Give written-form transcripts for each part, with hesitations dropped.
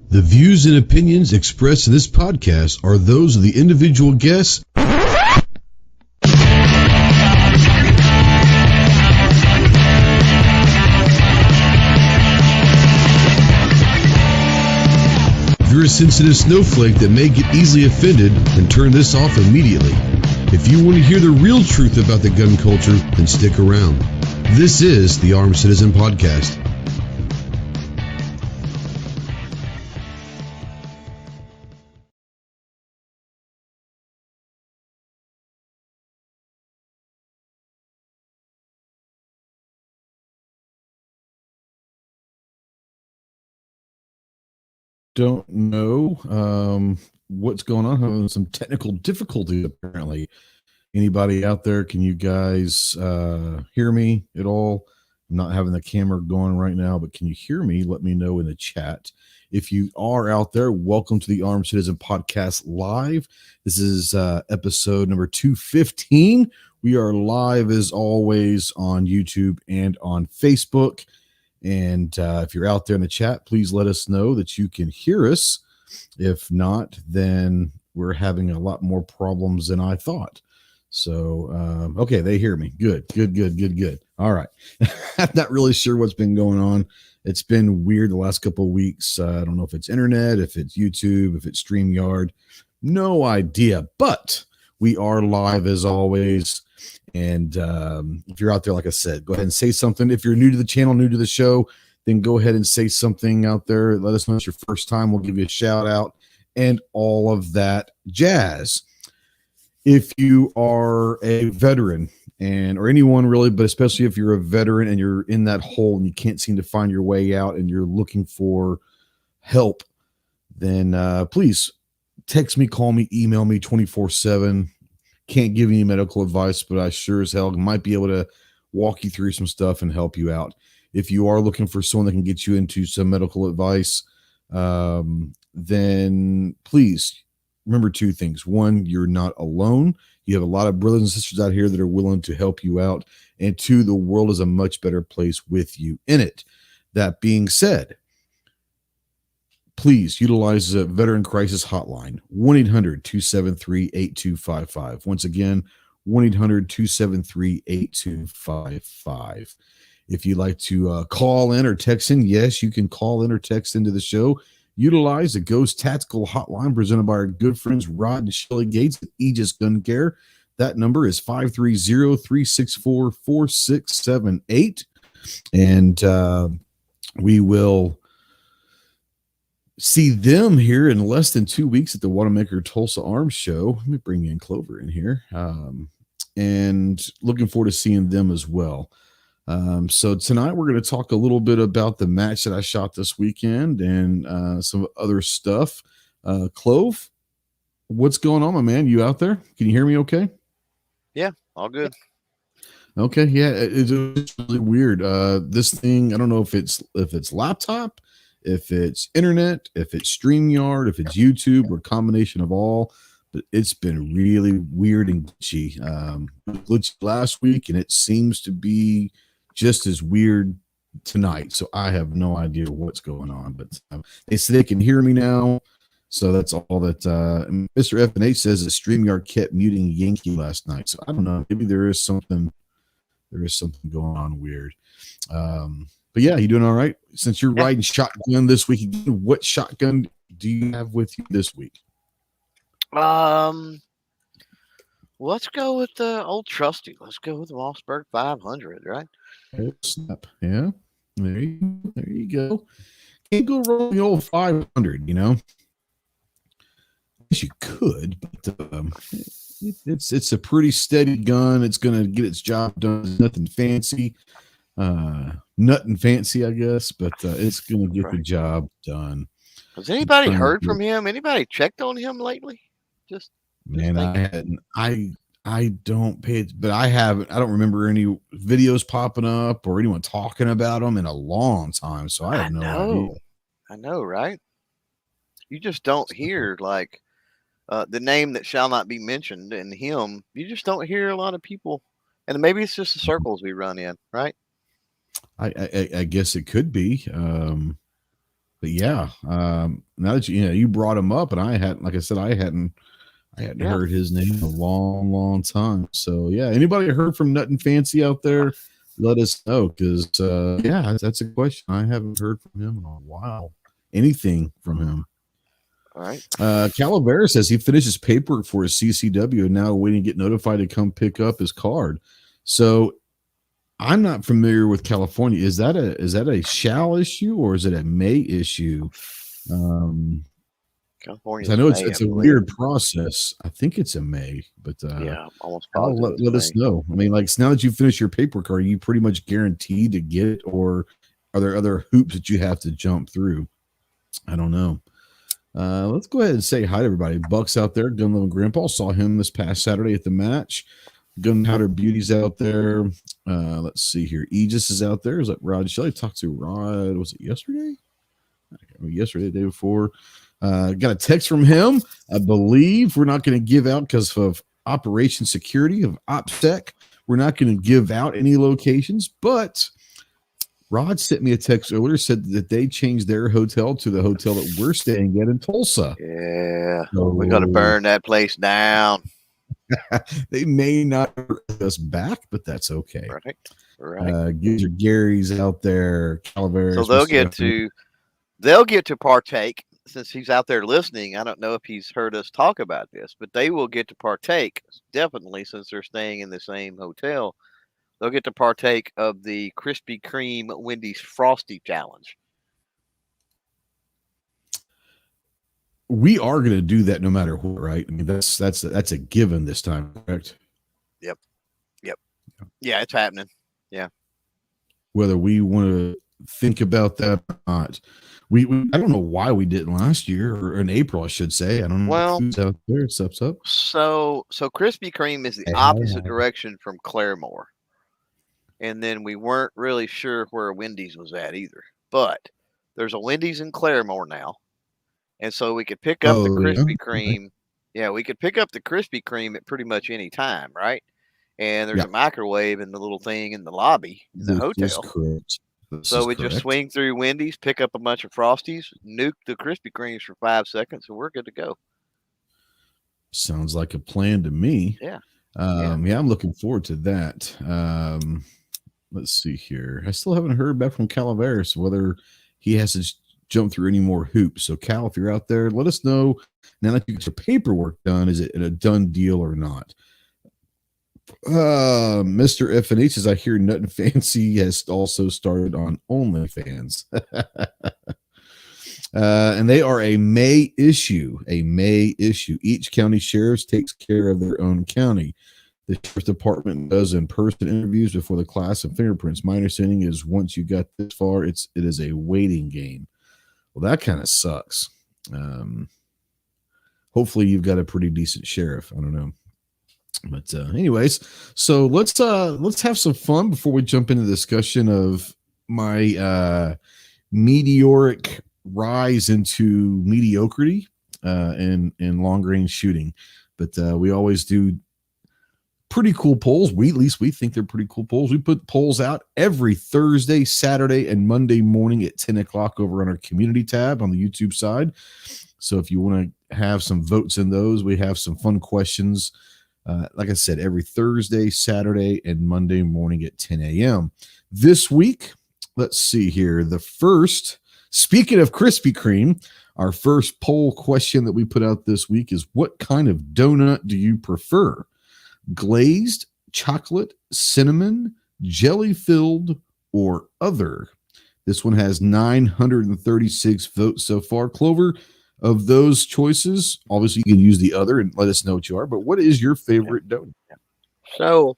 The views and opinions expressed in this podcast are those of the individual guests. If you're a sensitive snowflake that may get easily offended, then turn this off immediately. If you want to hear the real truth about the gun culture, then stick around. This is the Armed Citizen Podcast. Don't know what's going on. Having some technical difficulties apparently. Anybody out there? Can you guys hear me at all? I'm not having the camera going right now, but can you hear me? Let me know in the chat. If you are out there, welcome to the Armed Citizen Podcast Live. This is episode number 215. We are live as always on YouTube and on Facebook. And if you're out there in the chat, please let us know that you can hear us. If not, then we're having a lot more problems than I thought. So, okay, they hear me. Good. All right. I'm not really sure what's been going on. It's been weird the last couple of weeks. I don't know if it's internet, if it's YouTube, if it's StreamYard. No idea. But we are live as always. And if you're out there, like I said, go ahead and say something. If you're new to the channel, new to the show, then go ahead and say something out there. Let us know it's your first time. We'll give you a shout out and all of that jazz. If you are a veteran or anyone really, but especially if you're a veteran and you're in that hole and you can't seem to find your way out and you're looking for help, then please text me, call me, email me 24/7. Can't give you any medical advice, but I sure as hell might be able to walk you through some stuff and help you out. If you are looking for someone that can get you into some medical advice, then please remember two things. One, you're not alone. You have a lot of brothers and sisters out here that are willing to help you out. And two, the world is a much better place with you in it. That being said, please utilize the Veteran Crisis Hotline, 1-800-273-8255. Once again, 1-800-273-8255. If you'd like to call in or text in, yes, you can call in or text into the show. Utilize the Ghost Tactical Hotline presented by our good friends Rod and Shelly Gates at Aegis Gun Care. That number is 530-364-4678. And we will see them here in less than 2 weeks at the Wanamaker Tulsa Arms Show. Let me bring in Clover in here. And looking forward to seeing them as well. So tonight we're going to talk a little bit about the match that I shot this weekend and some other stuff. Clove, what's going on, my man? You out there? Can you hear me okay? Yeah, all good. Okay, yeah, it's really weird. This thing, I don't know if it's laptop, if it's internet, if it's StreamYard, if it's YouTube, or a combination of all, but it's been really weird and glitchy. Glitched last week, and it seems to be just as weird tonight. So I have no idea what's going on, but they say they can hear me now. So that's all that Mr. F&H says that StreamYard kept muting Yankee last night. So I don't know. Maybe there is something going on weird. But yeah, you doing all right? Since you're riding shotgun this week, what shotgun do you have with you this week? Let's go with the old trusty. Let's go with the Mossberg 500, right? Oh, snap. Yeah. There you go. Can't go wrong with the old 500, you know? I guess you could, but it's a pretty steady gun. It's going to get its job done. It's nothing fancy. Nothing fancy, I guess, but it's going to get the job done. Has anybody heard from him? Anybody checked on him lately? Man, I hadn't. I don't pay it, but I don't remember any videos popping up or anyone talking about him in a long time. So I have no idea. I know, right? You just don't hear like the name that shall not be mentioned and him. You just don't hear a lot of people, and maybe it's just the circles we run in, right? I guess it could be. But yeah, now that you brought him up, and I hadn't, like I said, I hadn't heard his name in a long, long time. So yeah, anybody heard from Nut and Fancy out there? Let us know, because yeah, that's a question. I haven't heard from him in a while. Anything from him? All right. Calavera says he finished his paperwork for his CCW and now waiting to get notified to come pick up his card. So I'm not familiar with California. Is that a shall issue or is it a may issue? California. I know it's a weird process. I think it's a may, but yeah, almost let us know. I mean, like, now that you finish your paperwork, are you pretty much guaranteed to get it, or are there other hoops that you have to jump through? I don't know. Let's go ahead and say hi to everybody. Buck's out there. Gun Loving Grandpa, saw him this past Saturday at the match. Gunpowder Beauty's out there. Let's see here. Aegis is out there. Is that Rod Shelley? Talked to Rod. Was it yesterday? Yesterday, the day before. Got a text from him. I believe we're not going to give out, because of operation security of OPSEC, we're not going to give out any locations, but Rod sent me a text earlier, said that they changed their hotel to the hotel that we're staying at in Tulsa. Yeah, we're going to burn that place down. They may not bring us back, but that's okay. Right. Gary's out there. Calaveras, so they'll get to partake. Since he's out there listening, I don't know if he's heard us talk about this, but they will get to partake, definitely, since they're staying in the same hotel. They'll get to partake of the Krispy Kreme Wendy's Frosty Challenge. We are going to do that no matter what, right? I mean, that's a given this time, correct? Yep. Yeah, it's happening. Yeah. Whether we want to think about that or not, we I don't know why we didn't last year, or in April, I should say. I don't know. Well, who's out there. Subs up. So Krispy Kreme is the opposite direction from Claremore. And then we weren't really sure where Wendy's was at either. But there's a Wendy's in Claremore now. And so we could pick up the Krispy Kreme. Okay. Yeah, we could pick up the Krispy Kreme at pretty much any time, right? And there's a microwave in the little thing in the lobby in the hotel. Is correct. So we just swing through Wendy's, pick up a bunch of Frosties, nuke the Krispy Kremes for 5 seconds, and we're good to go. Sounds like a plan to me. Yeah. I'm looking forward to that. Let's see here. I still haven't heard back from Calaveras whether he has to jump through any more hoops. So, Cal, if you're out there, let us know. Now that you get your paperwork done, is it a done deal or not? Mr. FNH says, I hear Nut and Fancy has also started on OnlyFans. And they are a May issue. Each county sheriff takes care of their own county. The sheriff's department does in-person interviews before the class and fingerprints. My understanding is once you got this far, it is a waiting game. Well, that kind of sucks. Hopefully you've got a pretty decent sheriff. I don't know. But anyways, so let's have some fun before we jump into the discussion of my meteoric rise into mediocrity in long range shooting. But we always do pretty cool polls. At least we think they're pretty cool polls. We put polls out every Thursday, Saturday, and Monday morning at 10 o'clock over on our community tab on the YouTube side. So if you want to have some votes in those, we have some fun questions. Like I said, every Thursday, Saturday, and Monday morning at 10 a.m. This week, let's see here. Speaking of Krispy Kreme, our first poll question that we put out this week is, what kind of donut do you prefer? Glazed, chocolate, cinnamon, jelly-filled, or other? This one has 936 votes so far. Clover, of those choices, obviously you can use the other and let us know what you are, but what is your favorite donut? So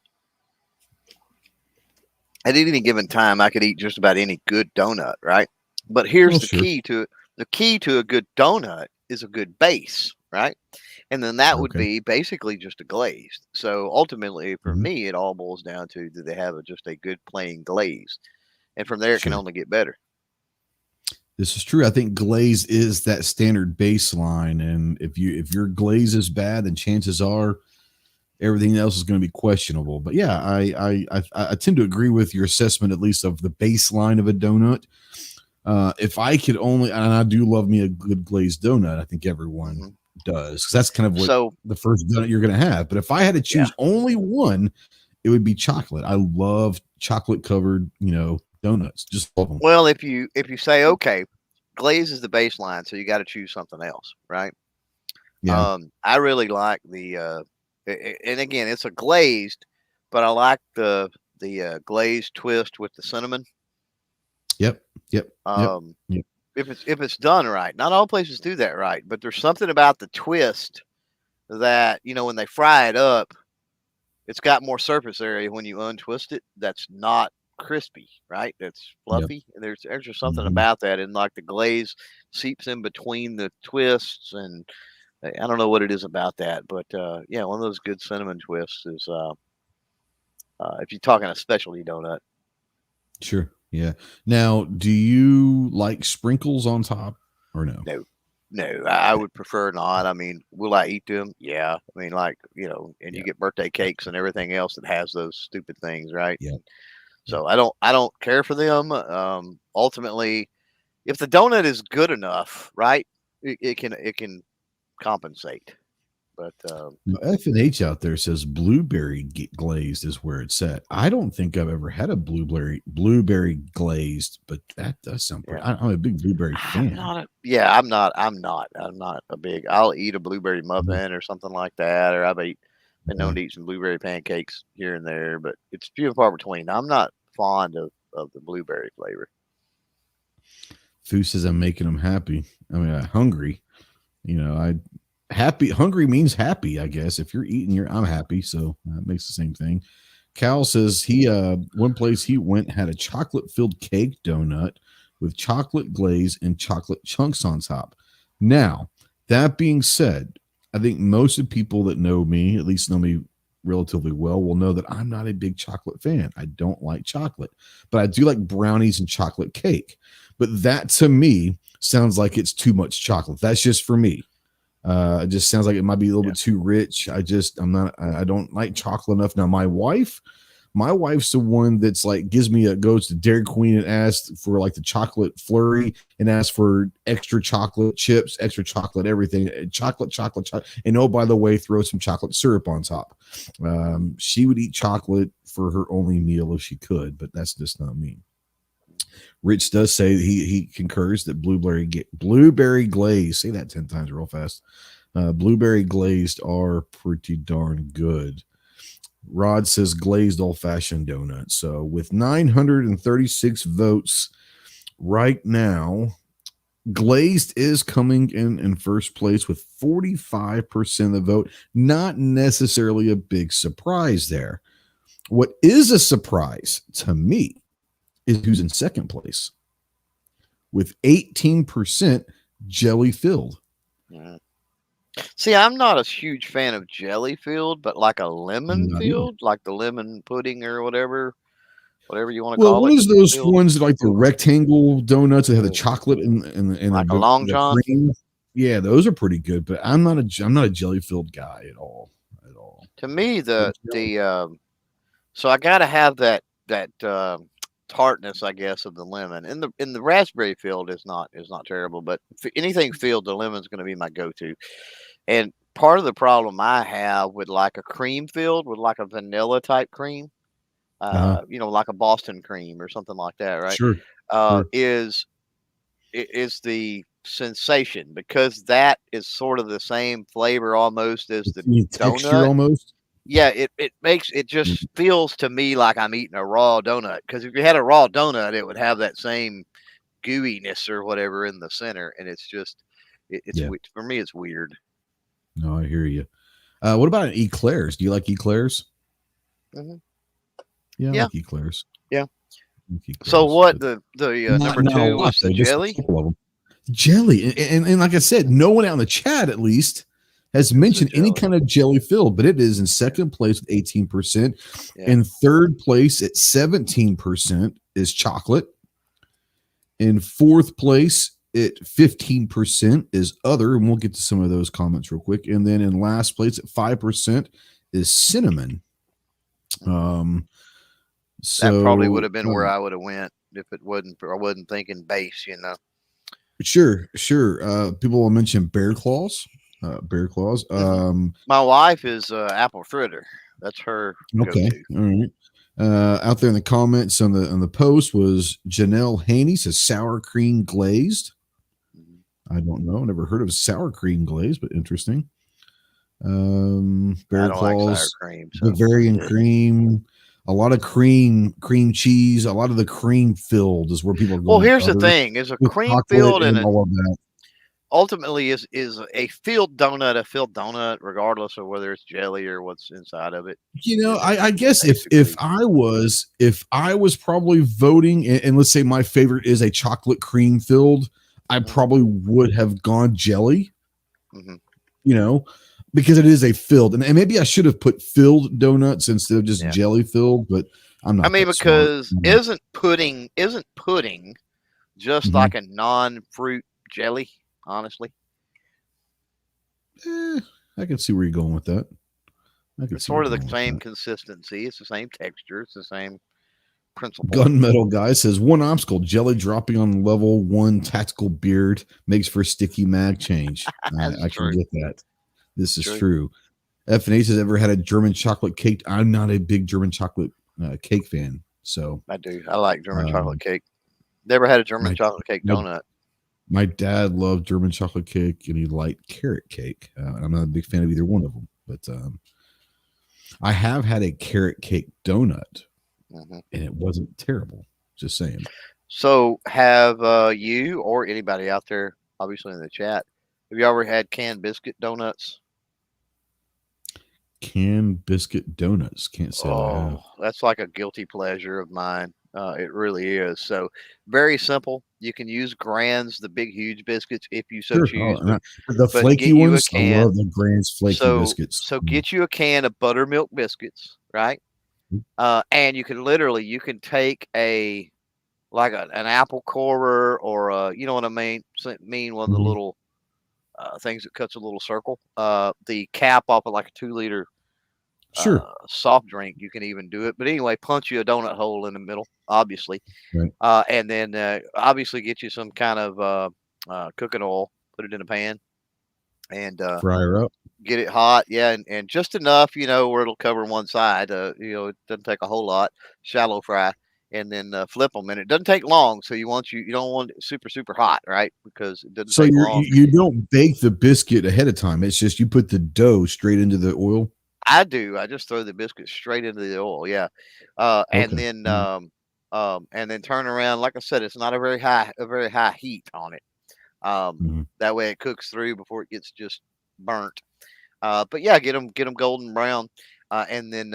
at any given time, I could eat just about any good donut, right? But here's key to it. The key to a good donut is a good base, right? And then that would be basically just a glazed. So ultimately, for me, it all boils down to, do they have just a good plain glaze? And from there, it can only get better. This is true. I think glaze is that standard baseline, and if your glaze is bad, then chances are everything else is going to be questionable. But yeah, I tend to agree with your assessment, at least of the baseline of a donut. If I could only, and I do love me a good glazed donut, I think everyone does, because that's kind of what the first donut you're going to have. But if I had to choose only one, it would be chocolate. I love chocolate covered, donuts. Just love them. Well, if you say, okay, glaze is the baseline, so you got to choose something else, right? Yeah. I really like the and again, it's a glazed, but I like the glazed twist with the cinnamon. Yep. If it's done right, not all places do that right, but there's something about the twist that, when they fry it up, it's got more surface area when you untwist it. That's not crispy, right? That's fluffy. And there's just something about that, and like the glaze seeps in between the twists, and I don't know what it is about that, but one of those good cinnamon twists is if you're talking a specialty donut. Sure. Yeah. Now, do you like sprinkles on top or no? No, I would prefer not. I mean, will I eat them? Yeah. I mean, like, and you get birthday cakes and everything else that has those stupid things, right? Yeah. So I don't care for them. Ultimately, if the donut is good enough, right, it can compensate. But F&H out there says blueberry glazed is where it's at. I don't think I've ever had a blueberry glazed, but that does sound pretty. I'm a big blueberry fan. I'm not a big. I'll eat a blueberry muffin or something like that, or I've been known to eat some blueberry pancakes here and there, but it's few and far between. I'm not fond of the blueberry flavor. Fu says I'm making them happy. I mean, hungry. Hungry means happy, I guess. If you're eating, I'm happy. So that makes the same thing. Cal says one place he went had a chocolate filled cake donut with chocolate glaze and chocolate chunks on top. Now, that being said, I think most of the people that know me, at least know me relatively well, will know that I'm not a big chocolate fan. I don't like chocolate, but I do like brownies and chocolate cake. But that to me sounds like it's too much chocolate. That's just for me. It just sounds like it might be a little bit too rich. I don't like chocolate enough. Now, my wife's the one that's like goes to Dairy Queen and asks for like the chocolate flurry and asks for extra chocolate chips, extra chocolate, everything, chocolate. And oh, by the way, throw some chocolate syrup on top. She would eat chocolate for her only meal if she could, but that's just not me. Rich does say he concurs that blueberry glaze, say that 10 times real fast, blueberry glazed are pretty darn good. Rod says glazed old-fashioned donut. So with 936 votes right now, glazed is coming in first place with 45% of the vote. Not necessarily a big surprise there. What is a surprise to me is who's in second place with 18% jelly filled. See, I'm not a huge fan of jelly filled, but like a lemon filled, like the lemon pudding or whatever you want to call it. What is those ones like the rectangle donuts that have the chocolate and like a Long John? Cream? Yeah, those are pretty good, but I'm not a jelly filled guy at all. To me, so I got to have that tartness, I guess, of the lemon. And the raspberry filled is not terrible, but anything filled, the lemon's going to be my go-to. And part of the problem I have with like a cream filled with like a vanilla type cream, like a Boston cream or something like that, right? Sure. Is the sensation, because that is sort of the same flavor almost as the texture donut. Almost. Yeah, it just feels to me like I'm eating a raw donut, because if you had a raw donut, it would have that same gooiness or whatever in the center, and it's just for me it's weird. No, I hear you. What about an eclairs? Do you like eclairs? Mm-hmm. Yeah, I like eclairs. Yeah. So what the number two was the jelly? Jelly, and like I said, no one out in the chat at least has mentioned any kind of jelly filled, but it is in second place with 18%. In third place at 17% is chocolate. In fourth place at 15% is other, and we'll get to some of those comments real quick. And then in last place at 5% is cinnamon. So that probably would have been where I would have went. I wasn't thinking base, you know. Sure. People will mention bear claws. Bear claws. My wife is apple fritter. That's her Okay. go-to. All right. Out there in the comments on the post was Janelle Haney says sour cream glazed. I don't know. Never heard of sour cream glaze, but interesting. Bear I don't like sour claws, cream. So. Bavarian cream, a lot of cream cheese, a lot of the cream filled is where people are going. Well, here's the thing: is a cream filled and all of that. Ultimately is a filled donut, regardless of whether it's jelly or what's inside of it. You know, I guess if I was probably voting, and let's say my favorite is a chocolate cream filled, I probably would have gone jelly. You know, because it is a filled, and maybe I should have put filled donuts instead of just jelly filled, but I'm not. I mean, because smart. isn't pudding just like a non-fruit jelly? Honestly, I can see where you're going with that. It's sort of the same consistency. It's the same texture. It's the same principle. Gunmetal guy says one obstacle: jelly dropping on level 1 tactical beard makes for sticky mag change. I can get that. This is true. F&A says, ever had a German chocolate cake? I'm not a big German chocolate cake fan, so I do. I like German chocolate cake. Never had a German chocolate cake donut. My dad loved German chocolate cake, and he liked carrot cake. I'm not a big fan of either one of them, but I have had a carrot cake donut, and it wasn't terrible. Just saying. So, have you or anybody out there, obviously in the chat, have you ever had canned biscuit donuts? Canned biscuit donuts. Can't say I have. That's like a guilty pleasure of mine. It really is. So very simple. You can use Grand's, the big, huge biscuits, if you so choose. The flaky ones, I love the Grand's flaky biscuits. So get you a can of buttermilk biscuits, right? And you can take an apple corer or you know what I mean? One of the little things that cuts a little circle. The cap off of like a 2-liter soft drink. You can even do it. But anyway, punch you a donut hole in the middle, obviously. Right. And then obviously get you some kind of cooking oil, put it in a pan, and fry her up. Get it hot. Yeah. And just enough, where it'll cover one side. It doesn't take a whole lot. Shallow fry. And then flip them, and it doesn't take long. So you don't want it super, super hot, right? Because it doesn't take long. You don't bake the biscuit ahead of time. It's just you put the dough straight into the oil. I do. I just throw the biscuit straight into the oil. Yeah, and then turn around. Like I said, it's not a very high heat on it. That way it cooks through before it gets just burnt. But yeah, get them golden brown. And then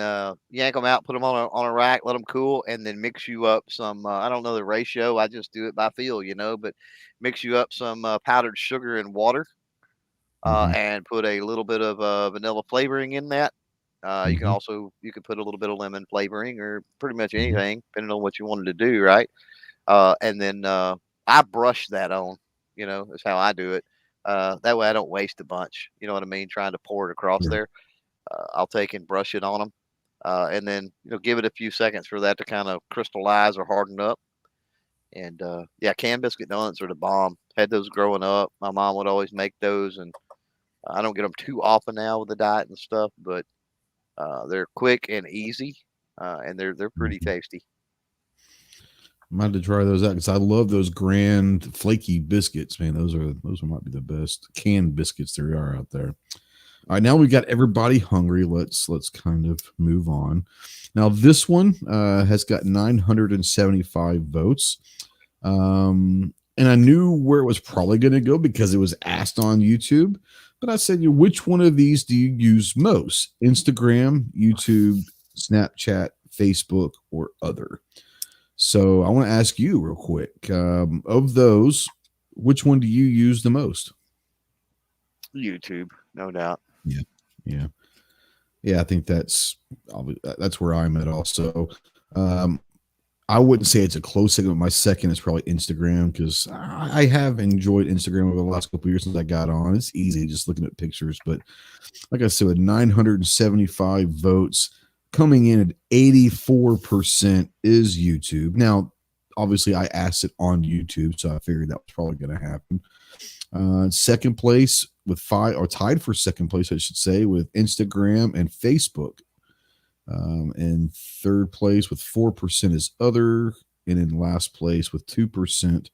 yank them out, put them on a rack, let them cool, and then mix you up some. I don't know the ratio. I just do it by feel, but mix you up some powdered sugar and water, and put a little bit of vanilla flavoring in that. You can put a little bit of lemon flavoring or pretty much anything, depending on what you wanted to do, right? And then I brush that on. Is how I do it. That way I don't waste a bunch. You know what I mean? Trying to pour it across there. I'll take and brush it on them, and then give it a few seconds for that to kind of crystallize or harden up. And canned biscuit donuts are the bomb. Had those growing up. My mom would always make those, and I don't get them too often now with the diet and stuff, but they're quick and easy, and they're pretty tasty. I'm about to try those out because I love those Grand flaky biscuits, man. Those might be the best canned biscuits there are out there. All right, now we've got everybody hungry. Let's kind of move on. Now this one has got 975 votes, and I knew where it was probably going to go because it was asked on YouTube. But I said, which one of these do you use most? Instagram, YouTube, Snapchat, Facebook, or other? So I want to ask you real quick. Of those, which one do you use the most? YouTube, no doubt. Yeah. I think that's where I'm at also. I wouldn't say it's a close second. My second is probably Instagram because I have enjoyed Instagram over the last couple of years since I got on. It's easy just looking at pictures, but like I said, with 975 votes coming in at 84% is YouTube. Now, obviously I asked it on YouTube, so I figured that was probably going to happen. Second place with tied for second place, I should say, with Instagram and Facebook. And third place with 4% is other. And in last place with 2%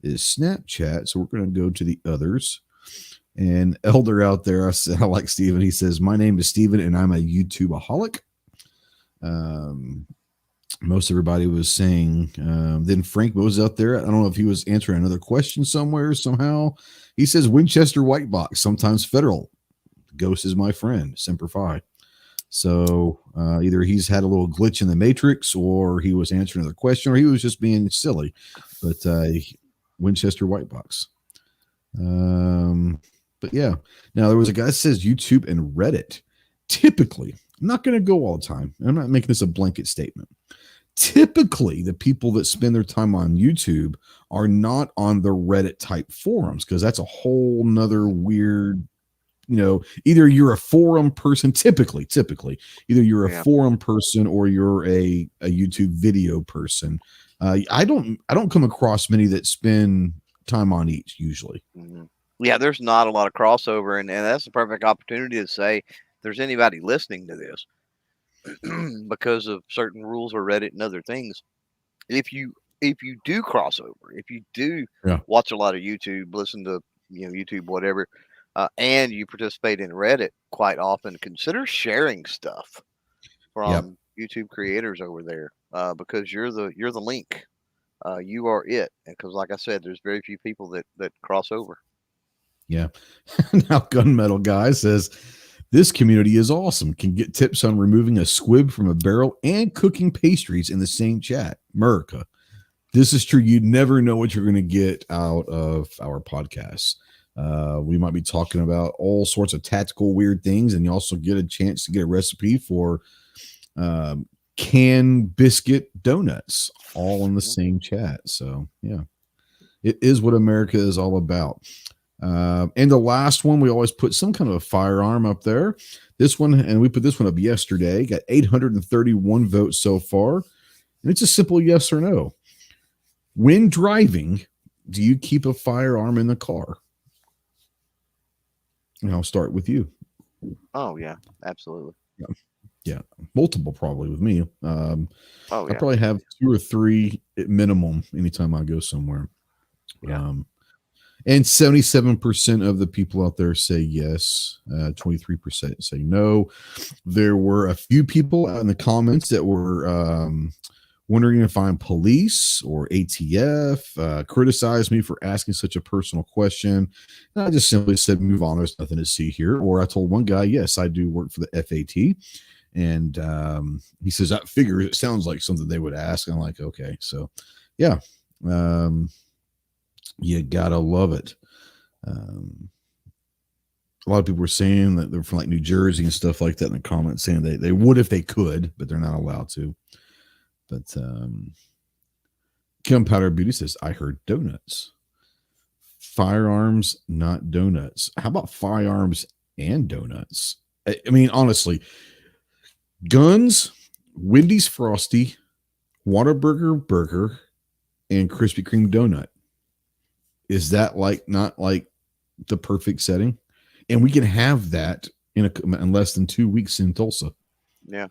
is Snapchat. So we're going to go to the others. And Elder out there, I like Steven. He says, my name is Steven and I'm a YouTubeaholic. Most everybody was saying, then Frank was out there. I don't know if he was answering another question somewhere, somehow. He says, Winchester White Box, sometimes Federal. Ghost is my friend, Semper Fi. So either he's had a little glitch in the matrix, or he was answering another question, or he was just being silly. But Winchester White Box. But yeah, now there was a guy that says YouTube and Reddit. Typically, I'm not going to go all the time. I'm not making this a blanket statement. Typically, the people that spend their time on YouTube are not on the Reddit type forums, because that's a whole nother weird, either you're a forum person, typically, either you're a forum person or you're a YouTube video person. I don't come across many that spend time on each usually. Mm-hmm. Yeah, there's not a lot of crossover, and that's the perfect opportunity to say if there's anybody listening to this because of certain rules or Reddit and other things. If you do crossover, if you do watch a lot of YouTube, listen to YouTube, whatever, and you participate in Reddit quite often, consider sharing stuff from YouTube creators over there, because you're the link. You are it, because like I said, there's very few people that cross over. Yeah. Now Gunmetal Guy says, this community is awesome. Can get tips on removing a squib from a barrel and cooking pastries in the same chat. America. This is true. You never know what you're going to get out of our podcasts. We might be talking about all sorts of tactical weird things, and you also get a chance to get a recipe for canned biscuit donuts all in the same chat. So yeah, it is what America is all about. And the last one, we always put some kind of a firearm up there. This one, and we put this one up yesterday, got 831 votes so far. And it's a simple yes or no. When driving, do you keep a firearm in the car? And I'll start with you. Oh, yeah, absolutely. Yeah. Multiple probably with me. I probably have 2 or 3 at minimum anytime I go somewhere. Yeah. And 77% of the people out there say yes. 23% say no. There were a few people out in the comments that were wondering if I'm police or ATF, criticized me for asking such a personal question. And I just simply said, move on. There's nothing to see here. Or I told one guy, yes, I do work for the FAT. And he says, that figures, it sounds like something they would ask. I'm like, okay. So, yeah. You gotta love it. A lot of people were saying that they're from like New Jersey and stuff like that in the comments, saying they would if they could, but they're not allowed to. But Gunpowder Beauty says, I heard donuts. Firearms, not donuts. How about firearms and donuts? I mean, honestly, guns, Wendy's Frosty, Whataburger Burger, and Krispy Kreme donut. Is that not like the perfect setting? And we can have that in less than 2 weeks in Tulsa. Yeah.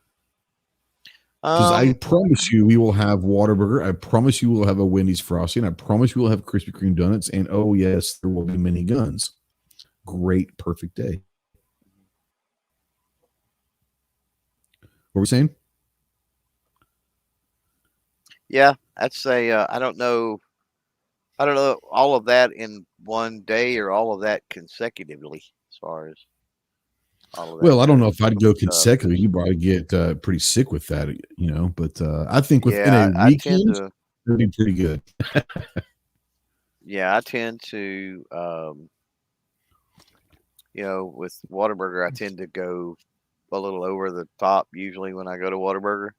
Because I promise you, we will have Whataburger. I promise you, we'll have a Wendy's Frosty, and I promise you, we'll have Krispy Kreme donuts. And oh yes, there will be many guns. Great, perfect day. What were we saying? Yeah, I'd say I don't know all of that in one day or all of that consecutively, as far as all of that. Well, I don't know if I'd go consecutively. You probably get pretty sick with that, but I think within a weekend, it'd be pretty good. Yeah, I tend to, with Whataburger, I tend to go a little over the top usually when I go to Whataburger.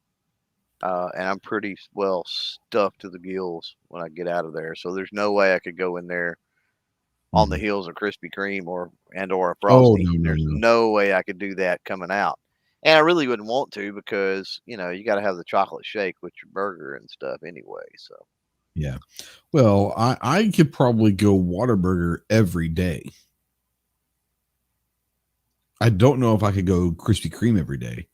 And I'm pretty well stuffed to the gills when I get out of there. So there's no way I could go in there on the heels of Krispy Kreme or a Frosty. There's no way I could do that coming out. And I really wouldn't want to, because, you got to have the chocolate shake with your burger and stuff anyway. So Yeah. Well, I could probably go Whataburger every day. I don't know if I could go Krispy Kreme every day.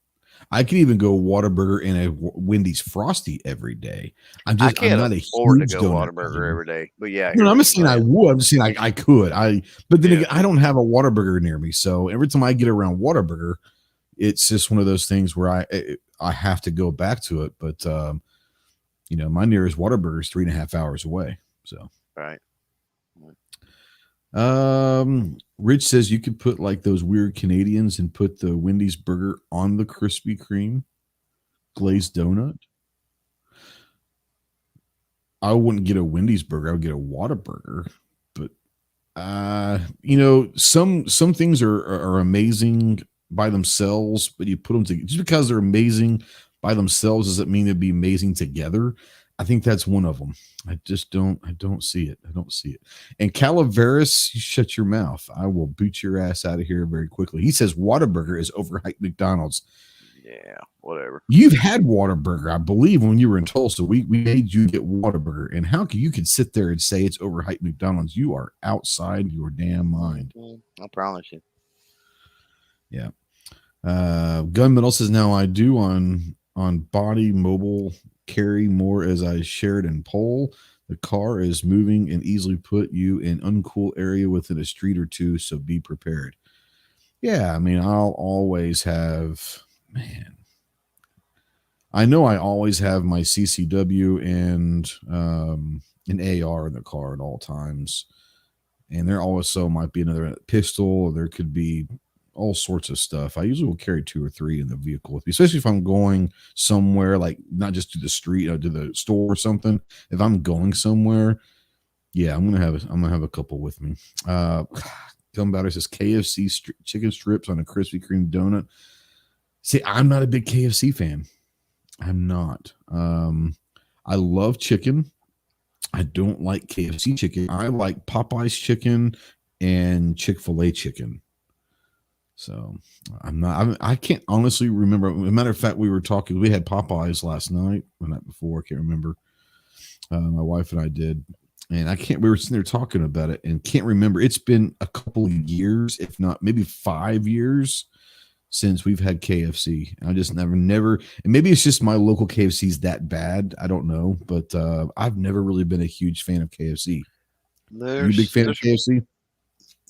I could even go Whataburger and a Wendy's Frosty every day. I'm can't not a afford to huge go donut Whataburger guy. every day, but yeah, No, here's I'm what not you're saying I saying. would. I'm just saying I could. But then Yeah. again, I don't have a Whataburger near me, so every time I get around Whataburger, it's just one of those things where I have to go back to it. But my nearest Whataburger is 3.5 hours away. So Right. Rich says you could put like those weird Canadians and put the Wendy's burger on the Krispy Kreme glazed donut. I wouldn't get a Wendy's burger. I would get a Whataburger. But some things are amazing by themselves, but you put them together just because they're amazing by themselves doesn't mean they'd be amazing together. I think that's one of them. I don't see it. I don't see it. And Calaveras, you shut your mouth. I will boot your ass out of here very quickly. He says Whataburger is overhyped McDonald's. Yeah, whatever. You've had Whataburger, I believe, when you were in Tulsa. We made you get Whataburger. And how can you could sit there and say it's overhyped McDonald's? You are outside your damn mind. I promise you. Yeah. Gun Metal says, now I do on body mobile carry more as I shared in poll. The car is moving and easily put you in uncool area within a street or two, so be prepared. Yeah, I mean, I'll always have, I know I always have my CCW and an AR in the car at all times. And there also might be another pistol, or there could be all sorts of stuff. I usually will carry 2 or 3 in the vehicle with me, especially if I'm going somewhere, like not just to the street or to the store or something. If I'm going somewhere, yeah, I'm gonna have a couple with me. Gunbowder says KFC chicken strips on a Krispy Kreme donut. See, I'm not a big KFC fan. I'm not. I love chicken. I don't like KFC chicken. I like Popeye's chicken and Chick-fil-A chicken. So I can't honestly remember. As a matter of fact, we had Popeyes last night, the night before. I can't remember. My wife and I did. And we were sitting there talking about it and can't remember. It's been a couple of years, if not maybe 5 years since we've had KFC. I just never, and maybe it's just my local KFC's that bad. I don't know, but I've never really been a huge fan of KFC. Are you a big fan of KFC?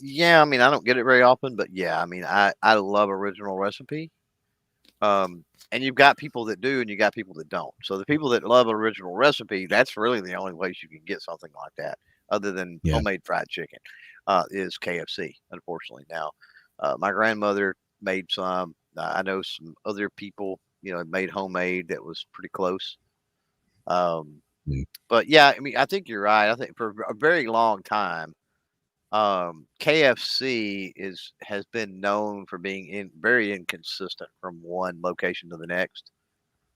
Yeah, I mean, I don't get it very often, but yeah, I mean, I love original recipe. And you've got people that do, and you got people that don't. So the people that love original recipe, that's really the only place you can get something like that, other than homemade fried chicken, is KFC. Unfortunately, now my grandmother made some. I know some other people, made homemade that was pretty close. But yeah, I mean, I think you're right. I think for a very long time, KFC has been known for being very inconsistent from one location to the next.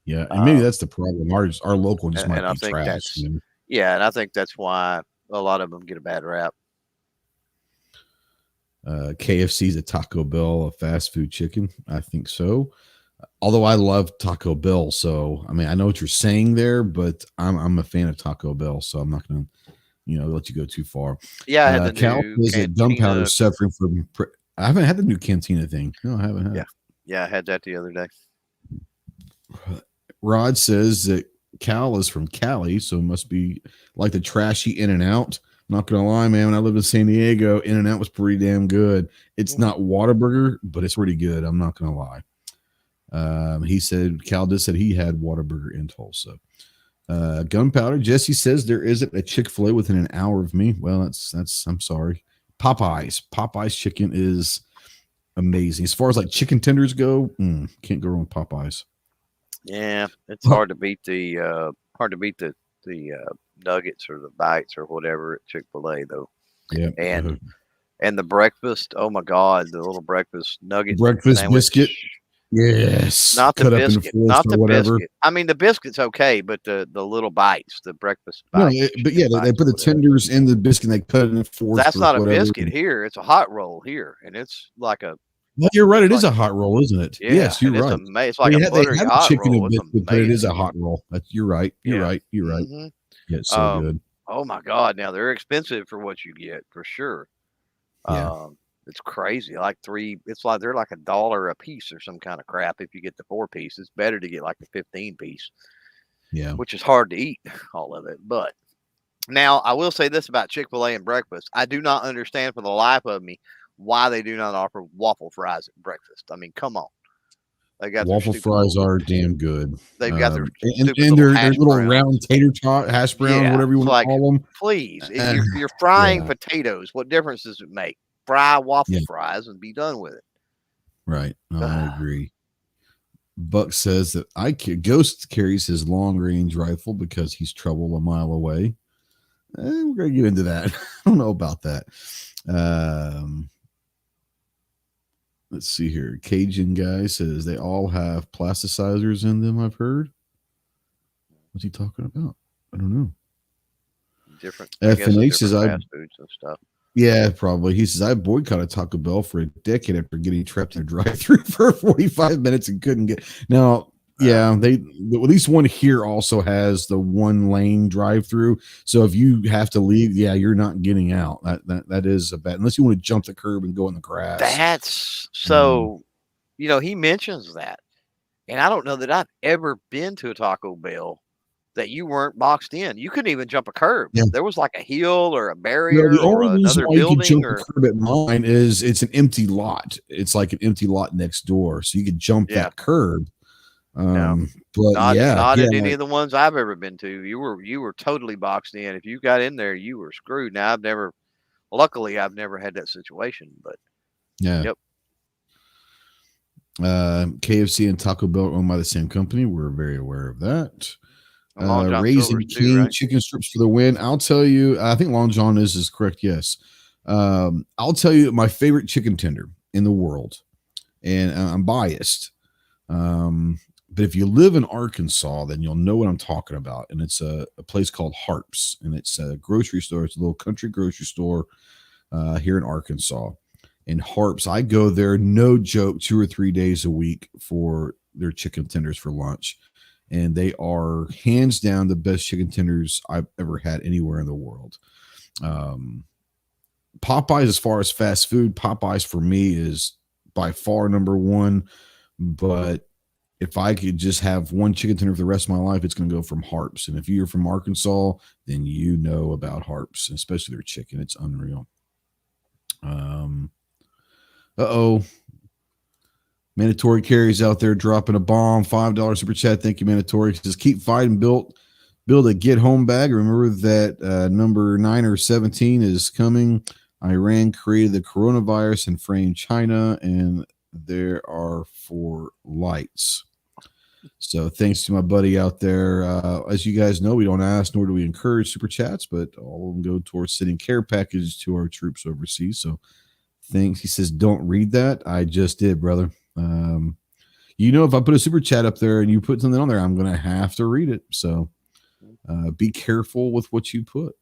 Yeah, and maybe that's the problem. Our local just might be trash. Yeah, and I think that's why a lot of them get a bad rap. KFC's a Taco Bell, a fast food chicken. I think so. Although I love Taco Bell, so I mean I know what you're saying there, but I'm a fan of Taco Bell, so I'm not going to let you go too far. Yeah, I had the Cal new is at Gunpowder suffering from. I haven't had the new Cantina thing. No, I haven't had. Yeah, I had that the other day. Rod says that Cal is from Cali, so it must be like the trashy In-N-Out. Not gonna lie, man. When I lived in San Diego, In-N-Out was pretty damn good. It's not Whataburger, but it's pretty good. I'm not gonna lie. He said Cal just said he had Whataburger in Tulsa. Gunpowder. Jesse says there isn't a Chick-fil-A within an hour of me. Well, that's I'm sorry. Popeye's chicken is amazing. As far as like chicken tenders go, can't go wrong with Popeye's. Yeah, it's hard to beat the nuggets or the bites or whatever at Chick-fil-A though. Yeah, and the breakfast. Oh my God, the little breakfast nugget, breakfast sandwich. Biscuit. Yes, not the biscuit. Not the biscuit. I mean, the biscuit's okay, but the little bites, the breakfast bites. No, but yeah, they put the tenders in the biscuit and they cut it in fours. That's not a biscuit here. It's a hot roll here, and it's like a. Well, you're right. It is a hot roll, isn't it? Yeah, yes, you're right. It's like a buttery hot roll. But it is a hot roll. You're right. You're right. Mm-hmm. Yeah, it's so good. Oh my God! Now they're expensive for what you get for sure. Yeah. It's crazy. It's like they're like $1 a piece or some kind of crap. If you get the 4-piece, it's better to get like the 15-piece, Yeah. which is hard to eat all of it. But now I will say this about Chick-fil-A and breakfast: I do not understand for the life of me why they do not offer waffle fries at breakfast. I mean, come on. They got their Waffle stupid fries little, are damn good. they've got their And, stupid and little their hash little browns. round tater tot, hash brown, Yeah, whatever you it's want to like, call them. please, you're frying Yeah. potatoes. What difference does it make? Fry waffle Yeah. fries and be done with it. Right. No, I agree. Buck says that Ghost carries his long range rifle because he's trouble a mile away. We're gonna get into that. I don't know about that. Let's see here. Cajun guy says they all have plasticizers in them. I've heard. What's he talking about? I don't know. Different. FNH says fast foods and stuff. Yeah, probably. He says I boycotted Taco Bell for a decade after getting trapped in a drive-thru for 45 minutes and couldn't get. Now, yeah, they at least one here also has the 1-lane drive-thru. So if you have to leave, yeah, you're not getting out. That is a bad, unless you want to jump the curb and go in the grass. That's so. He mentions that, and I don't know that I've ever been to a Taco Bell that you weren't boxed in. You couldn't even jump a curb. Yeah. There was like a hill or a barrier the or only reason another why you can building. jump the curb at mine is it's an empty lot. It's like an empty lot next door, so you could jump that curb. But not yeah, in any of the ones I've ever been to. You were totally boxed in. If you got in there, you were screwed. Now luckily I've never had that situation, but yeah. Yep. KFC and Taco Bell are owned by the same company. We're very aware of that. Raising King too, right? chicken strips for the win. I'll tell you, I think Long John is correct. Yes. I'll tell you my favorite chicken tender in the world, and I'm biased. But if you live in Arkansas, then you'll know what I'm talking about. And it's a place called Harps, and it's a grocery store. It's a little country grocery store here in Arkansas. And Harps, I go there, no joke, 2 or 3 days a week for their chicken tenders for lunch. And they are hands down the best chicken tenders I've ever had anywhere in the world. Popeyes, as far as fast food, Popeyes for me is by far number one. But if I could just have one chicken tender for the rest of my life, it's going to go from Harps. And if you're from Arkansas, then you know about Harps, especially their chicken. It's unreal. Mandatory Carries out there dropping a bomb. $5 super chat. Thank you, Mandatory. Just keep fighting, build a get home bag. Remember that number 9 or 17 is coming. Iran created the coronavirus and framed China, and there are 4 lights. So thanks to my buddy out there. As you guys know, we don't ask nor do we encourage super chats, but all of them go towards sending care packages to our troops overseas. So thanks. He says, don't read that. I just did, brother. If I put a super chat up there and you put something on there, I'm going to have to read it. So be careful with what you put.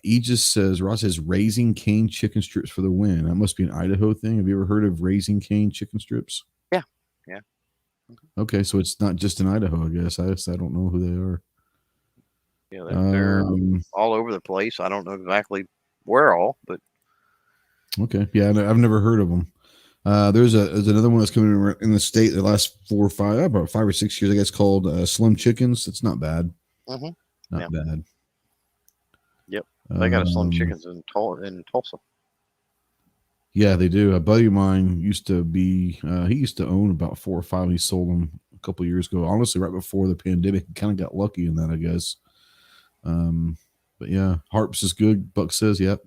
Aegis says, Ross says, Raising Cane chicken strips for the win. That must be an Idaho thing. Have you ever heard of Raising Cane chicken strips? Yeah. Okay, so it's not just in Idaho, I guess. I don't know who they are. Yeah, they're all over the place. I don't know exactly where all, but okay. Yeah, I've never heard of them. There's another one that's coming in the state the last 5 or 6 years, I guess, called Slim Chickens. It's not bad. Not bad. Yep. They got a Slim Chickens in Tulsa. Yeah, they do. A buddy of mine used to own about 4 or 5, and he sold them a couple of years ago. Honestly, right before the pandemic, he kind of got lucky in that, I guess. But yeah, Harps is good. Buck says, yep,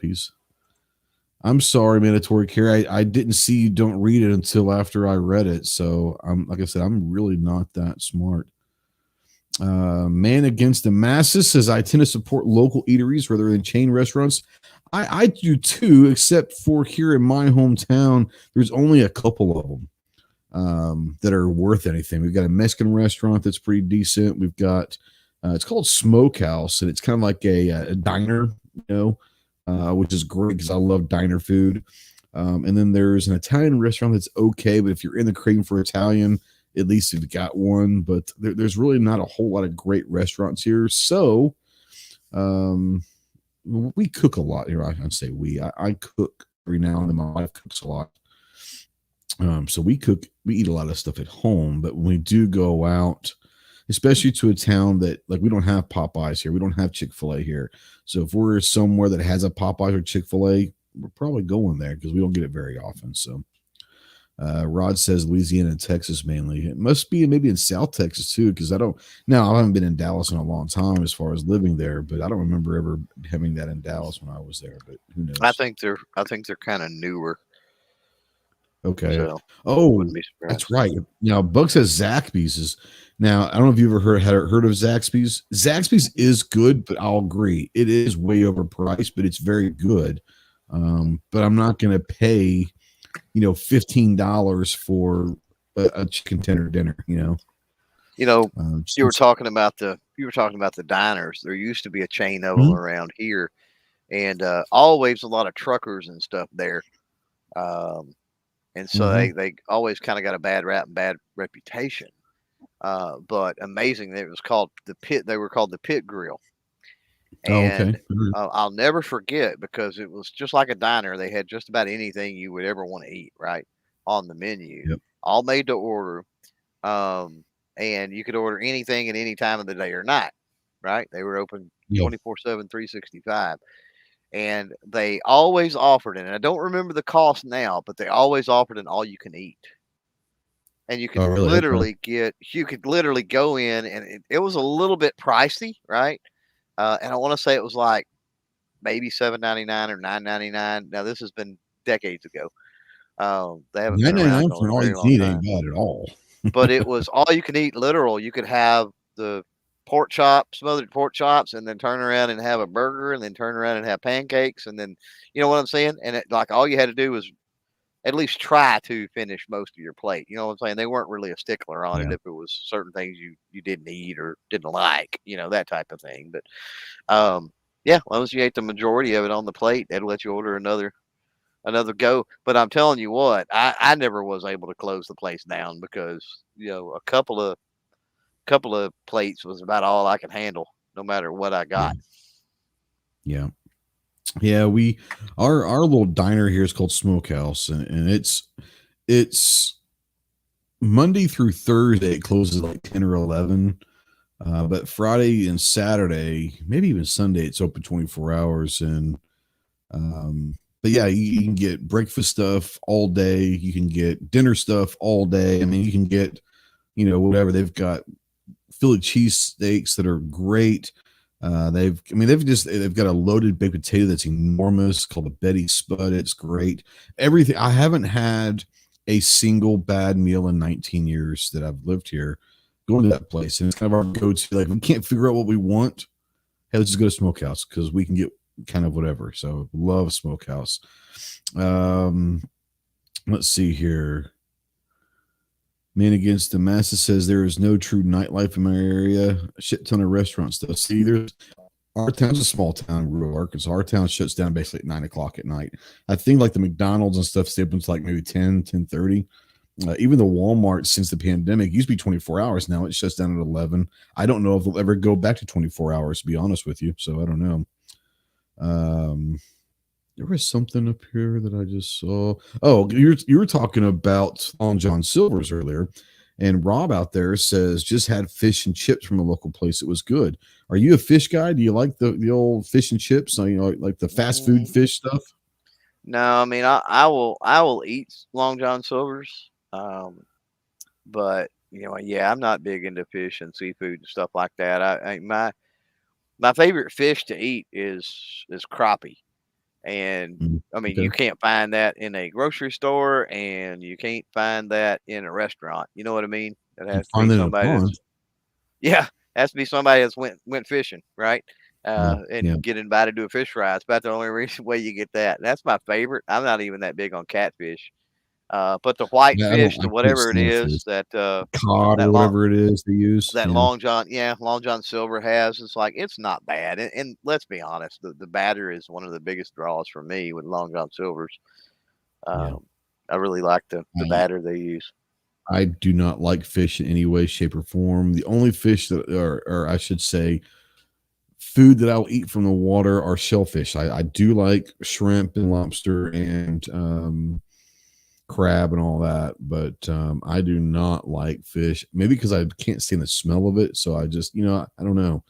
I'm sorry, Mandatory Care. I didn't see you don't read it until after I read it. So like I said, I'm really not that smart. Man Against the Masses says, I tend to support local eateries rather than chain restaurants. I do too, except for here in my hometown, there's only a couple of them that are worth anything. We've got a Mexican restaurant that's pretty decent. We've got it's called Smokehouse, and it's kind of like a diner, which is great because I love diner food. And then there's an Italian restaurant that's okay, but if you're in the craving for Italian, at least you've got one. But there's really not a whole lot of great restaurants here. So we cook a lot here. I say I cook every now and then. My wife cooks a lot. So we eat a lot of stuff at home, but when we do go out, especially to a town that, like, we don't have Popeyes here, we don't have Chick-fil-A here. So if we're somewhere that has a Popeyes or Chick-fil-A, we're probably going there because we don't get it very often. So Rod says Louisiana and Texas mainly. It must be maybe in South Texas too, because I haven't been in Dallas in a long time as far as living there, but I don't remember ever having that in Dallas when I was there. But who knows? I think they're kind of newer. Okay. So, oh, that's right. Now, Bug says Zaxby's is. Now, I don't know if you've ever heard of Zaxby's. Zaxby's is good, but I'll agree it is way overpriced, but it's very good. But I'm not going to pay, $15 for a chicken tender dinner. You were talking about the diners. There used to be a chain of them around here, and always a lot of truckers and stuff there. And so they always kind of got a bad rap and bad reputation. But amazing, it was called the Pit. They were called the Pit Grill. And I'll never forget, because it was just like a diner. They had just about anything you would ever want to eat, right, on the menu, all made to order. And you could order anything at any time of the day or night, right? They were open 24/7, 365. And they always offered it. And I don't remember the cost now, but they always offered an all you can eat. And you could literally go in, and it was a little bit pricey, right? And I want to say it was like maybe $7.99 or $9.99. Now, this has been decades ago. They haven't been around for a very long time. Ain't bad at all. But it was all you can eat, literal. You could have the smothered pork chops, and then turn around and have a burger, and then turn around and have pancakes, and then, you know what I'm saying? And all you had to do was at least try to finish most of your plate. You know what I'm saying? They weren't really a stickler on it if it was certain things you didn't eat or didn't like, that type of thing. But as long as you ate the majority of it on the plate, they'd let you order another go. But I'm telling you what, I never was able to close the place down, because a couple of plates was about all I could handle, no matter what I got. Yeah. Our little diner here is called Smokehouse, and it's Monday through Thursday. It closes like 10 or 11. But Friday and Saturday, maybe even Sunday, it's open 24 hours. And but yeah, you can get breakfast stuff all day. You can get dinner stuff all day. I mean, you can get, whatever. They've got Philly cheesesteaks that are great. They've got a loaded baked potato that's enormous called the Betty Spud. It's great. Everything. I haven't had a single bad meal in 19 years that I've lived here going to that place. And it's kind of our go-to. Like, we can't figure out what we want. Hey, let's just go to Smokehouse, because we can get kind of whatever. So love Smokehouse. Let's see here. Man Against the Masses says there is no true nightlife in my area. A shit ton of restaurant stuff. See, our town's a small town in rural Arkansas. Our town shuts down basically at 9 o'clock at night. I think like the McDonald's and stuff stay open to like maybe 10:30. Even the Walmart, since the pandemic, used to be 24 hours. Now it shuts down at 11. I don't know if they'll ever go back to 24 hours, to be honest with you. So I don't know. There was something up here that I just saw. Oh, you were talking about Long John Silver's earlier, and Rob out there says just had fish and chips from a local place. It was good. Are you a fish guy? Do you like the old fish and chips? Like the fast food fish stuff? No, I mean, I will eat Long John Silver's, but I'm not big into fish and seafood and stuff like that. My favorite fish to eat is crappie. And I mean, you can't find that in a grocery store, and you can't find that in a restaurant. You know what I mean? It has to be somebody has to be somebody that's went fishing, right? Get invited to a fish fry. It's about the only way you get that. And that's my favorite. I'm not even that big on catfish. But the white fish, whatever it is, that cod or whatever it is they use, that Long John Silver has, it's not bad. And let's be honest, the batter is one of the biggest draws for me with Long John Silver's. I really like the batter they use. I do not like fish in any way, shape, or form. The only fish that, or I should say, food that I'll eat from the water are shellfish. I do like shrimp and lobster and crab and all that, but I do not like fish. Maybe because I can't stand the smell of it. So I just, I don't know.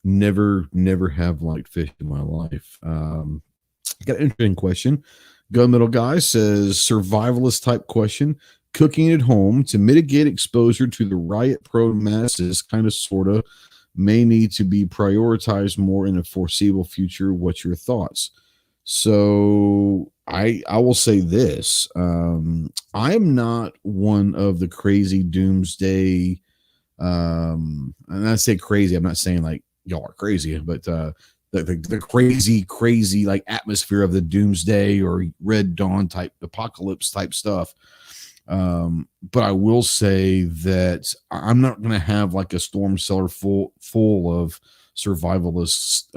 Never have liked fish in my life. Got an interesting question. Gunmetal Guy says survivalist type question. Cooking at home to mitigate exposure to the riot prone masses, kind of sort of, may need to be prioritized more in a foreseeable future. What's your thoughts? So I will say this. I am not one of the crazy doomsday. And I say crazy, I'm not saying like y'all are crazy, but the crazy like atmosphere of the doomsday or Red Dawn type apocalypse type stuff. But I will say that I'm not going to have like a storm cellar full of survivalist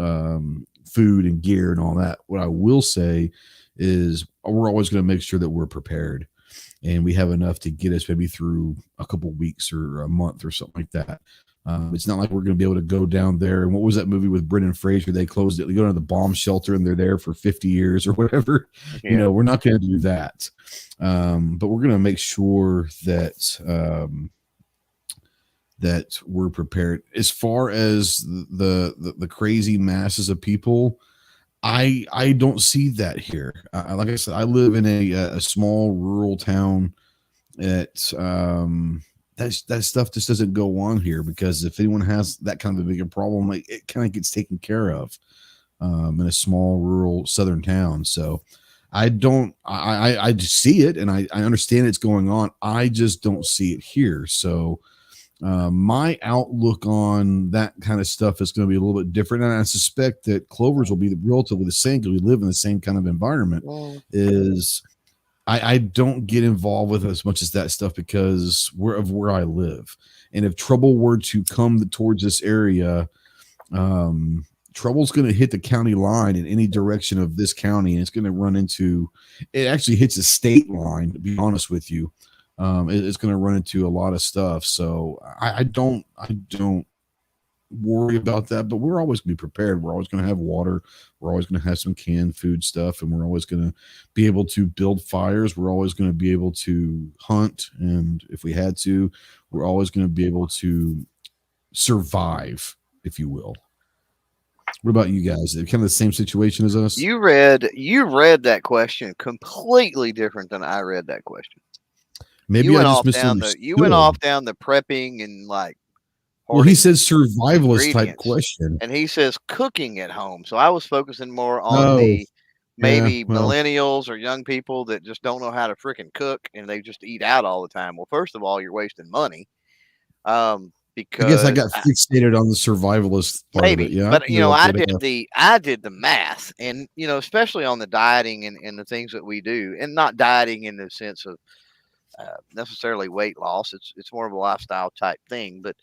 food and gear and all that. What I will say is we're always going to make sure that we're prepared and we have enough to get us maybe through a couple weeks or a month or something like that. It's not like we're going to be able to go down there. And what was that movie with Brendan Fraser? They closed it. They go to the bomb shelter and they're there for 50 years or whatever. Yeah. We're not going to do that. But we're going to make sure that that we're prepared. As far as the crazy masses of people, I don't see that here. Like I said, I live in a small rural town. That stuff just doesn't go on here because if anyone has that kind of a bigger problem, like it kind of gets taken care of in a small rural southern town. So I just see it and I understand it's going on. I just don't see it here. So my outlook on that kind of stuff is going to be a little bit different. And I suspect that Clover's will be relatively the same because we live in the same kind of environment. I don't get involved with as much as that stuff because of where I live. And if trouble were to come towards this area, trouble's going to hit the county line in any direction of this county. And it's going to run into, it actually hits a state line, to be honest with you. It's going to run into a lot of stuff. So I don't worry about that, but we're always going to be prepared. We're always going to have water. We're always going to have some canned food stuff, and we're always going to be able to build fires. We're always going to be able to hunt. And if we had to, we're always going to be able to survive, if you will. What about you guys? Kind of the same situation as us? You read that question completely different than I read that question. Maybe I just misunderstood. You went off down the prepping and like. Well, he said survivalist type question, and he says cooking at home. So I was focusing more on millennials or young people that just don't know how to freaking cook and they just eat out all the time. Well, first of all, you're wasting money. Because I guess I got fixated on the survivalist part of it. Yeah, but I did the math, and especially on the dieting and the things that we do, and not dieting in the sense of necessarily weight loss. It's more of a lifestyle type thing, but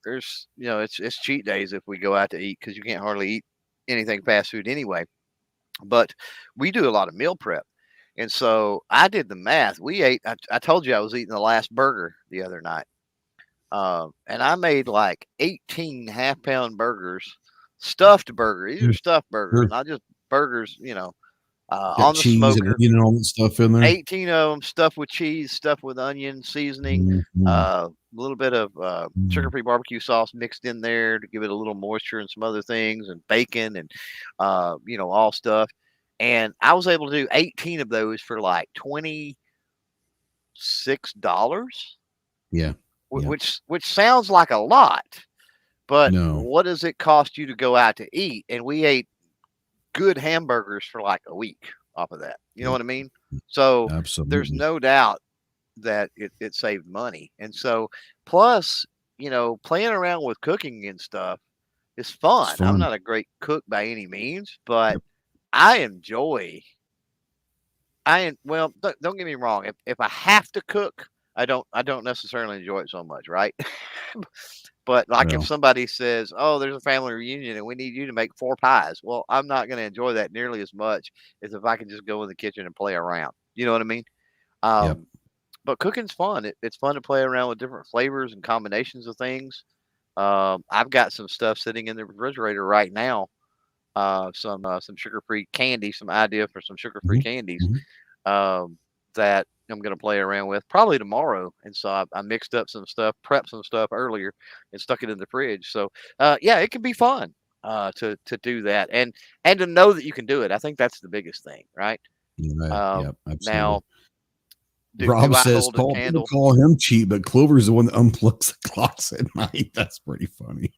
there's it's cheat days if we go out to eat because you can't hardly eat anything fast food anyway. But we do a lot of meal prep. And so I did the math. We ate, I told you I was eating the last burger the other night. And I made like 18 half-pound burgers, stuffed burgers. These are stuffed burgers, not just burgers, on the smoker. And all that stuff in there. 18 of them stuffed with cheese, stuffed with onion seasoning, a little bit of sugar-free barbecue sauce mixed in there to give it a little moisture and some other things, and bacon and, all stuff. And I was able to do 18 of those for like $26. Yeah. Which sounds like a lot, but what does it cost you to go out to eat? And we ate good hamburgers for like a week off of that. You know what I mean? So there's no doubt that it saved money. And so plus, playing around with cooking and stuff is fun. I'm not a great cook by any means, but I enjoy. Well, don't get me wrong. If I have to cook, I don't necessarily enjoy it so much, right? But like if somebody says, "Oh, there's a family reunion and we need you to make 4 pies," well, I'm not going to enjoy that nearly as much as if I can just go in the kitchen and play around. You know what I mean? Um, but cooking's fun. It's fun to play around with different flavors and combinations of things. I've got some stuff sitting in the refrigerator right now. Some sugar-free candy, some idea for some sugar-free Mhm, candies mhm. that I'm going to play around with probably tomorrow. And so I mixed up some stuff, prepped some stuff earlier, and stuck it in the fridge. So yeah, it can be fun to do that and to know that you can do it. I think that's the biggest thing, right? You're right. Um, Yep, absolutely. now, do Rob I says hold a people candle? call him cheap, but Clover's the one that unplugs the clocks at night. That's pretty funny.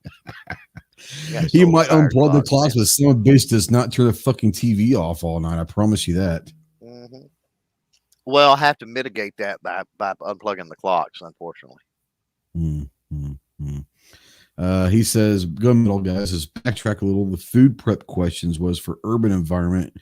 I got He solar might powered unplug the clocks, clocks, man. but some bitch does not turn the fucking TV off all night. I promise you that. hmm Well, I have to mitigate that by unplugging the clocks, unfortunately. Mm, mm, mm. He says, "Go middle guys." Just backtrack a little. The food prep questions was for urban environment.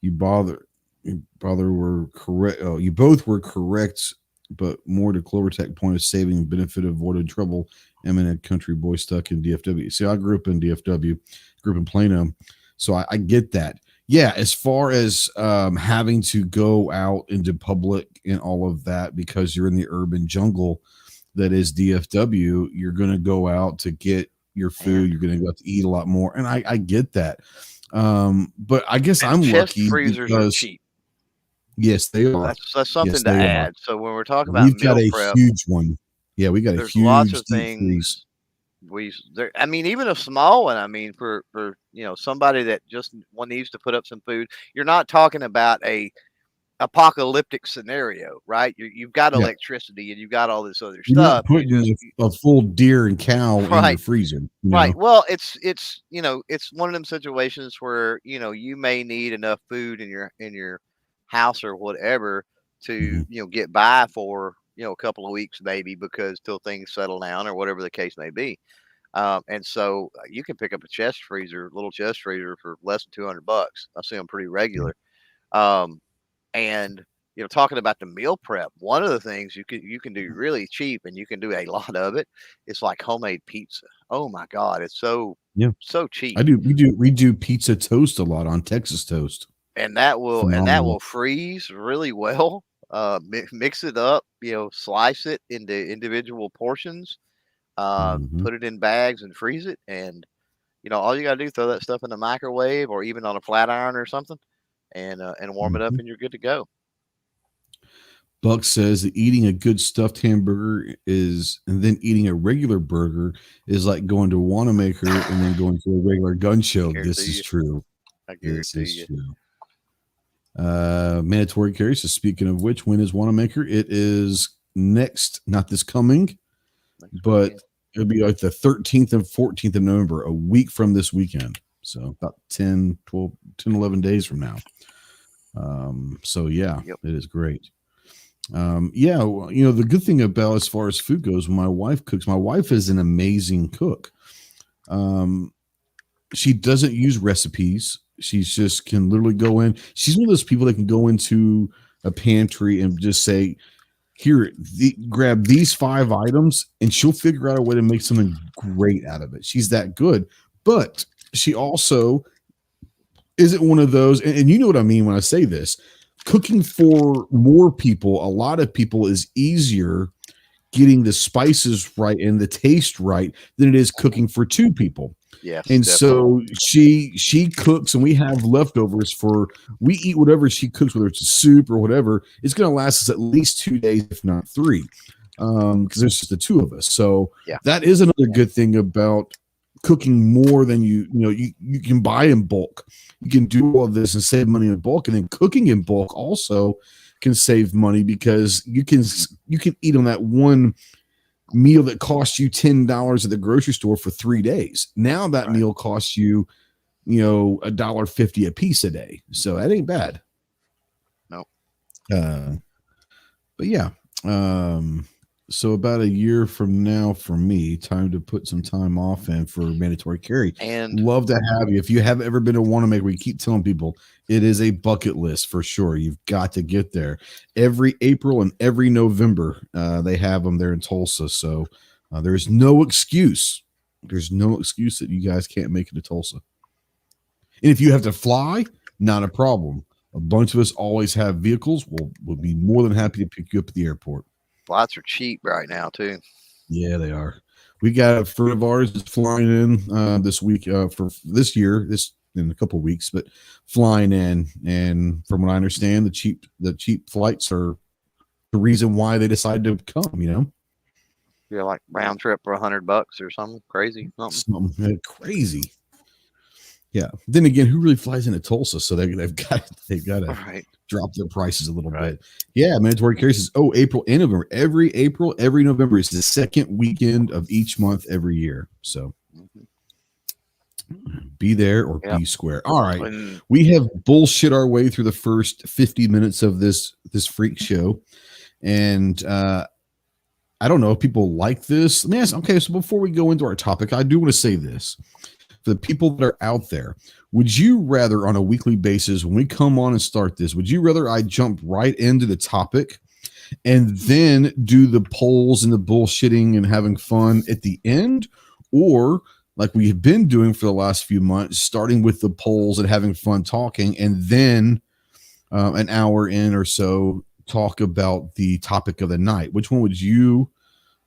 You were correct. Oh, you both were correct, but more to Clovertech point of saving benefit avoided trouble. Eminent country boy stuck in DFW. See, I grew up in DFW, grew up in Plano, so I get that. Yeah, as far as having to go out into public and all of that because you're in the urban jungle that is DFW, you're going to go out to get your food. Man. You're going to go out to eat a lot more, and I get that. But I guess And I'm chest lucky freezers are because cheap. yes, they are. That's Yes, something to they are. add. So when we're talking about We've got meal a prep, huge one. Yeah, we got a there's lots huge of deep freeze. things I mean, even a small one. I mean, for somebody that just one needs to put up some food. You're not talking about a apocalyptic scenario, right? You've got Yeah, electricity and you've got all this other you're not stuff. putting a full deer and cow in your Right, freezer. right. Well, it's one of them situations where you may need enough food in your house or whatever to Mhm. get by for a couple of weeks maybe because till things settle down or whatever the case may be. And so you can pick up a little chest freezer for less than $200. I see them pretty Yeah. regular. Um, and talking about the meal prep, one of the things you can do really cheap, and you can do a lot of it. It's like homemade pizza. Oh my God, it's Yeah. so cheap, I do. We do pizza toast a lot on Texas toast. and that will Phenomenal. freeze really well. Mix it up, slice it into individual portions, Hmm. put it in bags and freeze it, and all you gotta do, throw that stuff in the microwave or even on a flat iron or something, and warm it up, Hmm. and you're good to go. Buck says that eating a good stuffed hamburger and then eating a regular burger is like going to Wanamaker and then going to a regular gun I show. This guarantee is you. true. I This guarantee is you. true. Mandatory carry. So speaking of which, when is Wanamaker? It is next, not this coming, Next but weekend. it'll be like the 13th and 14th of November, a week from this weekend. So about 10, 12, 10, 11 days from now. So yeah, Yep. it is great. Yeah, well, the good thing about as far as food goes, when my wife cooks, my wife is an amazing cook. Um, she doesn't use recipes. She's just can literally go in. She's one of those people that can go into a pantry and just say, "Here, grab these 5 items," and she'll figure out a way to make something great out of it. She's that good, but she also isn't one of those, and you know what I mean when I say this. Cooking for more people, a lot of people, is easier getting the spices right and the taste right than it is cooking for 2 people. Yes, And definitely. so she cooks, and we have leftovers for we eat whatever she cooks, whether it's a soup or whatever. It's going to last us at least 2 days, if not 3, because there's just the 2 of us. So Yeah. that is another good thing about cooking more than you can buy in bulk. You can do all of this and save money in bulk, and then cooking in bulk also can save money because you can eat on that one meal that costs you $10 at the grocery store for 3 days. Now that Right. meal costs you, $1.50 a piece a day. So that ain't bad. No. But yeah. So about a year from now for me, time to put some time off and for mandatory carry. And Love to have you. If you have ever been to Wanamaker, we keep telling people it is a bucket list for sure. You've got to get there. Every April and every November, they have them there in Tulsa. So there's no excuse. There's no excuse that you guys can't make it to Tulsa. And if you have to fly, not a problem. A bunch of us always have vehicles. We'll be more than happy to pick you up at the airport. Flights are cheap right now too. Yeah, they are. We got a friend of ours that's flying in this week for this year, this in a couple of weeks, but flying in. And from what I understand, the cheap flights are the reason why they decided to come, Yeah, like round trip for $100 or something crazy. Something crazy. Yeah. Then again, who really flies into Tulsa? So they've got to drop their prices a little bit. Yeah, mandatory carry says, April and November. Every April, every November is the second weekend of each month every year. So be there or be square. All right. We have bullshit our way through the first 50 minutes of this freak show. And I don't know if people like this. Let me ask, okay, so before we go into our topic, I do want to say this. For the people that are out there, would you rather on a weekly basis, when we come on and start this, would you rather I jump right into the topic and then do the polls and the bullshitting and having fun at the end? Or like we have been doing for the last few months, starting with the polls and having fun talking, and then an hour in or so talk about the topic of the night? Which one would you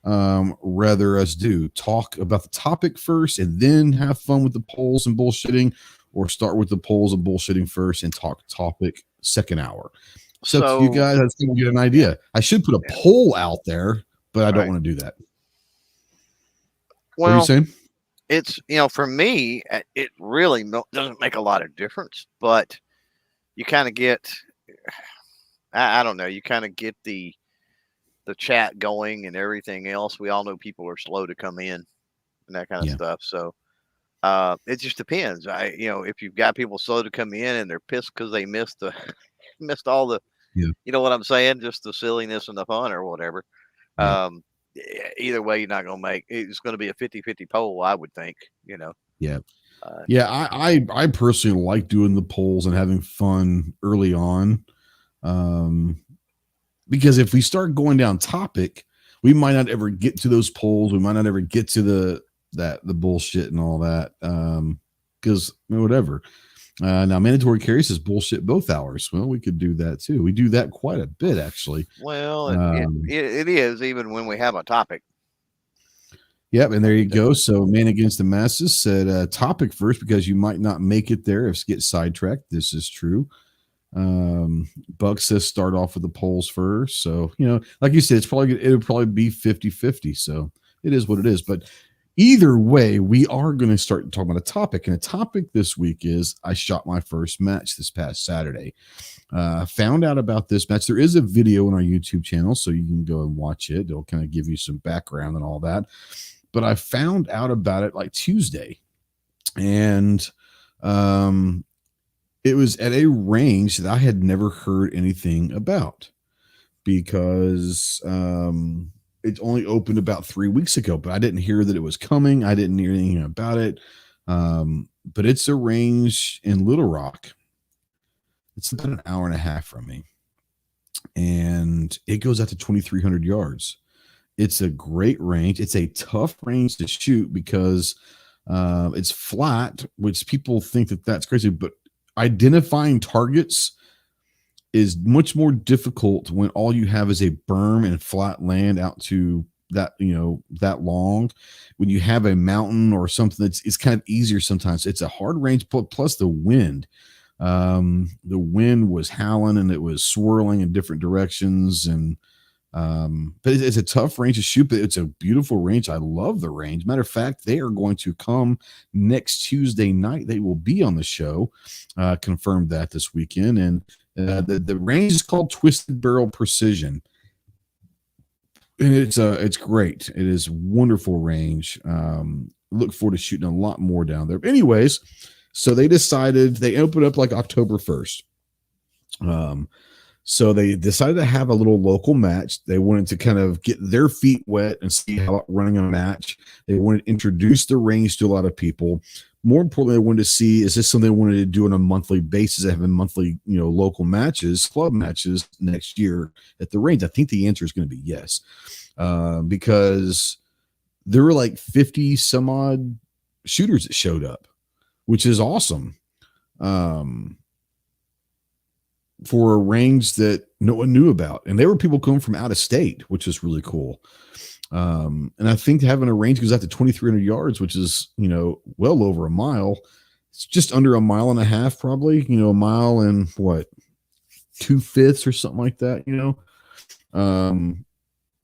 rather us do? Talk about the topic first and then have fun with the polls and bullshitting, or start with the polls and bullshitting first and talk topic second hour? So you guys, I think we get an idea. I should put a poll out there, but I don't want to do that. Well, what are you saying? It's, for me, it really doesn't make a lot of difference, but you kind of get, I don't know, you kind of get the chat going and everything else. We all know people are slow to come in and that kind of stuff. So it just depends. If you've got people slow to come in and they're pissed because they missed all the, you know what I'm saying? Just the silliness and the fun or whatever. Either way, you're not going to it's going to be a 50-50 poll, I would think, Yeah. I personally like doing the polls and having fun early on. Because if we start going down topic, we might not ever get to those polls. We might not ever get to the bullshit and all that. Because whatever. Now mandatory carry says bullshit both hours. Well, we could do that too. We do that quite a bit, actually. Well, it is even when we have a topic. Yep, and there you go. So Man Against the Masses said topic first because you might not make it there if you get sidetracked. This is true. Buck says start off with the polls first. So, like you said, it'll probably be 50-50. So it is what it is. But either way, we are going to start talking about a topic. And a topic this week is I shot my first match this past Saturday. Found out about this match. There is a video on our YouTube channel, so you can go and watch it. It'll kind of give you some background and all that. But I found out about it like Tuesday. And it was at a range that I had never heard anything about because it only opened about 3 weeks ago, but I didn't hear that it was coming. I didn't hear anything about it. But it's a range in Little Rock. It's about an hour and a half from me. And it goes out to 2,300 yards. It's a great range. It's a tough range to shoot because it's flat, which people think that that's crazy, but identifying targets is much more difficult when all you have is a berm and flat land out to that, that long. When you have a mountain or something it's kind of easier sometimes. It's a hard range, plus the wind. The wind was howling and it was swirling in different directions. And but it's a tough range to shoot, but it's a beautiful range. I love the range. Matter of fact, they are going to come next Tuesday night. They will be on the show. Confirmed that this weekend. And the range is called Twisted Barrel Precision. And it's great. It is wonderful range. Look forward to shooting a lot more down there. But anyways, so they opened up like October 1st. So they decided to have a little local match. They wanted to kind of get their feet wet and see how running a match. They wanted to introduce the range to a lot of people. More importantly, they wanted to see, is this something they wanted to do on a monthly basis, having monthly, local matches, club matches next year at the range? I think the answer is going to be yes, because there were like 50 some odd shooters that showed up, which is awesome. for a range that no one knew about. And there were people coming from out of state, which is really cool. And I think having a range goes out to 2,300 yards, which is, well over a mile. It's just under a mile and a half, probably, a mile and what, 2/5 or something like that,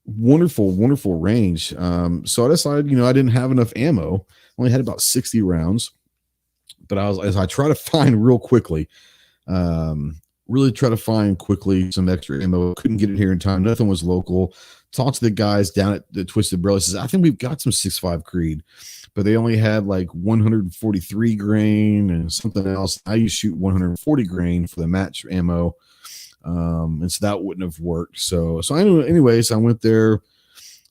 wonderful, wonderful range. So I decided, I didn't have enough ammo. Only had about 60 rounds, but as I try to find real quickly, really try to find quickly some extra ammo. Couldn't get it here in time. Nothing was local. Talked to the guys down at the Twisted Barrel. He says, I think we've got some 6.5 Creed, but they only had like 143 grain and something else. I used to shoot 140 grain for the match ammo. And so that wouldn't have worked. So I knew, anyways, I went there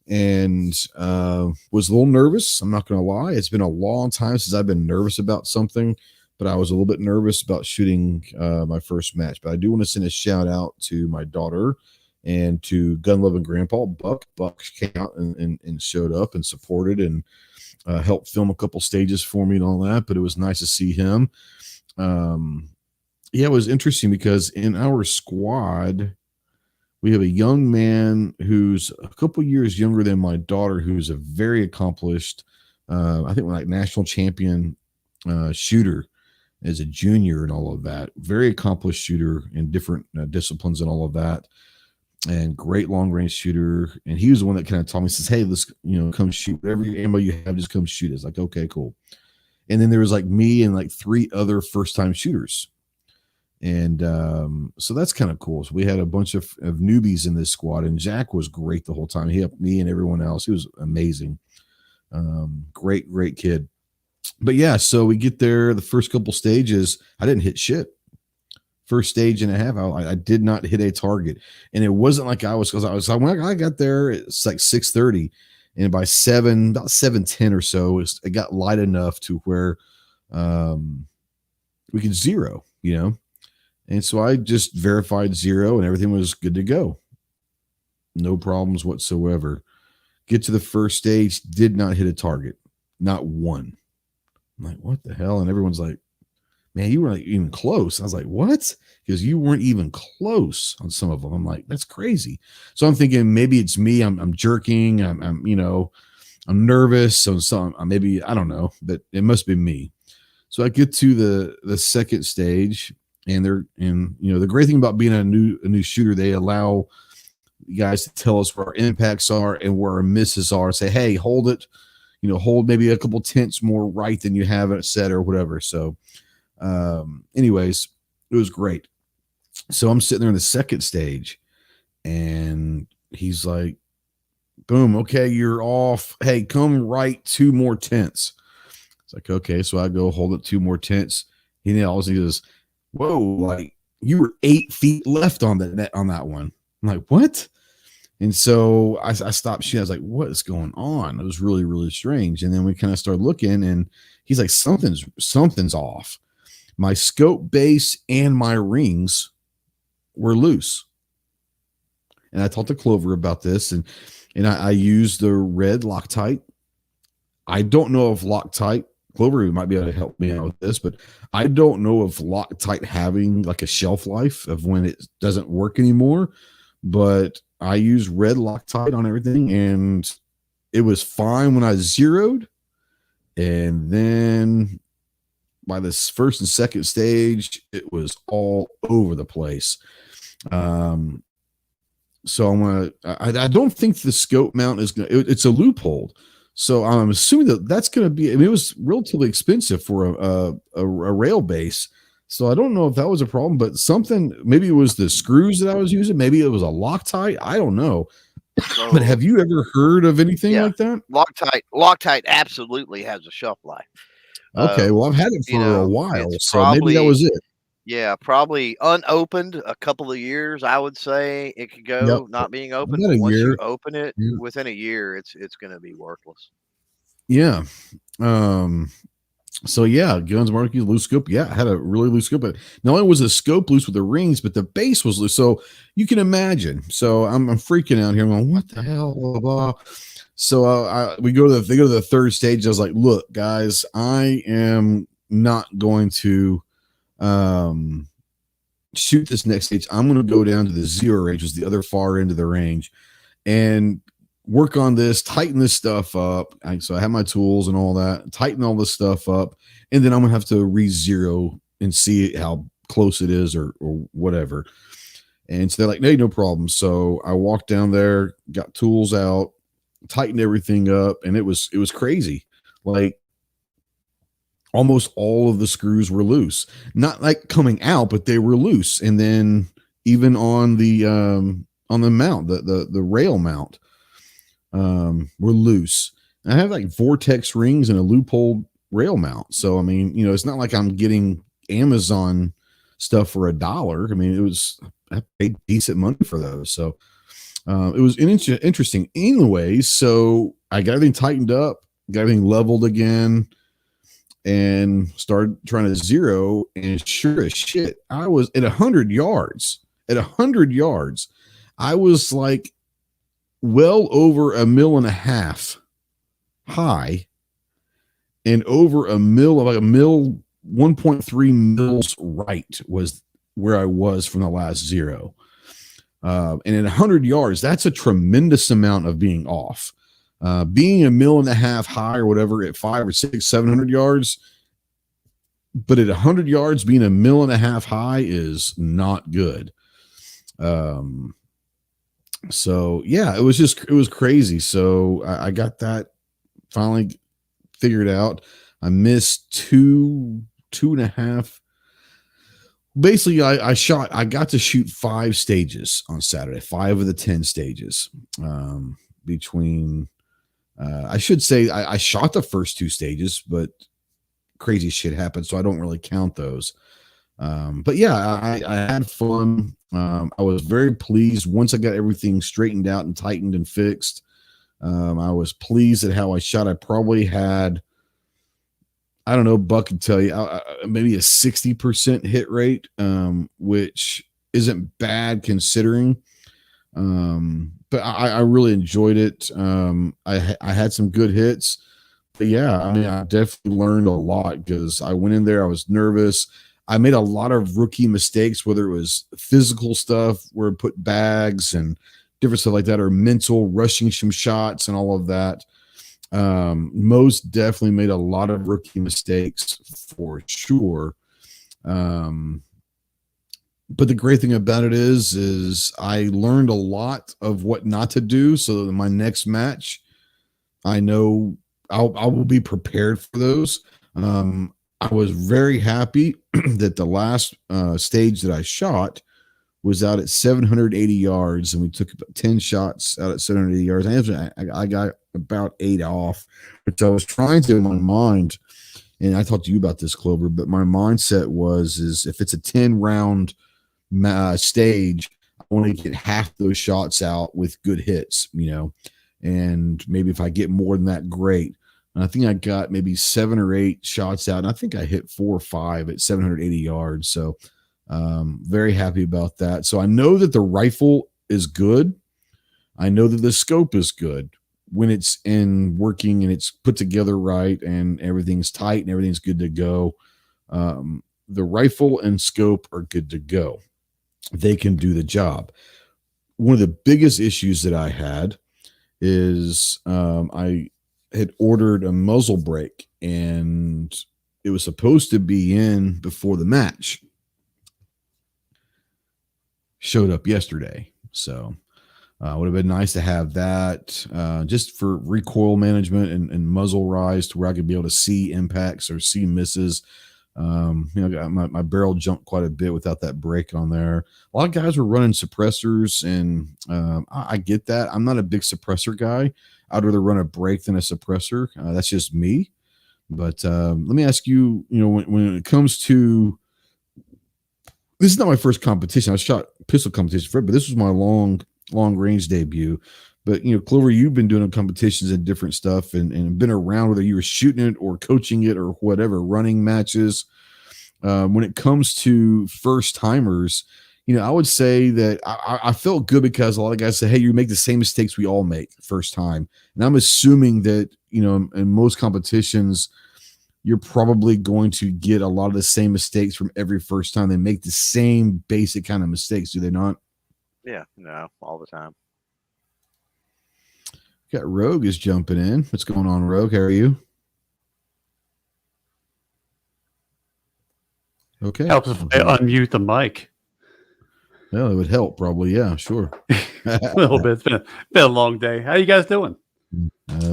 and was a little nervous. I'm not going to lie. It's been a long time since I've been nervous about something, but I was a little bit nervous about shooting my first match. But I do want to send a shout out to my daughter and to Gun Loving Grandpa Buck. Buck came out and showed up and supported and helped film a couple stages for me and all that. But it was nice to see him. Yeah, it was interesting because in our squad, we have a young man who's a couple years younger than my daughter, who's a very accomplished, I think like national champion shooter as a junior and all of that. Very accomplished shooter in different disciplines and all of that, and great long range shooter. And he was the one that kind of told me, says, "Hey, let's come shoot whatever ammo you have, just come shoot." It's like, okay, cool. And then there was like me and like 3 other first time shooters. And so that's kind of cool. So we had a bunch of newbies in this squad, and Jack was great the whole time. He helped me and everyone else. He was amazing. Great kid. But yeah, so we get there. The first couple stages, I didn't hit shit. First stage and a half, I did not hit a target. And it wasn't like when I got there, it's like 6:30. And by about 7:10 or so, it got light enough to where we could zero, And so I just verified 0 and everything was good to go. No problems whatsoever. Get to the first stage, did not hit a target. Not one. I'm like, what the hell? And everyone's like, man, you weren't even close. I was like, what? Because you weren't even close on some of them. I'm like, that's crazy. So I'm thinking maybe it's me. I'm jerking. I'm nervous. So maybe, I don't know, but it must be me. So I get to the second stage. And the great thing about being a new shooter, they allow you guys to tell us where our impacts are and where our misses are. Say, hey, hold it, hold maybe a couple tenths more right than you have it set or whatever. So, anyways, it was great. So I'm sitting there in the second stage, and he's like, "Boom, okay, you're off. Hey, come right 2 more tenths." It's like, okay, so I go hold it 2 more tenths. He goes, whoa, like you were 8 feet left on that one. I'm like, what? And so I stopped shooting. I was like, what is going on? It was really, really strange. And then we kind of started looking, and he's like, something's off. My scope base and my rings were loose. And I talked to Clover about this, and I used the red Loctite. I don't know if Loctite, Clover might be able to help me out with this, but I don't know if Loctite having like a shelf life of when it doesn't work anymore. But I use red Loctite on everything, and it was fine when I zeroed. And then by this first and second stage, it was all over the place. So I don't think the scope mount is going to, it's a loophole. So I'm assuming that's going to be, it was relatively expensive for a rail base. So I don't know if that was a problem, but maybe it was the screws that I was using. Maybe it was a Loctite. I don't know. But have you ever heard of anything like that? Loctite absolutely has a shelf life. Okay. Well, I've had it for a while, so maybe that was it. Yeah, probably unopened a couple of years. I would say it could go not being open. But once you open it, within a year, it's going to be worthless. Yeah. So yeah, Guns Markey loose scope. Yeah, I had a really loose scope. But not only was the scope loose with the rings, but the base was loose. So you can imagine. So I'm freaking out here. I'm going, what the hell? Blah, blah. So they go to the third stage. I was like, look, guys, I am not going to shoot this next stage. I'm going to go down to the 0 range, which is the other far end of the range, and work on this, tighten this stuff up. So I have my tools and all that, tighten all this stuff up, and then I'm going to have to re-zero and see how close it is or whatever. And so they're like, no problem. So I walked down there, got tools out, tightened everything up, and it was crazy. Like almost all of the screws were loose, not like coming out, but they were loose. And then even on the mount, the rail mount, were loose. I have like vortex rings and a loophole rail mount. So, I mean, it's not like I'm getting Amazon stuff for $1. I mean, I paid decent money for those. So, it was interesting anyways. So I got everything tightened up, got everything leveled again, and started trying to zero. And sure as shit, I was at 100 yards. At 100 yards, I was like well over 1.5 mil high, and over a mil, like 1.3 mils right was where I was from the last zero. And at 100 yards, that's a tremendous amount of being off. Being 1.5 mil high or whatever at 500 or 600, 700 yards, but at 100 yards, being 1.5 mil high is not good. So yeah, it was crazy. So I got that finally figured out. I missed 2.5. Basically, I got to shoot 5 stages on Saturday, 5 of the 10 stages. Between, I should say I shot the first 2 stages, but crazy shit happened, so I don't really count those. But yeah, I had fun. I was very pleased once I got everything straightened out and tightened and fixed. I was pleased at how I shot. I probably had, I don't know, Buck can tell you, maybe a 60% hit rate, which isn't bad considering. But I really enjoyed it. I had some good hits. But yeah, I mean, I definitely learned a lot because I went in there, I was nervous. I made a lot of rookie mistakes, whether it was physical stuff where I put bags and different stuff like that, or mental rushing some shots and all of that. Most definitely made a lot of rookie mistakes for sure. But the great thing about it is I learned a lot of what not to do. So in my next match, I know I will be prepared for those. I was very happy that the last stage that I shot was out at 780 yards, and we took about 10 shots out at 780 yards. I got about 8 off, which I was trying to in my mind. And I talked to you about this, Clover, but my mindset is if it's a 10 round stage, I want to get half those shots out with good hits, and maybe if I get more than that, great. And I think I got maybe 7 or 8 shots out, and I think I hit 4 or 5 at 780 yards. So very happy about that. So I know that the rifle is good. I know that the scope is good when it's in working and it's put together right and everything's tight and everything's good to go. The rifle and scope are good to go. They can do the job. One of the biggest issues that I had is I had ordered a muzzle brake, and it was supposed to be in before the match. Showed up yesterday. So would have been nice to have that just for recoil management and muzzle rise to where I could be able to see impacts or see misses. My barrel jumped quite a bit without that brake on there. A lot of guys were running suppressors, and I get that. I'm not a big suppressor guy. I'd rather run a brake than a suppressor. That's just me. But let me ask you, when it comes to, this is not my first competition. I shot pistol competition for it, but this was my long range debut. But, Clover, you've been doing competitions and different stuff and been around, whether you were shooting it or coaching it or whatever, running matches. When it comes to first timers, I would say that I felt good because a lot of guys say, hey, you make the same mistakes we all make first time. And I'm assuming that, in most competitions, you're probably going to get a lot of the same mistakes from every first time. They make the same basic kind of mistakes, do they not? Yeah, no, all the time. Got Rogue is jumping in. What's going on, Rogue? How are you? Okay. Helps if I unmute the mic. Well, it would help probably. Yeah, sure. A little bit. It's been a long day. How you guys doing?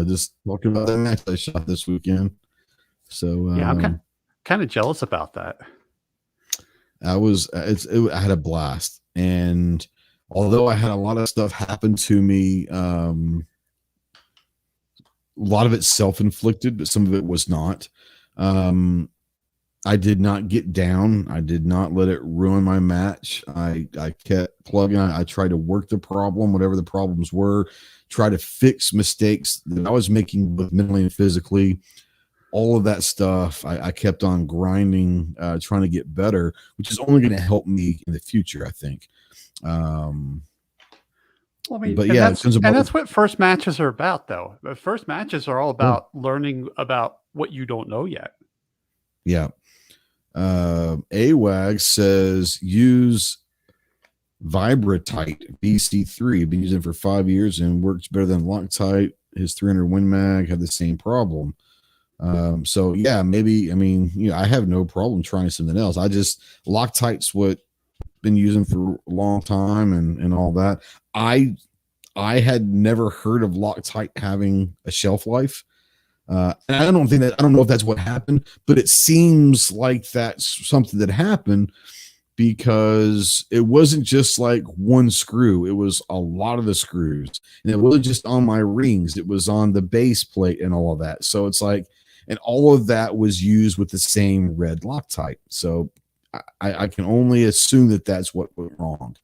Just talking about that match I shot this weekend. So yeah, I'm kind of jealous about that. I had a blast, and although I had a lot of stuff happen to me, a lot of it self-inflicted, but some of it was not. I did not get down. I did not let it ruin my match. I kept plugging. I tried to work the problem, whatever the problems were, try to fix mistakes that I was making both mentally and physically. All of that stuff, I kept on grinding, trying to get better, which is only going to help me in the future, I think. Well, I mean, but and yeah, that's what first matches are about, though. The first matches are all about learning about what you don't know yet. Yeah. AWAG says use Vibratite BC3. Been using it for 5 years and works better than Loctite. His 300 Win Mag had the same problem. So yeah, maybe, I mean, I have no problem trying something else. Loctite's what I've been using for a long time and all that. I had never heard of Loctite having a shelf life. And I don't know if that's what happened, but it seems like that's something that happened because it wasn't just like one screw. It was a lot of the screws, and it wasn't just on my rings. It was on the base plate and all of that. So it's like, and all of that was used with the same red Loctite. So I can only assume that that's what went wrong.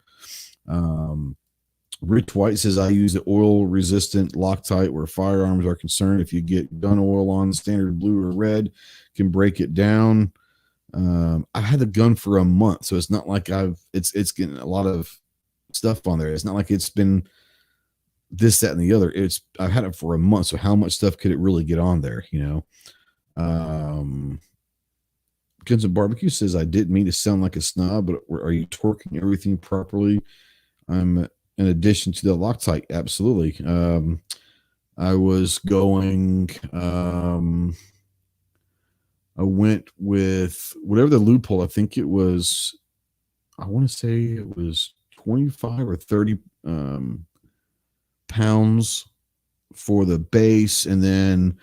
Rich White says, I use the oil-resistant Loctite where firearms are concerned. If you get gun oil on standard blue or red, can break it down. I've had the gun for a month, so it's not like it's getting a lot of stuff on there. It's not like it's been this, that, and the other. I've had it for a month, so how much stuff could it really get on there, Guns and Barbecue says, I didn't mean to sound like a snob, but are you torquing everything properly? In addition to the Loctite, absolutely. I was going, I went with whatever the loophole. I think it was, I want to say it was 25 or 30 pounds for the base. And then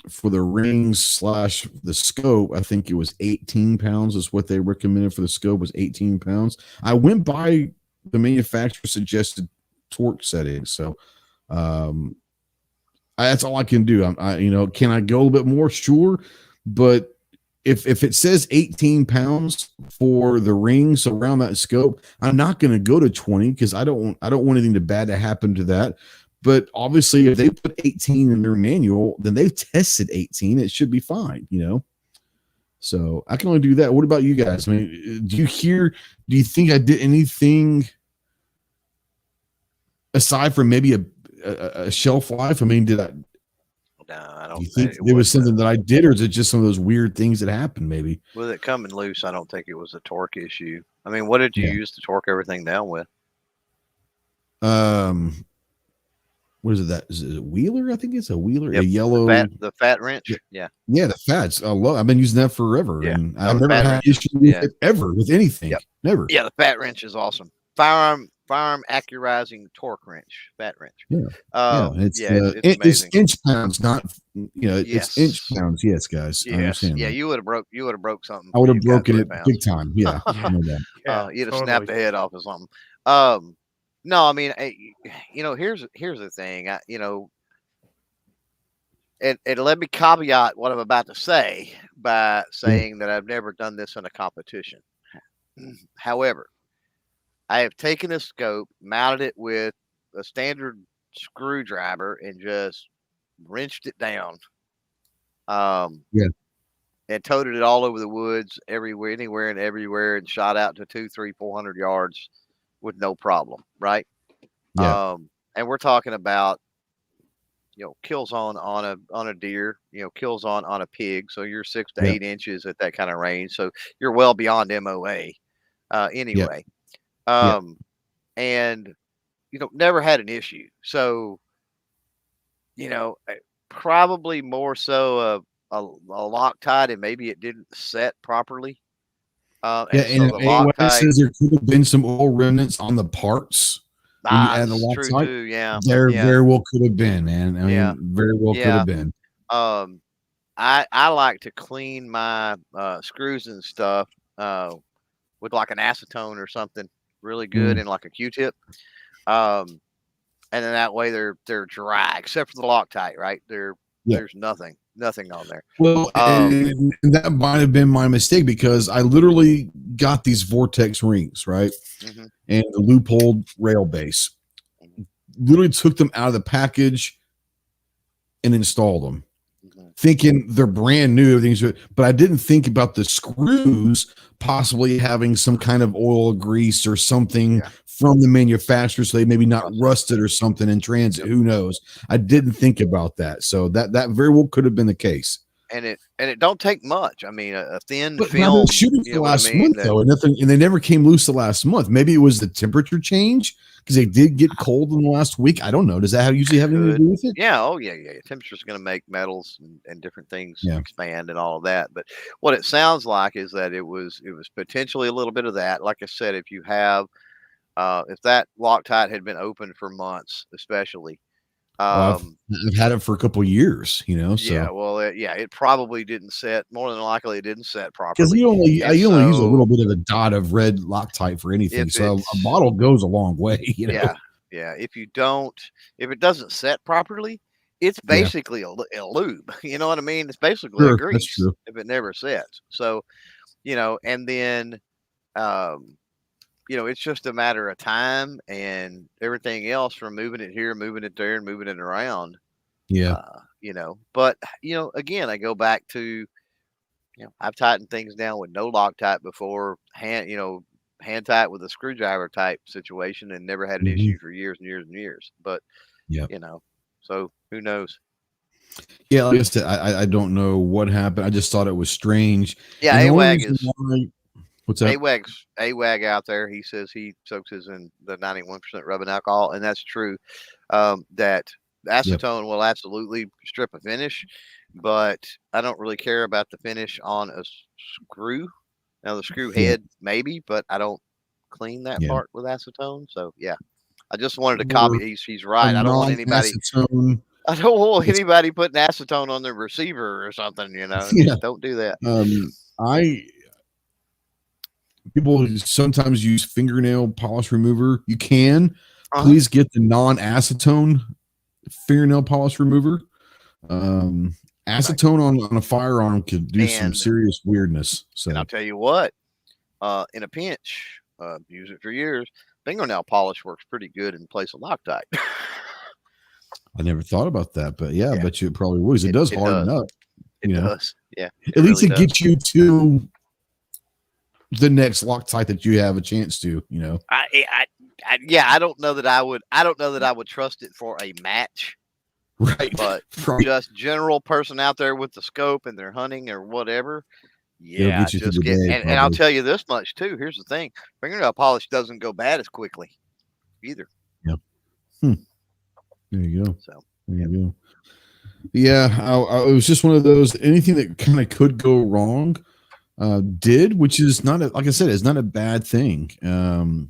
for the rings / the scope, I think it was 18 pounds is what they recommended for the scope, was 18 pounds. I went by the manufacturer suggested torque settings. So that's all I can do. Can I go a little bit more? Sure. But if it says 18 pounds for the rings around that scope, I'm not going to go to 20 because I don't want anything bad to happen to that. But obviously if they put 18 in their manual, then they've tested 18. It should be fine, So I can only do that. What about you guys? I mean, do you think I did anything aside from maybe a shelf life? I mean, did I? No, I don't. Do you think there was something that I did, or is it just some of those weird things that happened? Maybe with it coming loose, I don't think it was a torque issue. I mean, what did you use to torque everything down with? What is it? Is it a Wheeler? I think it's a Wheeler, yep. A yellow, the fat wrench. Yeah, the fats. I've been using that forever, and I've never had issues with it ever with anything. Yep. Never. Yeah, the fat wrench is awesome. Firearm accurizing torque wrench, fat wrench. It's inch pounds, not it's inch pounds. Yes, guys. Yes. I understand. Yeah, you would have broke something. I would have broken it big time. Yeah, you'd have snapped the head off or something. No, I mean, here's the thing. And let me caveat what I'm about to say by saying that I've never done this in a competition. However, I have taken a scope, mounted it with a standard screwdriver, and just wrenched it down. And toted it all over the woods, everywhere, anywhere and everywhere, and shot out to 200, 300, 400 yards with no problem, right? Yeah. And we're talking about kills on a deer, kills on a pig. So you're 6 to Yeah. 8 inches at that kind of range. So you're well beyond MOA anyway. Yeah. And never had an issue. So probably more so a Loctite, and maybe it didn't set properly. And so and the AOA Loctite, says there could have been some oil remnants on the parts when you add the that's true Loctite. too. Yeah, There yeah, very well could have been, man. I yeah, mean, very well could yeah. have been. I like to clean my screws and stuff with like an acetone or something really good and like a Q-tip. And then that way they're dry, except for the Loctite, right? There's nothing on there. Well, and that might have been my mistake because I literally got these Vortex rings, right? Mm-hmm. And the loophole rail base. Literally took them out of the package and installed them, thinking they're brand new, everything's good. But I didn't think about the screws possibly having some kind of oil or grease or something from the manufacturer, so they maybe not rusted or something in transit. Who knows? I didn't think about that, so that very well could have been the case. And it don't take much. I mean, a thin but film. Shooting for last month though, and nothing, and they never came loose the last month. Maybe it was the temperature change because they did get cold in the last week. I don't know. Does that usually have anything to do with it? Yeah. Oh yeah. Temperature's going to make metals and different things expand and all of that. But what it sounds like is that it was potentially a little bit of that. Like I said, if you have if that Loctite had been open for months, especially. I've had it for a couple of years, So yeah, well, it probably didn't set. More than likely, it didn't set properly. Because you only use a little bit of a dot of red Loctite for anything, so a bottle goes a long way. Yeah. If it doesn't set properly, it's basically a lube. You know what I mean? It's basically a grease if it never sets. So, and then, it's just a matter of time and everything else from moving it here, moving it there, and moving it around. Yeah. But again, I go back to, I've tightened things down with no Loctite before, hand tight with a screwdriver type situation, and never had an issue for years and years and years. But so who knows? Yeah, like I said, I don't know what happened. I just thought it was strange. Yeah, AWAG is. What's that? AWAG out there. He says he soaks his in the 91% rubbing alcohol, and that's true. That acetone will absolutely strip a finish, but I don't really care about the finish on a screw. Now the screw head maybe, but I don't clean that part with acetone. So I just wanted to copy. He's right. I don't want anybody. I don't want anybody putting acetone on their receiver or something. Just don't do that. People sometimes use fingernail polish remover. You can please get the non-acetone fingernail polish remover. Acetone on a firearm could do some serious weirdness. So, and I'll tell you what, in a pinch, use it for years. Fingernail polish works pretty good in place of Loctite. I never thought about that, but I bet you it probably was. It does harden up. It does. Yeah. At least it gets you to the next Loctite that you have a chance to. I don't know that I would. I don't know that I would trust it for a match. Right. But just general person out there with the scope and they're hunting or whatever. Yeah, just get. And I'll tell you this much too. Here's the thing: fingernail polish doesn't go bad as quickly, either. Yep. There you go. So there you go. Yeah, it was just one of those. Anything that kind of could go wrong, which is not like I said, it's not a bad thing.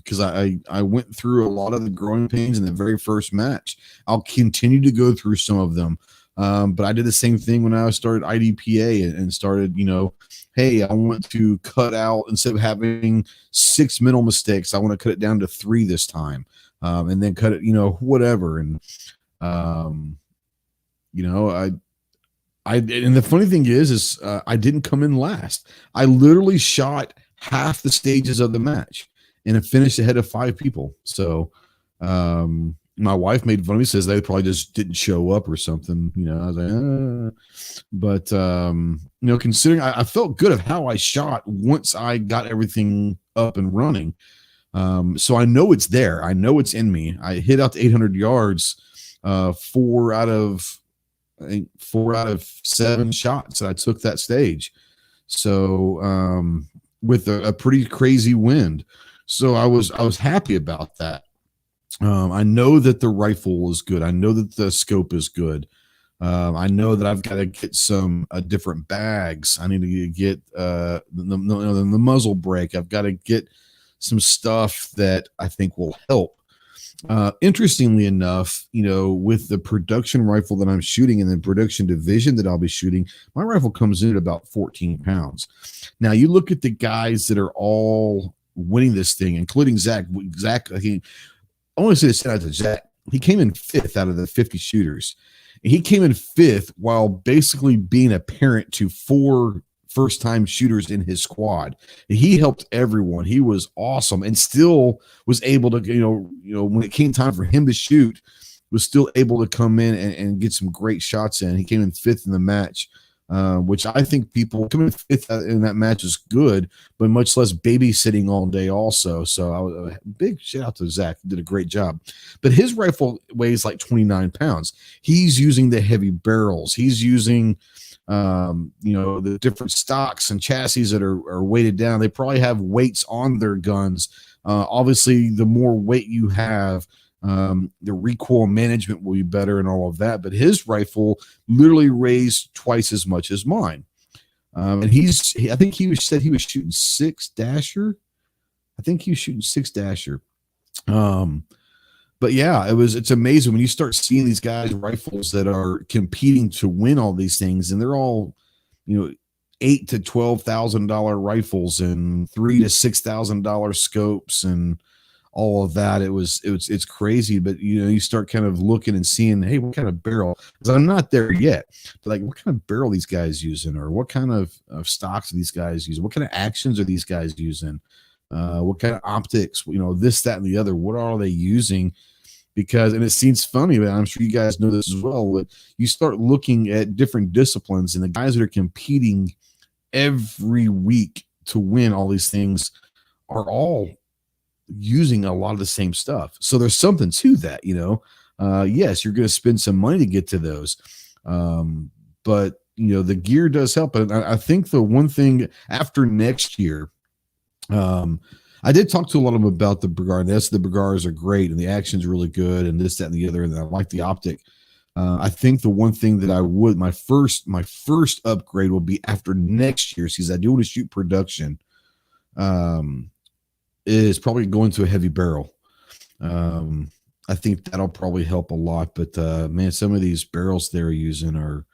Because I went through a lot of the growing pains in the very first match. I'll continue to go through some of them. But I did the same thing when I started IDPA and started, hey, I want to cut out, instead of having 6 mental mistakes, I want to cut it down to 3 this time. And then cut it, whatever. And, and the funny thing is I didn't come in last. I literally shot half the stages of the match and I finished ahead of 5 people. So, my wife made fun of me, says they probably just didn't show up or something. I was like, but considering I felt good of how I shot once I got everything up and running. So I know it's there. I know it's in me. I hit out to 800 yards 4 out of 7 shots that I took that stage. So with a pretty crazy wind. So I was happy about that. I know that the rifle is good. I know that the scope is good. I know that I've got to get some different bags. I need to get the muzzle brake. I've got to get some stuff that I think will help. Interestingly enough, with the production rifle that I'm shooting and the production division that I'll be shooting, my rifle comes in at about 14 pounds. Now, you look at the guys that are all winning this thing, including Zach. I want to say this out to Zach. He came in 5th out of the 50 shooters. And he came in 5th while basically being a parent to 4 first-time shooters in his squad. And he helped everyone. He was awesome and still was able to, when it came time for him to shoot, was still able to come in and get some great shots in. He came in 5th in the match, which I think people coming in 5th in that match is good, but much less babysitting all day also. So a big shout out to Zach. He did a great job. But his rifle weighs like 29 pounds. He's using the heavy barrels. He's using the different stocks and chassis that are weighted down. They probably have weights on their guns. Obviously, the more weight you have, the recoil management will be better and all of that. But his rifle literally weighs twice as much as mine. And I think he said he was shooting 6 Dasher. I think he was shooting 6 Dasher. But yeah, it's amazing when you start seeing these guys' rifles that are competing to win all these things, and they're all, $8,000 to $12,000 rifles and $3,000 to $6,000 scopes and all of that. It's crazy, but you start kind of looking and seeing, hey, what kind of barrel? Because I'm not there yet. But like, what kind of barrel are these guys using, or what kind of stocks are these guys using? What kind of actions are these guys using? What kind of optics? This, that, and the other. What are they using? Because, and it seems funny, but I'm sure you guys know this as well, but you start looking at different disciplines, and the guys that are competing every week to win all these things are all using a lot of the same stuff. So there's something to that, yes, you're going to spend some money to get to those. But the gear does help. And I think the one thing after next year, I did talk to a lot of them about the Bergars. Yes, the Bergars are great and the action's really good and this, that, and the other. And I like the optic. I think the one thing that my first upgrade will be after next year, since I do want to shoot production, is probably going to a heavy barrel. I think that'll probably help a lot. But man, some of these barrels they're using are,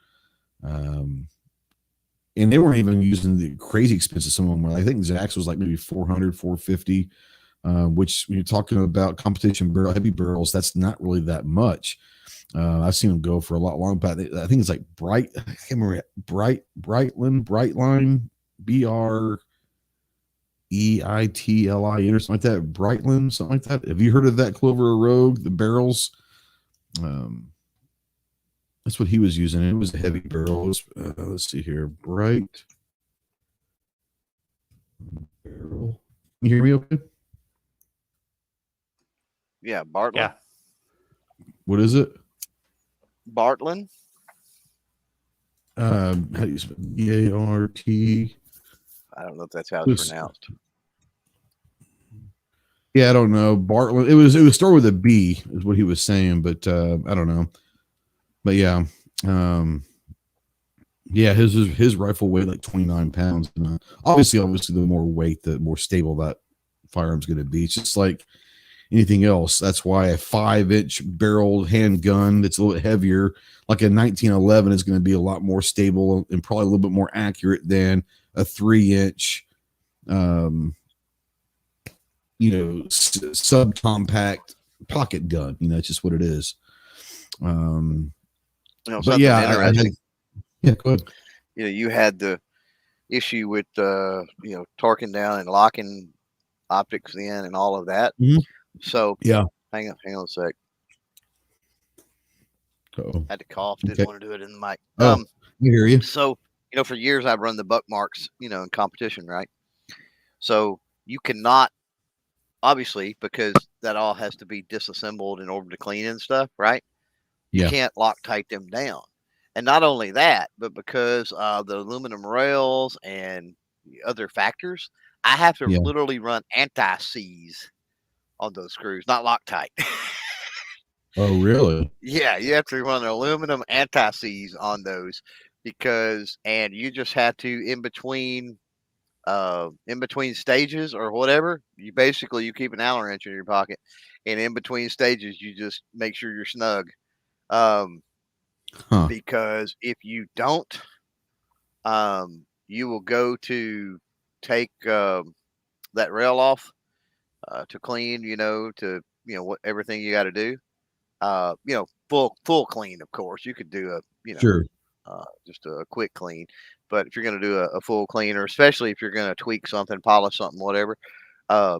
and they weren't even using the crazy expensive. Some of them were. I think Zach's was like maybe 400, 450. Which when you're talking about competition barrel, heavy barrels, that's not really that much. I've seen them go for a lot longer. But I think it's like I can't remember, Brightline, BREITLIN or something like that. Brightline, something like that. Have you heard of that, Clover or Rogue? The barrels. That's what he was using. It was a heavy barrel. Let's see here. Bright barrel. Can you hear me okay? Yeah, Bartlett. Yeah. What is it? Bartlett. How do you spell B-A-R-T? I don't know if that's how it's pronounced. Yeah, I don't know. Bartlett. It was start with a B, is what he was saying, but I don't know. But yeah, his rifle weighed like 29 pounds. And, obviously, the more weight, the more stable that firearm's going to be. It's just like anything else. That's why a 5-inch barreled handgun that's a little bit heavier, like a 1911, is going to be a lot more stable and probably a little bit more accurate than a 3-inch, subcompact pocket gun. It's just what it is. But yeah, yeah, go ahead. You had the issue with torquing down and locking optics in and all of that. Mm-hmm. So yeah, hang on a sec. Uh-oh. Had to cough. Didn't want to do it in the mic. I hear you. So for years I've run the buck marks, in competition, right? So you cannot, obviously, because that all has to be disassembled in order to clean and stuff, right? You can't Loctite them down. And not only that, but because of the aluminum rails and other factors, I have to literally run anti-seize on those screws, not Loctite. Oh, really? Yeah, you have to run aluminum anti-seize on those and you just have to in between stages or whatever, you keep an Allen wrench in your pocket, and in between stages you just make sure you're snug. Because if you don't, you will go to take that rail off to clean, what everything you got to do. Full clean, of course. You could do just a quick clean. But if you're going to do a full clean, or especially if you're going to tweak something, polish something, whatever,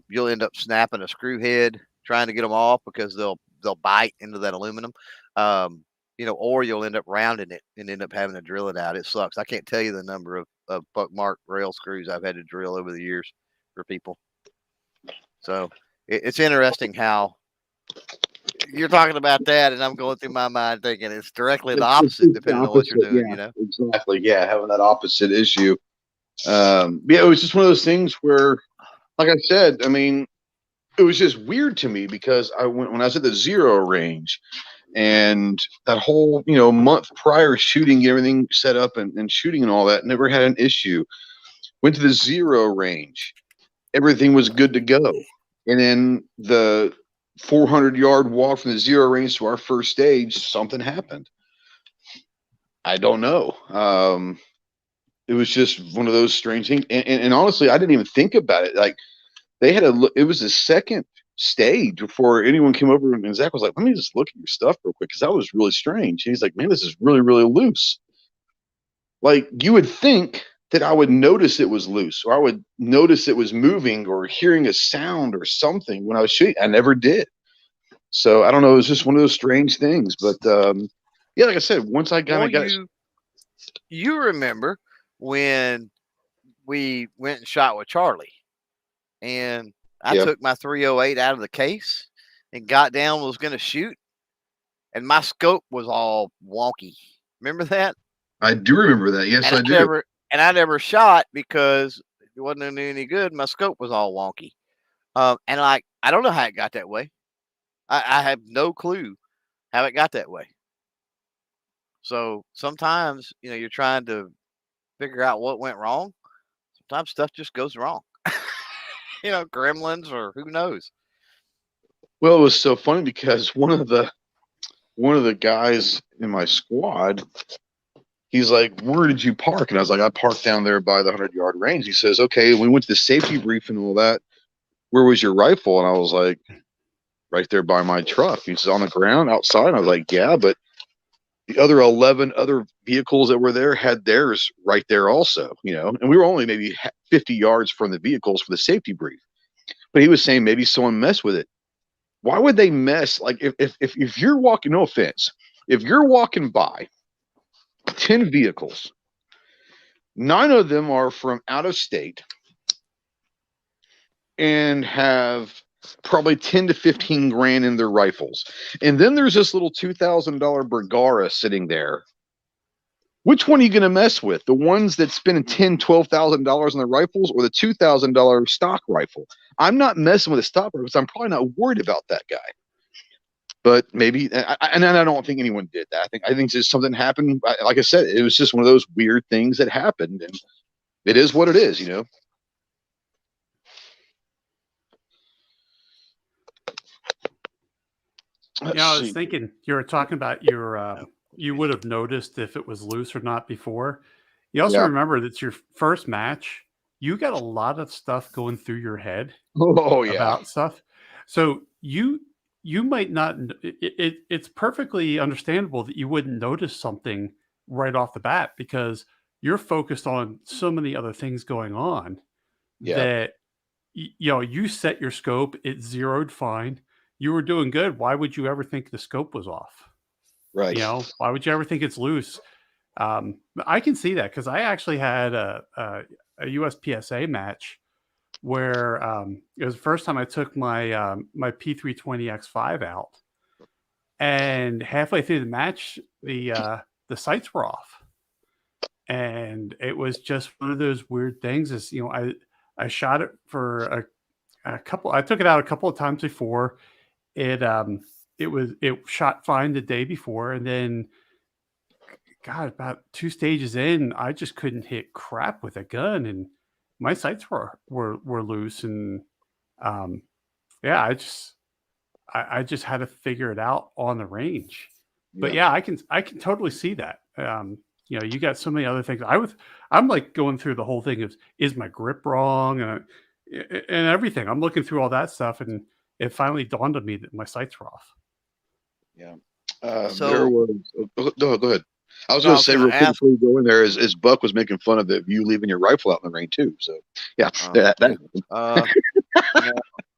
you'll end up snapping a screw head trying to get them off because they'll bite into that aluminum. Or you'll end up rounding it and end up having to drill it out. It sucks. I can't tell you the number of buckmark rail screws I've had to drill over the years for people. So it's interesting how you're talking about that, and I'm going through my mind thinking it's directly the opposite depending on what you're doing. Exactly. Yeah, having that opposite issue. It was just one of those things where, like I said, I mean, it was just weird to me because when I was at the zero range, and that whole month prior, shooting, everything set up and shooting and all that, never had an issue. Went to the zero range, everything was good to go, and then the 400-yard walk from the zero range to our first stage, something happened. I don't know. It was just one of those strange things, and honestly, I didn't even think about it. Like, they had it was the second stage before anyone came over, and Zach was like, let me just look at your stuff real quick, because that was really strange. And he's like, man, this is really, really loose. Like, you would think that I would notice it was loose, or I would notice it was moving or hearing a sound or something when I was shooting. I never did. So I don't know. It was just one of those strange things. But like I said, once I kind of got you remember when we went and shot with Charlie, and I took my 308 out of the case and got down, was going to shoot, and my scope was all wonky. Remember that? I do remember that. Yes, I do. I never shot because it wasn't any good. My scope was all wonky. And I don't know how it got that way. I have no clue how it got that way. So sometimes, you're trying to figure out what went wrong. Sometimes stuff just goes wrong. Gremlins or who knows. Well, it was so funny because one of the guys in my squad, he's like, where did you park? And I was like, I parked down there by the 100-yard range. He says, okay, we went to the safety brief and all that. Where was your rifle? And I was like, right there by my truck. He says, on the ground outside. And I was like, yeah, but the other 11 other vehicles that were there had theirs right there also, and we were only maybe 50 yards from the vehicles for the safety brief. But he was saying maybe someone messed with it. Why would they mess? Like, if you're walking, no offense, if you're walking by 10 vehicles, 9 of them are from out of state and have probably 10 to 15 grand in their rifles, and then there's this little $2,000 Bergara sitting there, which one are you going to mess with? The ones that spend $10,000-$12,000 on their rifles, or the $2,000 stock rifle? I'm not messing with the stock rifles. I'm probably not worried about that guy. But maybe, and I don't think anyone did that. I think just something happened. Like I said, it was just one of those weird things that happened, and it is what it is, I was thinking you were talking about your you would have noticed if it was loose or not before. You also remember that's your first match. You got a lot of stuff going through your head about stuff. So you might not. It's perfectly understandable that you wouldn't notice something right off the bat because you're focused on so many other things going on that you set your scope. It zeroed fine. You were doing good. Why would you ever think the scope was off? Right. Why would you ever think it's loose? I can see that because I actually had a USPSA match where it was the first time I took my my P320X5 out, And halfway through the match, the sights were off, and it was just one of those weird things. Is I shot it for a couple. I took it out a couple of times before. It shot fine the day before, and then God, about 2 stages in, I just couldn't hit crap with a gun, and my sights were loose, and yeah, I just had to figure it out on the range. But yeah, I can totally see that. You got so many other things. I'm like going through the whole thing of, is my grip wrong, and everything. I'm looking through all that stuff, and it finally dawned on me that my sights were off. Yeah. There was. Go ahead. I was going to say real quick before you go in there, is Buck was making fun of you leaving your rifle out in the rain too. So yeah, I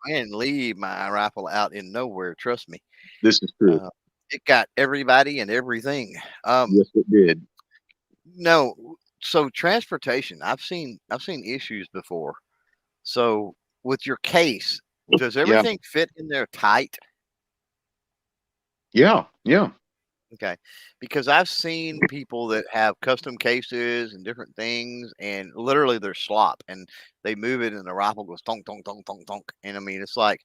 didn't leave my rifle out in nowhere. Trust me. This is true. It got everybody and everything. Yes, it did. No, so transportation. I've seen issues before. So with your case, does everything fit in there tight? Yeah. Okay, because I've seen people that have custom cases and different things, and literally they're slop, and they move it, and the rifle goes tonk tonk tonk tonk tonk. And I mean, it's like,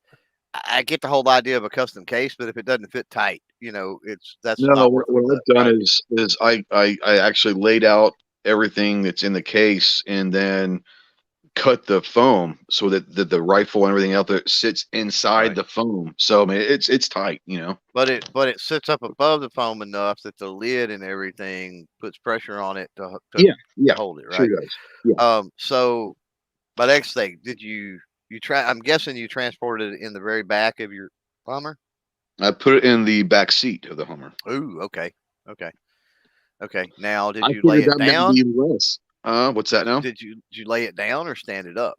I get the whole idea of a custom case, but if it doesn't fit tight, that's not worth what I've done is I actually laid out everything that's in the case, and then cut the foam so that the rifle and everything out there sits inside the foam. So I mean, it's tight, But it sits up above the foam enough that the lid and everything puts pressure on it to hold it, right? Sure does. Yeah. So my next thing, did you I'm guessing you transported it in the very back of your Hummer? I put it in the back seat of the Hummer. Ooh, okay. Now, did you lay it down? What's that now? Did you lay it down or stand it up?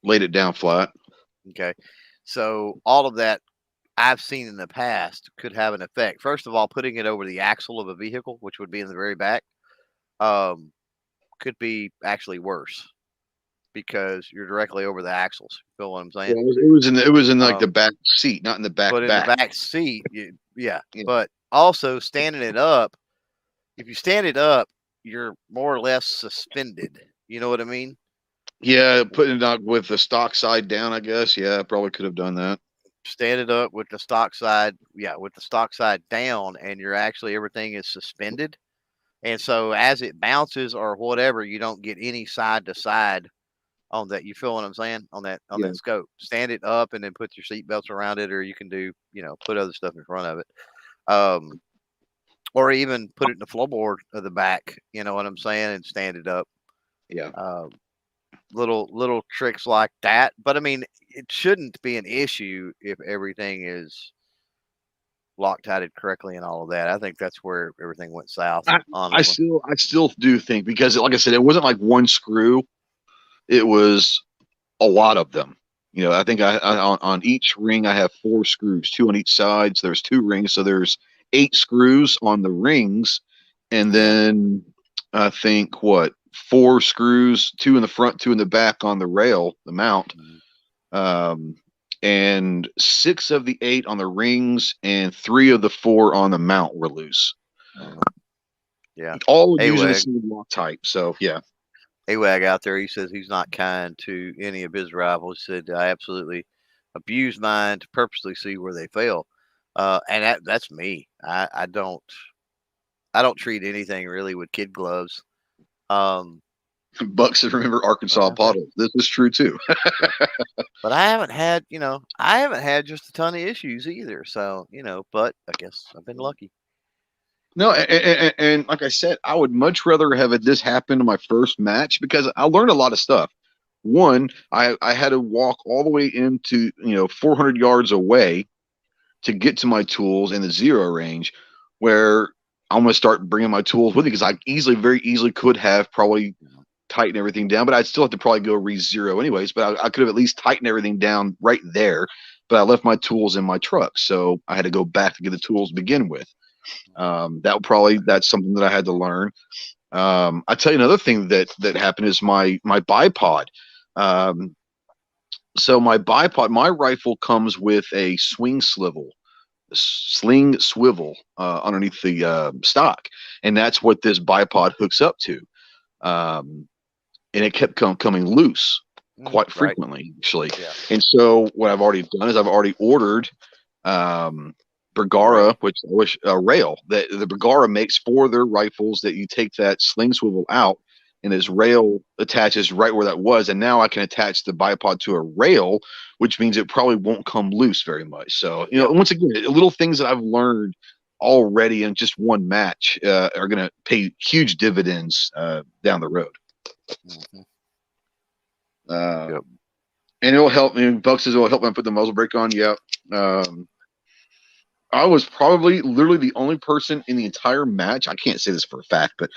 Laid it down flat. Okay. So all of that I've seen in the past could have an effect. First of all, putting it over the axle of a vehicle, which would be in the very back, could be actually worse because you're directly over the axles. You feel what I'm saying? Yeah, it was in like the back seat, not in the back. But in the back seat, yeah. But also standing it up, if you stand it up, you're more or less suspended. You know what I mean? Yeah, putting it out with the stock side down, I guess. Yeah, I probably could have done that. Stand it up with the stock side, with the stock side down, and you're actually, everything is suspended. And so as it bounces or whatever, you don't get any side to side on that. You feel what I'm saying? On that scope. Stand it up and then put your seat belts around it, or you can do, put other stuff in front of it. Or even put it in the floorboard of the back, you know what I'm saying, and stand it up. Yeah. Little tricks like that. But I mean, it shouldn't be an issue if everything is Loctited correctly and all of that. I think that's where everything went south. I still do think, because like I said, it wasn't like one screw. It was a lot of them. I think on each ring I have 4 screws, 2 on each side. So there's 2 rings. So there's 8 screws on the rings, and then I think 4 screws, 2 in the front, 2 in the back on the rail, the mount, and 6 of the 8 on the rings, and 3 of the 4 on the mount were loose. Yeah, all using the same lock type. So yeah. AWAG out there, he says he's not kind to any of his rivals. He said, I absolutely abuse mine to purposely see where they fail. And that's me. I don't treat anything really with kid gloves. Bucks, remember Arkansas bottle. This is true too. But I haven't had just a ton of issues either. So, but I guess I've been lucky. No, and like I said, I would much rather have this happen in my first match, because I learned a lot of stuff. One, I had to walk all the way into 400 yards away to get to my tools in the 0 range, where I'm going to start bringing my tools with me, because I very easily could have probably tightened everything down, but I'd still have to probably go re-0 anyways. But I could have at least tightened everything down right there. But I left my tools in my truck, so I had to go back to get the tools to begin with. That's something that I had to learn. I tell you another thing that happened is my bipod. So my bipod, my rifle comes with a swing swivel sling swivel underneath the stock, and that's what this bipod hooks up to. And it kept coming loose quite frequently, actually. Yeah. And so what I've already done is I've already ordered Bergara, which rail that the Bergara makes for their rifles, that you take that sling swivel out and this rail attaches right where that was. And now I can attach the bipod to a rail, which means it probably won't come loose very much. So, you know, once again, little things that I've learned already in just one match are going to pay huge dividends down the road. And it'll help me. Buck says it'll help me put the muzzle brake on. Yep. I was probably literally the only person in the entire match. I can't say this for a fact, but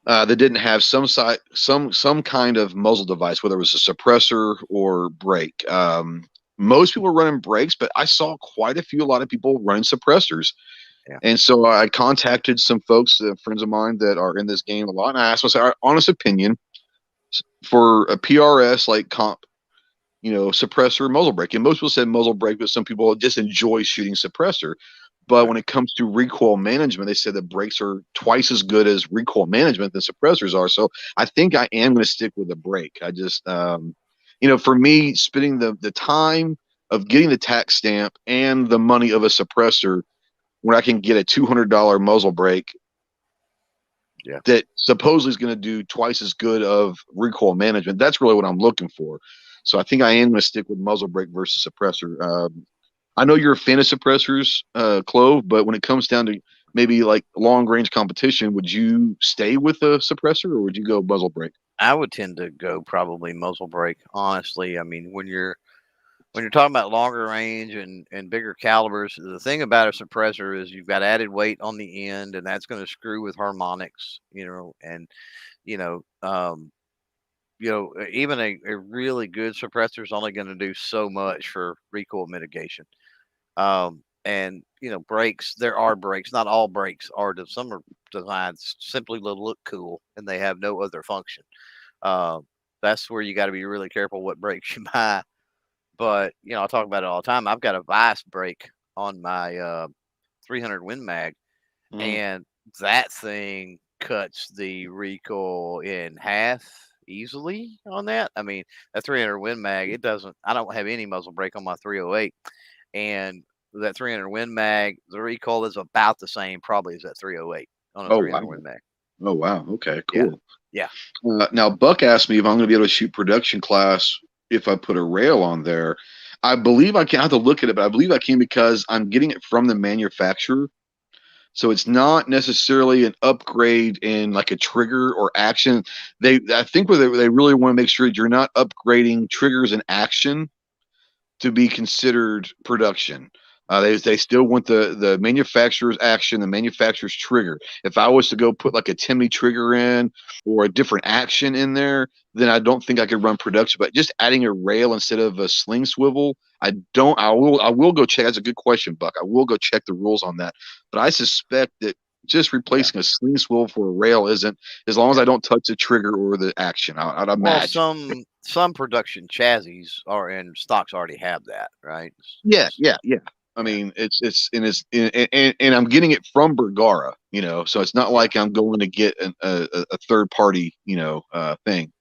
that didn't have some kind of muzzle device, whether it was a suppressor or brake. Most people were running brakes, but I saw a lot of people running suppressors. Yeah. And so I contacted some folks, friends of mine that are in this game a lot, and I asked them, our honest opinion for a PRS like comp, suppressor, muzzle brake. And most people said muzzle brake, but some people just enjoy shooting suppressor. But when it comes to recoil management, they said that brakes are twice as good as recoil management than suppressors are. So I think I am going to stick with the brake. I just, for me, spending the time of getting the tax stamp and the money of a suppressor when I can get a $200 muzzle brake that supposedly is going to do twice as good of recoil management, that's really what I'm looking for. So I think I am going to stick with muzzle brake versus suppressor. I know you're a fan of suppressors, Clove, but when it comes down to maybe like long range competition, would you stay with a suppressor or would you go muzzle brake? I would tend to go probably muzzle brake, honestly. I mean, when you're talking about longer range and bigger calibers, the thing about a suppressor is you've got added weight on the end, and that's going to screw with harmonics, and even a really good suppressor is only going to do so much for recoil mitigation. And brakes, there are brakes, not all brakes are, some are designed simply to look cool and they have no other function. That's where you got to be really careful what brakes you buy. But I talk about it all the time. I've got a vice brake on my 300 Win Mag, and that thing cuts the recoil in half easily on that. I mean, that 300 Win Mag, I don't have any muzzle brake on my 308, and that 300 Win Mag, the recoil is about the same probably as that 308 on a 300 Win Mag. Oh wow, okay, cool. Yeah. Now Buck asked me if I'm going to be able to shoot production class if I put a rail on there. I believe I can. I have to look at it, but I believe I can because I'm getting it from the manufacturer. So it's not necessarily an upgrade in like a trigger or action. I think they really want to make sure that you're not upgrading triggers and action to be considered production. They still want the manufacturer's action, the manufacturer's trigger. If I was to go put like a Timney trigger in or a different action in there, then I don't think I could run production. But just adding a rail instead of a sling swivel, I will go check. That's a good question, Buck. I will go check the rules on that. But I suspect that just replacing a sling swivel for a rail isn't, as long as I don't touch the trigger or the action. I'd imagine. Well, some production chassis are in stocks already have that, right? Yeah. I mean, and I'm getting it from Bergara, so it's not like I'm going to get a third party, thing.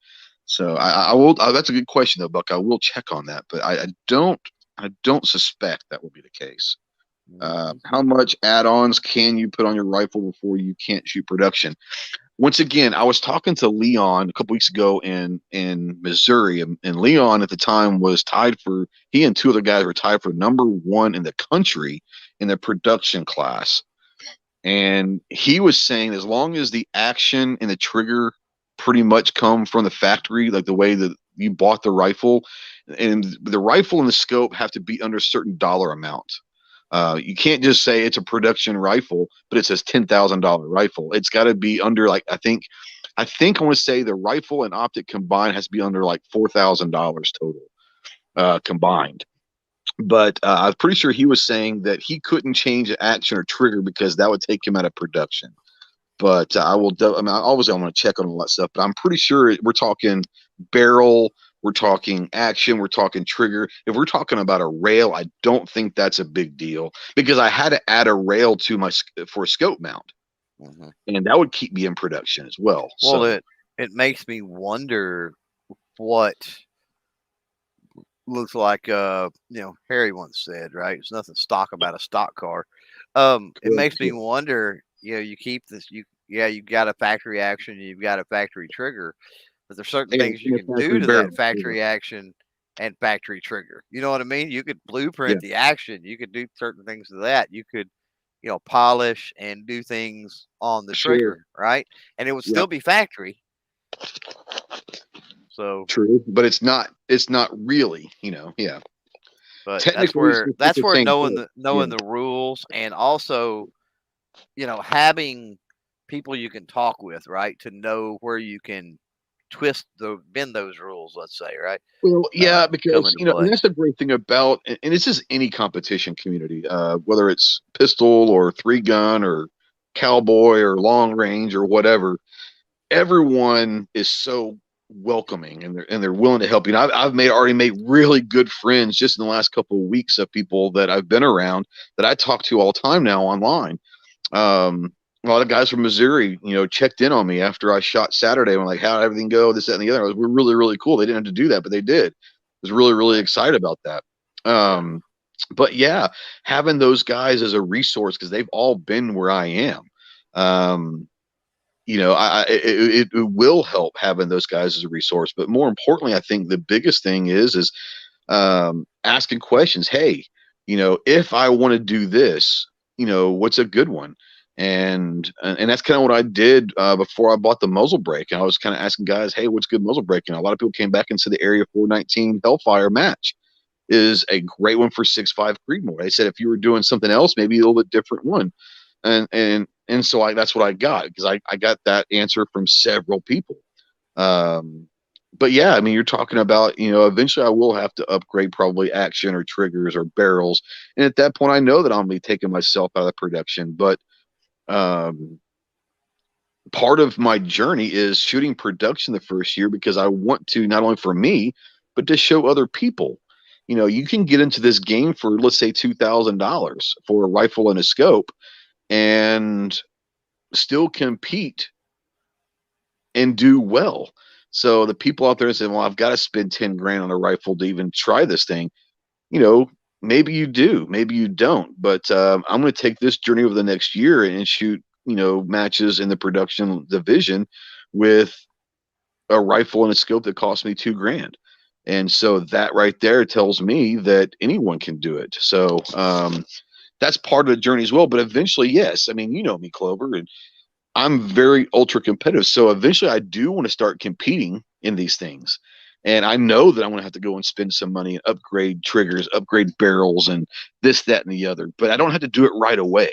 So I will. That's a good question though, Buck. I will check on that, but I don't suspect that will be the case. How much add-ons can you put on your rifle before you can't shoot production? Once again, I was talking to Leon a couple weeks ago in Missouri, and Leon at the time was he and two other guys were tied for number one in the country in the production class. And he was saying as long as the action and the trigger pretty much come from the factory, like the way that you bought the rifle, and the rifle and the scope have to be under a certain dollar amount. You can't just say it's a production rifle, but it says $10,000 rifle. It's got to be under like I think I want to say the rifle and optic combined has to be under like $4,000 total combined. But I was pretty sure he was saying that he couldn't change the action or trigger because that would take him out of production. But I will. I mean, obviously, I'm going to check on all that stuff. But I'm pretty sure we're talking barrel, we're talking action, we're talking trigger. If we're talking about a rail, I don't think that's a big deal, because I had to add a rail to my for a scope mount, and that would keep me in production as well. Well, So it makes me wonder what looks like Harry once said, right? There's nothing stock about a stock car. It makes me wonder, you keep this, you got a factory action, you've got a factory trigger, but there's certain things you can do to that factory action and factory trigger. You know what I mean? You could blueprint the action, you could do certain things to that. You could, polish and do things on the trigger, right? And it would still be factory. So true, but it's not really, But that's where knowing the rules, and also, having people you can talk with, right, to know where you can bend those rules, let's say, right? Well, yeah, because and that's the great thing about, and this is any competition community, whether it's pistol or 3-gun or cowboy or long range or whatever, everyone is so welcoming, and they're willing to help you. I've already made really good friends just in the last couple of weeks of people that I've been around that I talk to all the time now online. A lot of guys from Missouri, checked in on me after I shot Saturday. I'm like, how did everything go? This, that, and the other. We're really, really cool. They didn't have to do that, but they did. I was really, really excited about that. But yeah, having those guys as a resource, because they've all been where I am. It will help having those guys as a resource. But more importantly, I think the biggest thing is asking questions. Hey, if I want to do this, what's a good one? And that's kind of what I did before I bought the muzzle brake. And I was kind of asking guys, hey, what's good muzzle brake? And a lot of people came back and said the Area 419 Hellfire match is a great one for 6.5 Creedmoor. They said if you were doing something else, maybe a little bit different one. And so that's what I got, because I got that answer from several people. But yeah, I mean, you're talking about, eventually I will have to upgrade probably action or triggers or barrels. And at that point, I know that I'm going to be taking myself out of production. But part of my journey is shooting production the first year, because I want to, not only for me, but to show other people. You can get into this game for, let's say, $2,000 for a rifle and a scope, and still compete and do well. So the people out there say, well, I've got to spend 10 grand on a rifle to even try this thing. Maybe you do, maybe you don't, but I'm going to take this journey over the next year and shoot, matches in the production division with a rifle and a scope that cost me $2 grand. And so that right there tells me that anyone can do it. So that's part of the journey as well. But eventually, yes, I mean, me, Clover, and I'm very ultra competitive. So eventually I do want to start competing in these things. And I know that I'm going to have to go and spend some money and upgrade triggers, upgrade barrels, and this, that, and the other. But I don't have to do it right away,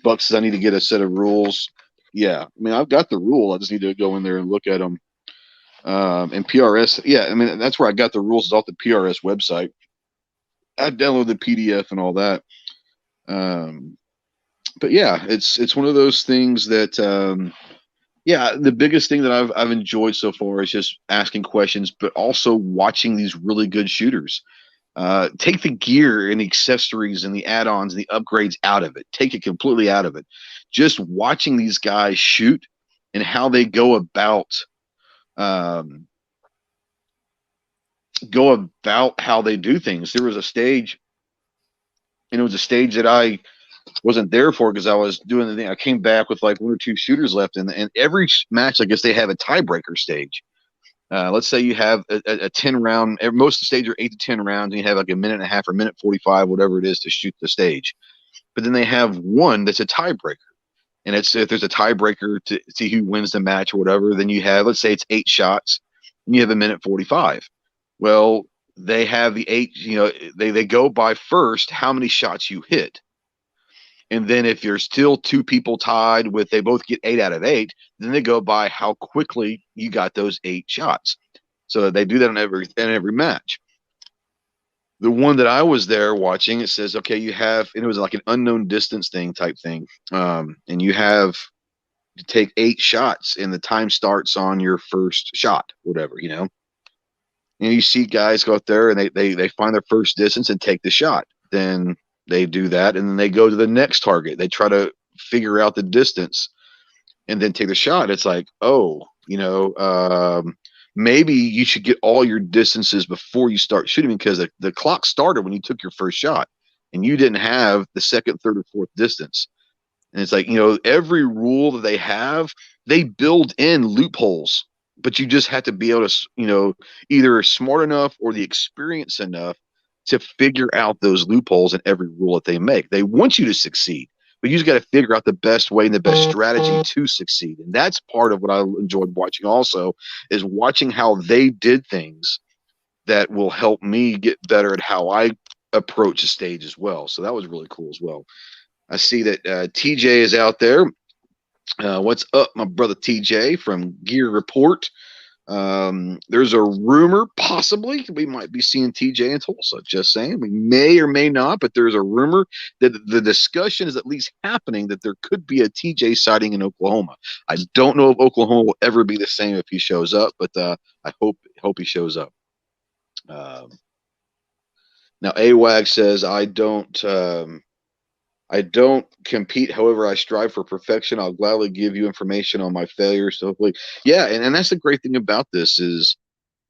Buck says I need to get a set of rules. Yeah, I mean, I've got the rule. I just need to go in there and look at them. And PRS, yeah, I mean, that's where I got the rules, is off the PRS website. I downloaded the PDF and all that. But yeah, it's one of those things that, the biggest thing that I've enjoyed so far is just asking questions, but also watching these really good shooters. Take the gear and the accessories and the add-ons and the upgrades out of it. Take it completely out of it. Just watching these guys shoot and how they go about how they do things. There was a stage, and it was a stage that I wasn't there for because I was doing the thing. I came back with like 1 or 2 shooters left, and every match, I guess they have a tiebreaker stage. Let's say you have a 10 round, most of the stage are 8 to 10 rounds, and you have like a minute and a half or minute 45, whatever it is, to shoot the stage. But then they have one that's a tiebreaker. And it's, if there's a tiebreaker to see who wins the match or whatever, then you have, let's say it's 8 shots, and you have a minute 45. Well, they have the 8, they go by first how many shots you hit. And then if you're still 2 people tied with, they both get 8 out of 8, then they go by how quickly you got those 8 shots. So they do that in every match. The one that I was there watching, it says, okay, you have, and it was like an unknown distance type thing. And you have take 8 shots and the time starts on your first shot, whatever, and you see guys go out there and they find their first distance and take the shot. Then they do that, and then they go to the next target. They try to figure out the distance and then take the shot. It's like, maybe you should get all your distances before you start shooting, because the clock started when you took your first shot and you didn't have the second, third, or fourth distance. And it's like, every rule that they have, they build in loopholes, but you just have to be able to, either smart enough or the experience enough to figure out those loopholes in every rule that they make. They want you to succeed, but you just got to figure out the best way and the best strategy to succeed. And that's part of what I enjoyed watching also, is watching how they did things that will help me get better at how I approach a stage as well. So that was really cool as well. I see that TJ is out there. What's up, my brother TJ from Gear Report? There's a rumor, possibly, we might be seeing TJ in Tulsa. Just saying. We may or may not, but there's a rumor that the discussion is at least happening that there could be a TJ sighting in Oklahoma. I don't know if Oklahoma will ever be the same if he shows up, but I hope he shows up. Now, AWAG says, I don't compete. However, I strive for perfection. I'll gladly give you information on my failures. So hopefully, yeah. And that's the great thing about this is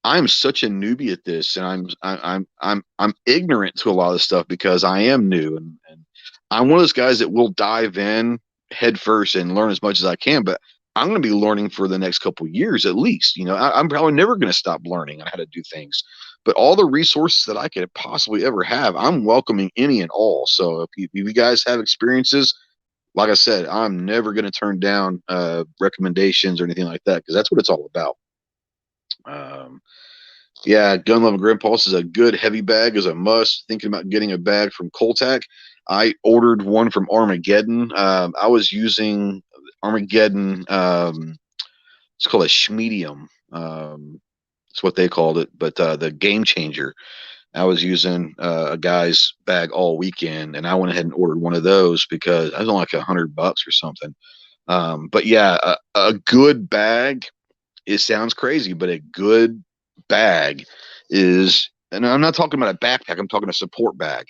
I'm such a newbie at this, and I'm ignorant to a lot of the stuff because I am new, and I'm one of those guys that will dive in head first and learn as much as I can. But I'm going to be learning for the next couple of years at least. I'm probably never going to stop learning on how to do things. But all the resources that I could possibly ever have, I'm welcoming any and all. So if you guys have experiences, like I said, I'm never going to turn down recommendations or anything like that, because that's what it's all about. Yeah, Gun Loving Grandpa says a good heavy bag is a must. Thinking about getting a bag from Coltac. I ordered one from Armageddon. I was using Armageddon. It's called a Schmedium. It's what they called it, but the Game Changer. I was using a guy's bag all weekend, and I went ahead and ordered one of those because I was only like $100 or something. But yeah, a good bag. It sounds crazy, but a good bag is, and I'm not talking about a backpack. I'm talking a support bag.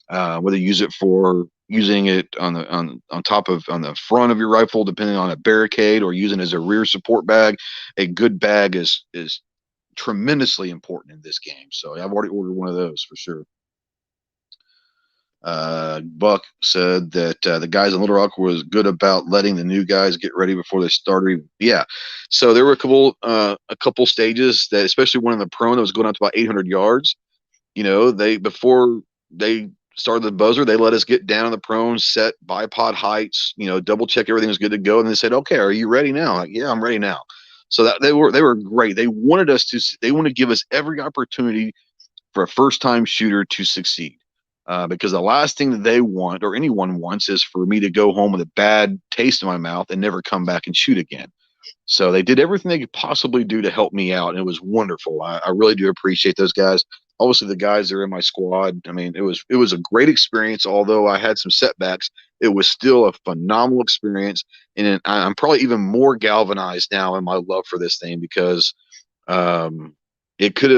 Whether you use it for using it on the front of your rifle, depending on a barricade, or using it as a rear support bag, a good bag is tremendously important in this game. So I've already ordered one of those for sure. Buck said that the guys in Little Rock was good about letting the new guys get ready before they started. Yeah. So there were a couple stages that, especially one in the prone that was going out to about 800 yards. Before they started the buzzer, they let us get down in the prone, set bipod heights, double check everything was good to go. And they said, okay, are you ready now? Like, yeah, I'm ready now. So that they were great. They wanted to give us every opportunity for a first time shooter to succeed. Because the last thing that they want, or anyone wants, is for me to go home with a bad taste in my mouth and never come back and shoot again. So they did everything they could possibly do to help me out, and it was wonderful. I really do appreciate those guys. Obviously, the guys that are in my squad, I mean, it was a great experience. Although I had some setbacks, it was still a phenomenal experience, and I'm probably even more galvanized now in my love for this thing, because it could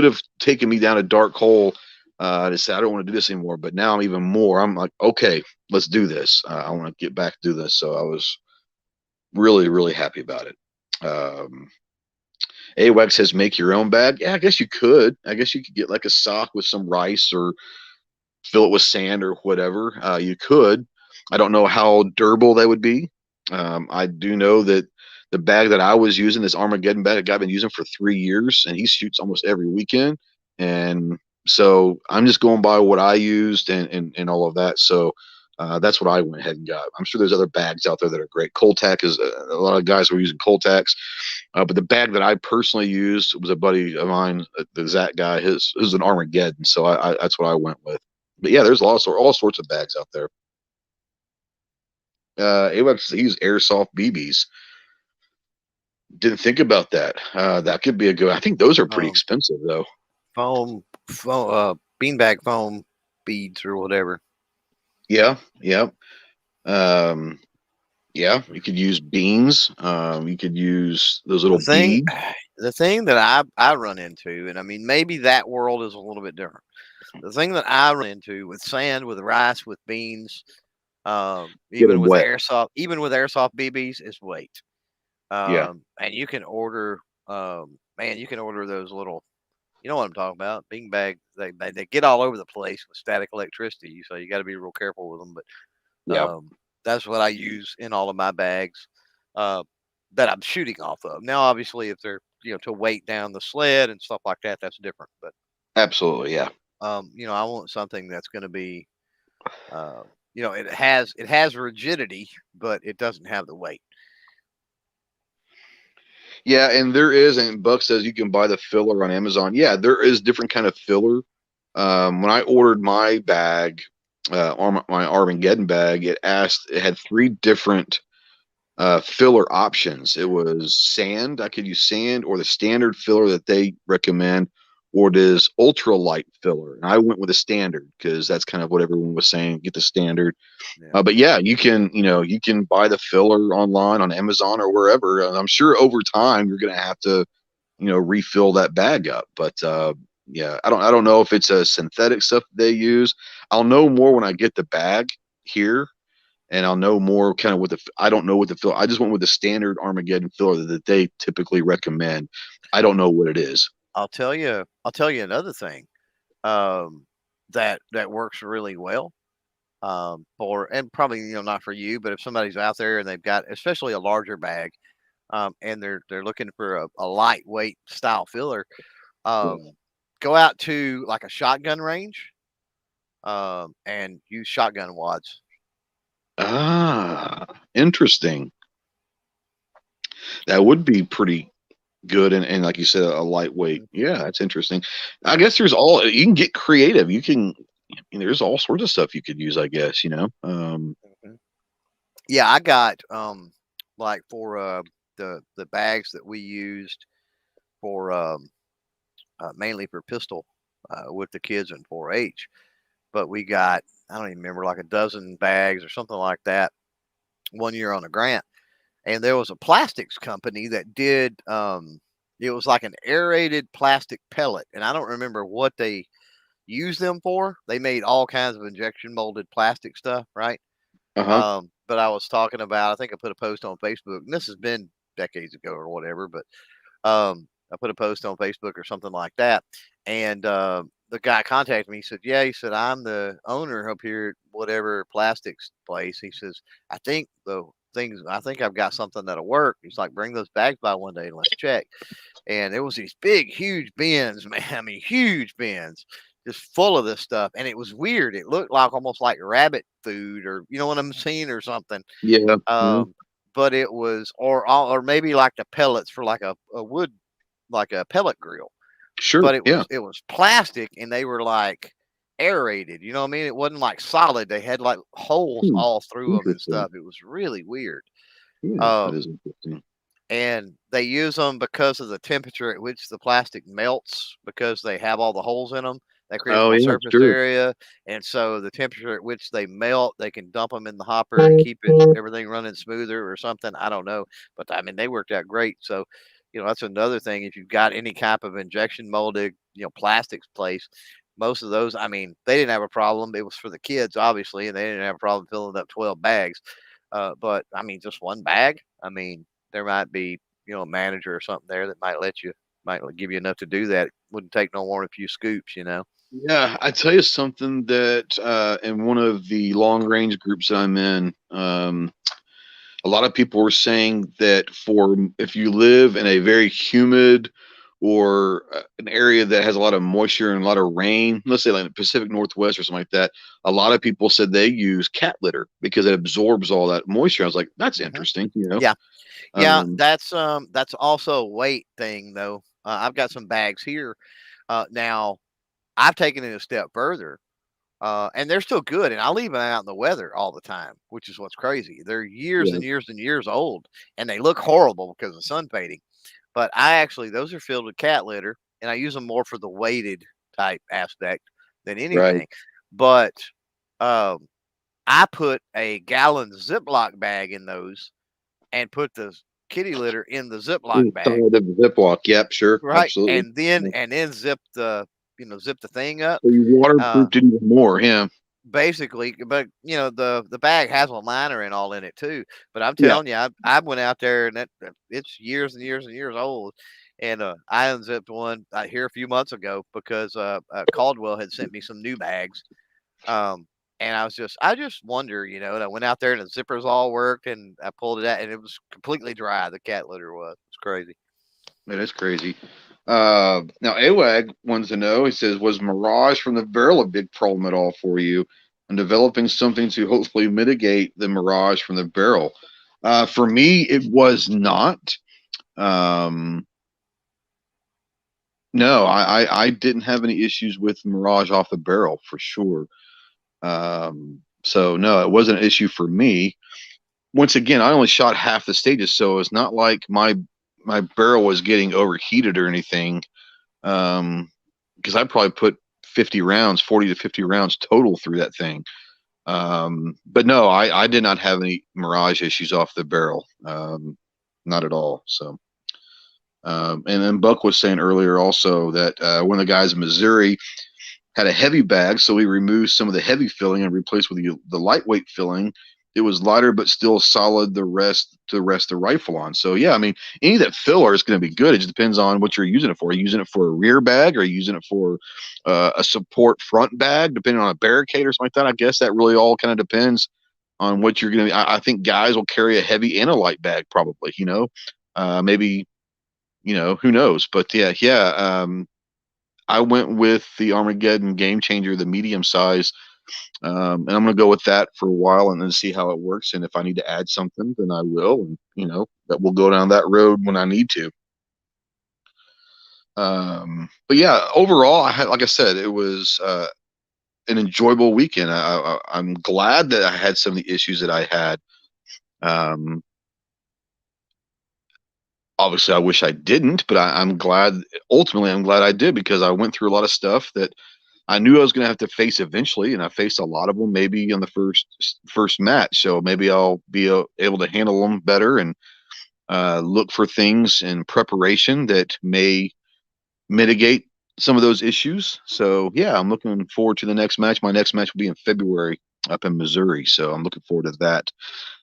have taken me down a dark hole to say I don't want to do this anymore. But now I'm even more. I'm like, okay, let's do this. I want to get back to do this. So I was really, really happy about it. AWAG says make your own bag. Yeah, I guess you could. I guess you could get like a sock with some rice or fill it with sand or whatever. You could. I don't know how durable they would be. I do know that the bag that I was using, this Armageddon bag, a guy I've been using for 3 years, and he shoots almost every weekend. And so I'm just going by what I used and all of that. So that's what I went ahead and got. I'm sure there's other bags out there that are great. Coltac is a lot of guys were using Coltacs, but the bag that I personally used was a buddy of mine, the Zach guy. His is an Armageddon, so that's what I went with. But yeah, there's all sorts of bags out there. He used airsoft BBs. Didn't think about that. That could be a good. I think those are pretty expensive though. Foam, beanbag foam beads or whatever. Yeah. Yeah, you could use beans. You could use those little beads. The thing that I run into, and I mean, maybe that world is a little bit different. The thing that I run into with sand, with rice, with beans, Get even them with wet. airsoft BBs, is weight. Yeah. And you can order, man, you can order those little, you know what I'm talking about, bean bags. They get all over the place with static electricity, so you got to be real careful with them. But Yeah. that's what I use in all of my bags uh, that I'm shooting off of. Now, obviously, if they're to weight down the sled and stuff like that, that's different. But Absolutely. Yeah. I want something that's going to be, it has rigidity, but it doesn't have the weight. Yeah, and there is, and Buck says you can buy the filler on Amazon. Yeah, there is different kind of filler. When I ordered my bag, my Armageddon bag, it had 3 different filler options. It was sand. I could use sand or the standard filler that they recommend, or it is ultralight filler. And I went with the standard because that's kind of what everyone was saying. Get the standard. Yeah. But yeah, you can buy the filler online on Amazon or wherever. I'm sure over time you're going to have to, refill that bag up. But yeah, I don't know if it's a synthetic stuff they use. I'll know more when I get the bag here, and I'll know more kind of I don't know what the filler. I just went with the standard Armageddon filler that they typically recommend. I don't know what it is. I'll tell you another thing that works really well and probably not for you, but if somebody's out there and they've got especially a larger bag and they're looking for a lightweight style filler, go out to like a shotgun range and use shotgun wads. Ah, interesting. That would be pretty good, and like you said, a lightweight. Yeah, that's interesting. I guess you can get creative. There's all sorts of stuff you could use, I guess. Yeah, I got like for the bags that we used for mainly for pistol with the kids in 4-H, but we got, I don't even remember, like a dozen bags or something like that one year on a grant. And there was a plastics company that did it was like an aerated plastic pellet, and I don't remember what they used them for. They made all kinds of injection molded plastic stuff, right? But I was talking about, I think I put a post on Facebook, and this has been decades ago or whatever, but I put a post on Facebook or something like that, and the guy contacted me. He said, "Yeah," he said, "I'm the owner up here at whatever plastics place." He says, "I think I've got something that'll work." He's like, "Bring those bags by one day and let's check." And it was these big, huge bins, man. I mean, huge bins, just full of this stuff. And it was weird. It looked like almost like rabbit food, or you know what I'm saying, or something. Yeah. But it was, or maybe like the pellets for like a wood, like a pellet grill. Sure. But Yeah. it was plastic, and they were like aerated. You know what I mean? It wasn't like solid. They had like holes all through them and stuff. It was really weird. Yeah, that is interesting. And they use them because of the temperature at which the plastic melts, because they have all the holes in them. That creates more surface area, and so the temperature at which they melt, they can dump them in the hopper and keep everything running smoother or something. I don't know, but I mean they worked out great. So, that's another thing. If you've got any type of injection molded, plastics place, most of those, I mean, they didn't have a problem. It was for the kids, obviously, and they didn't have a problem filling up 12 bags. But I mean, just one bag. I mean, there might be, a manager or something there that might give you enough to do that. It wouldn't take no more than a few scoops, Yeah, I tell you something that in one of the long range groups that I'm in, a lot of people were saying that if you live in a very humid or an area that has a lot of moisture and a lot of rain, let's say like the Pacific Northwest or something like that, a lot of people said they use cat litter because it absorbs all that moisture. I was like, that's interesting, Yeah. Yeah, that's also a weight thing though. I've got some bags here. Now I've taken it a step further. And they're still good, and I leave them out in the weather all the time, which is what's crazy. They're years and years and years old, and they look horrible because of sun fading. But those are filled with cat litter, and I use them more for the weighted type aspect than anything. Right. But I put a gallon Ziploc bag in those and put the kitty litter in the Ziploc bag. The Ziploc, yep, sure, Right. absolutely. And then zip the thing up. So you waterproofed it even more, yeah. Basically, but the bag has a liner and all in it too. But I'm telling you, I went out there and it's years and years and years old, and I unzipped one here a few months ago because Caldwell had sent me some new bags, and I just wonder, and I went out there and the zippers all worked, and I pulled it out and it was completely dry. The cat litter was. It's crazy. That is crazy. Now AWAG wants to know. He says, was Mirage from the barrel a big problem at all for you? And developing something to hopefully mitigate the Mirage from the barrel. For me, it was not. No, I didn't have any issues with Mirage off the barrel for sure. So no, it wasn't an issue for me. Once again, I only shot half the stages, so it's not like my barrel was getting overheated or anything. Because I probably put 40 to 50 rounds total through that thing. But no, I did not have any Mirage issues off the barrel. Not at all. So, and then Buck was saying earlier also that one of the guys in Missouri had a heavy bag, so we removed some of the heavy filling and replaced with the lightweight filling. It was lighter, but still solid to rest the rifle on. So yeah, I mean, any of that filler is going to be good. It just depends on what you're using it for. Are you using it for a rear bag, or are you using it for a support front bag, depending on a barricade or something like that? I guess that really all kind of depends on what you're going to. I think guys will carry a heavy and a light bag, probably. Maybe, who knows? But yeah. I went with the Armageddon Game Changer, the medium size. And I'm going to go with that for a while and then see how it works. And if I need to add something, then I will. And, that we'll go down that road when I need to. But yeah, overall, like I said, it was an enjoyable weekend. I'm glad that I had some of the issues that I had. Obviously, I wish I didn't, but I'm glad. Ultimately, I'm glad I did, because I went through a lot of stuff that I knew I was going to have to face eventually, and I faced a lot of them maybe in the first match. So maybe I'll be able to handle them better and look for things in preparation that may mitigate some of those issues. So yeah, I'm looking forward to the next match. My next match will be in February up in Missouri, so I'm looking forward to that.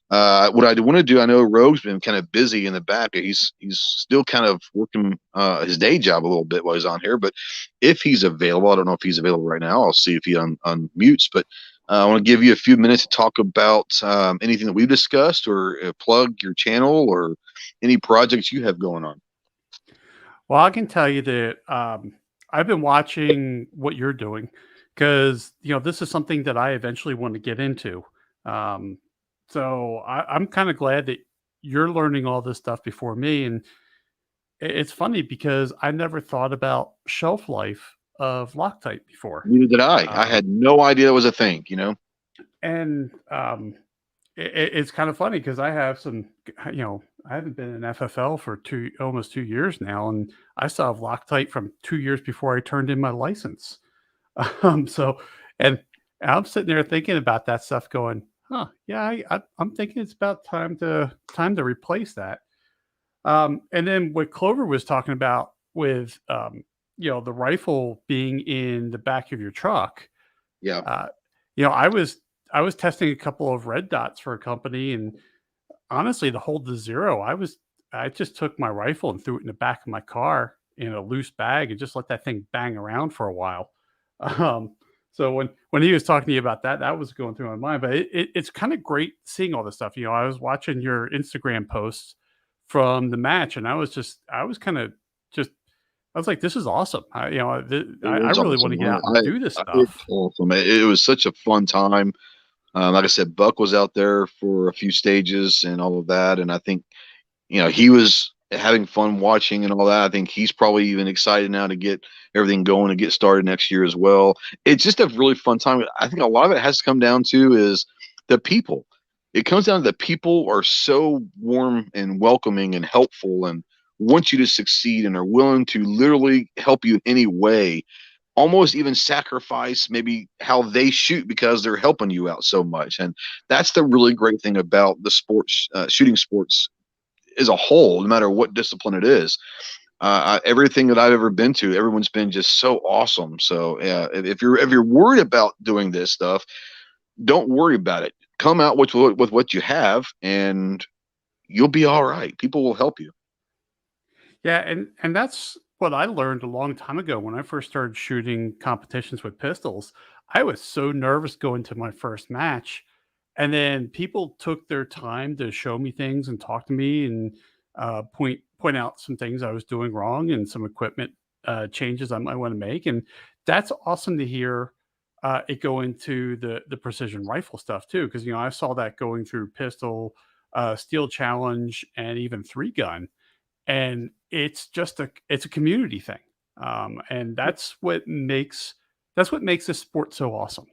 What I want to do, I know Rogue's been kind of busy in the back. He's still kind of working his day job a little bit while he's on here. But if he's available, I don't know if he's available right now. I'll see if he unmutes. But I want to give you a few minutes to talk about anything that we've discussed, or plug your channel, or any projects you have going on. Well, I can tell you that I've been watching what you're doing, because this is something that I eventually want to get into. So I'm kind of glad that you're learning all this stuff before me. And it's funny because I never thought about shelf life of Loctite before. Neither did I. I had no idea it was a thing, And it's kind of funny because I have some, I haven't been in FFL for almost 2 years now. And I still have Loctite from 2 years before I turned in my license. And I'm sitting there thinking about that stuff going, yeah, I'm thinking it's about time to replace that. And then what Clover was talking about with, the rifle being in the back of your truck. Yeah. I was testing a couple of red dots for a company, and honestly, to hold the zero, I just took my rifle and threw it in the back of my car in a loose bag and just let that thing bang around for a while. So when he was talking to you about that, that was going through my mind. But it's kind of great seeing all this stuff. I was watching your Instagram posts from the match, and I was like, this is awesome. I really awesome. want to get out and do this stuff. It's awesome. It was such a fun time. Like I said, Buck was out there for a few stages and all of that, and I think he was having fun watching and all that. I think he's probably even excited now to get everything going and get started next year as well. It's just a really fun time. I think a lot of it has to come down to is the people. It comes down to the people are so warm and welcoming and helpful and want you to succeed and are willing to literally help you in any way. almost even sacrifice maybe how they shoot because they're helping you out so much. And that's the really great thing about the sports, shooting sports as a whole, no matter what discipline it is. Everything that I've ever been to, everyone's been just so awesome. So if you're worried about doing this stuff, don't worry about it. Come out with what you have, and you'll be all right. People will help you. Yeah, and that's what I learned a long time ago when I first started shooting competitions with pistols. I was so nervous going to my first match, and then people took their time to show me things and talk to me and point out some things I was doing wrong and some equipment changes I might want to make. And that's awesome to hear it go into the precision rifle stuff too, because I saw that going through pistol, steel challenge, and even 3-gun, and it's a community thing, and that's what makes this sport so awesome.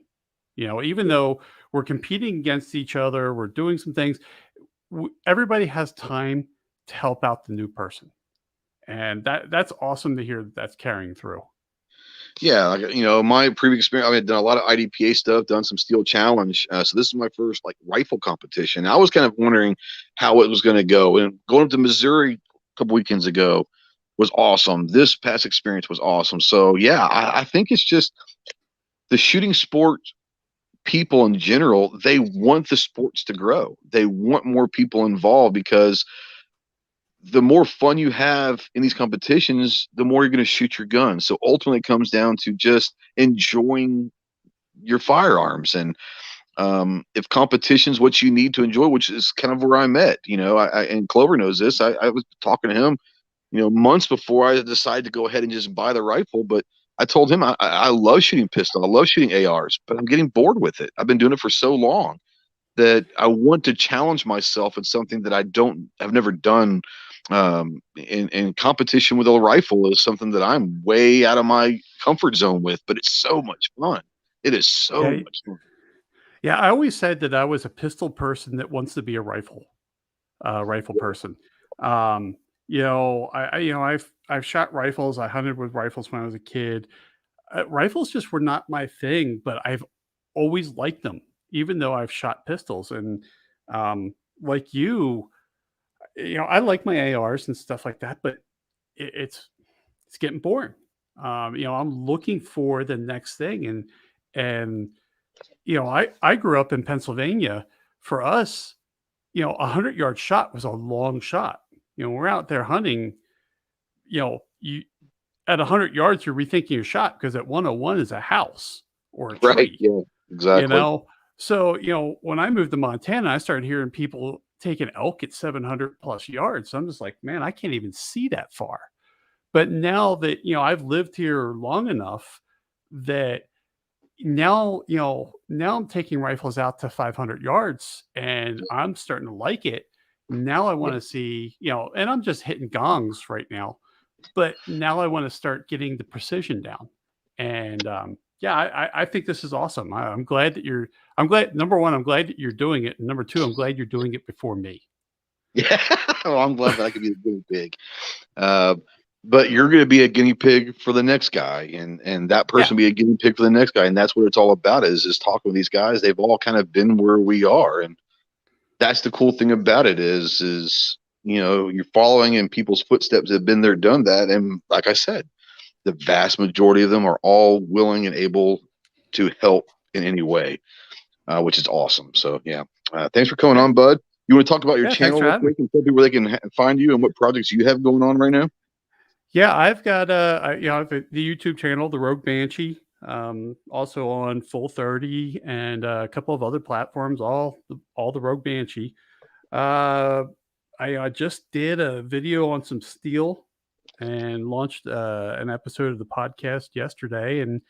Even though we're competing against each other, we're doing some things, everybody has time to help out the new person, and that's awesome to hear that's carrying through. Yeah, like, my previous experience, I've done a lot of IDPA stuff, done some steel challenge. So this is my first like rifle competition. I was kind of wondering how it was going to go, and going up to Missouri a couple weekends ago was awesome. This past experience was awesome. So yeah, I think it's just the shooting sport people in general, they want the sports to grow. They want more people involved, because the more fun you have in these competitions, the more you're going to shoot your gun. So ultimately it comes down to just enjoying your firearms. And if competition's what you need to enjoy, which is kind of where I'm at, and Clover knows this, I was talking to him, months before I decided to go ahead and just buy the rifle. But I told him I love shooting pistol. I love shooting ARs, but I'm getting bored with it. I've been doing it for so long that I want to challenge myself in something that I've never done. In competition with a rifle is something that I'm way out of my comfort zone with, but it's so much fun. It is so Yeah, much fun. yeah. I always said that I was a pistol person that wants to be a rifle person. I've shot rifles. I hunted with rifles when I was a kid. Rifles just were not my thing, but I've always liked them, even though I've shot pistols. And like I like my ARs and stuff like that, but it's getting boring. I'm looking for the next thing, and I grew up in Pennsylvania. For us, 100-yard shot was a long shot. We're out there hunting. You at 100 yards, you're rethinking your shot, because at 101 is a house or a Right. tree. Yeah, exactly. So when I moved to Montana, I started hearing people taking elk at 700 plus yards. So I'm just like, man, I can't even see that far. But now that I've lived here long enough that now I'm taking rifles out to 500 yards, and I'm starting to like it. Now I want to see, and I'm just hitting gongs right now, but now I want to start getting the precision down. And yeah, I think this is awesome. I'm glad that number one, I'm glad that you're doing it. And number two, I'm glad you're doing it before me. Yeah. Well, I'm glad that I could be a guinea pig. But you're going to be a guinea pig for the next guy, and that person will be a guinea pig for the next guy. And that's what it's all about, is talking with these guys. They've all kind of been where we are. And that's the cool thing about it is, you're following in people's footsteps that have been there, done that. And like I said, the vast majority of them are all willing and able to help in any way, which is awesome. So yeah, thanks for coming on, bud. You want to talk about your channel real quick and tell people where they can find you and what projects you have going on right now? Yeah, I've got I have the YouTube channel, The Rogue Banshee, also on Full 30 and a couple of other platforms, all the Rogue Banshee. I just did a video on some steel and launched an episode of the podcast yesterday. And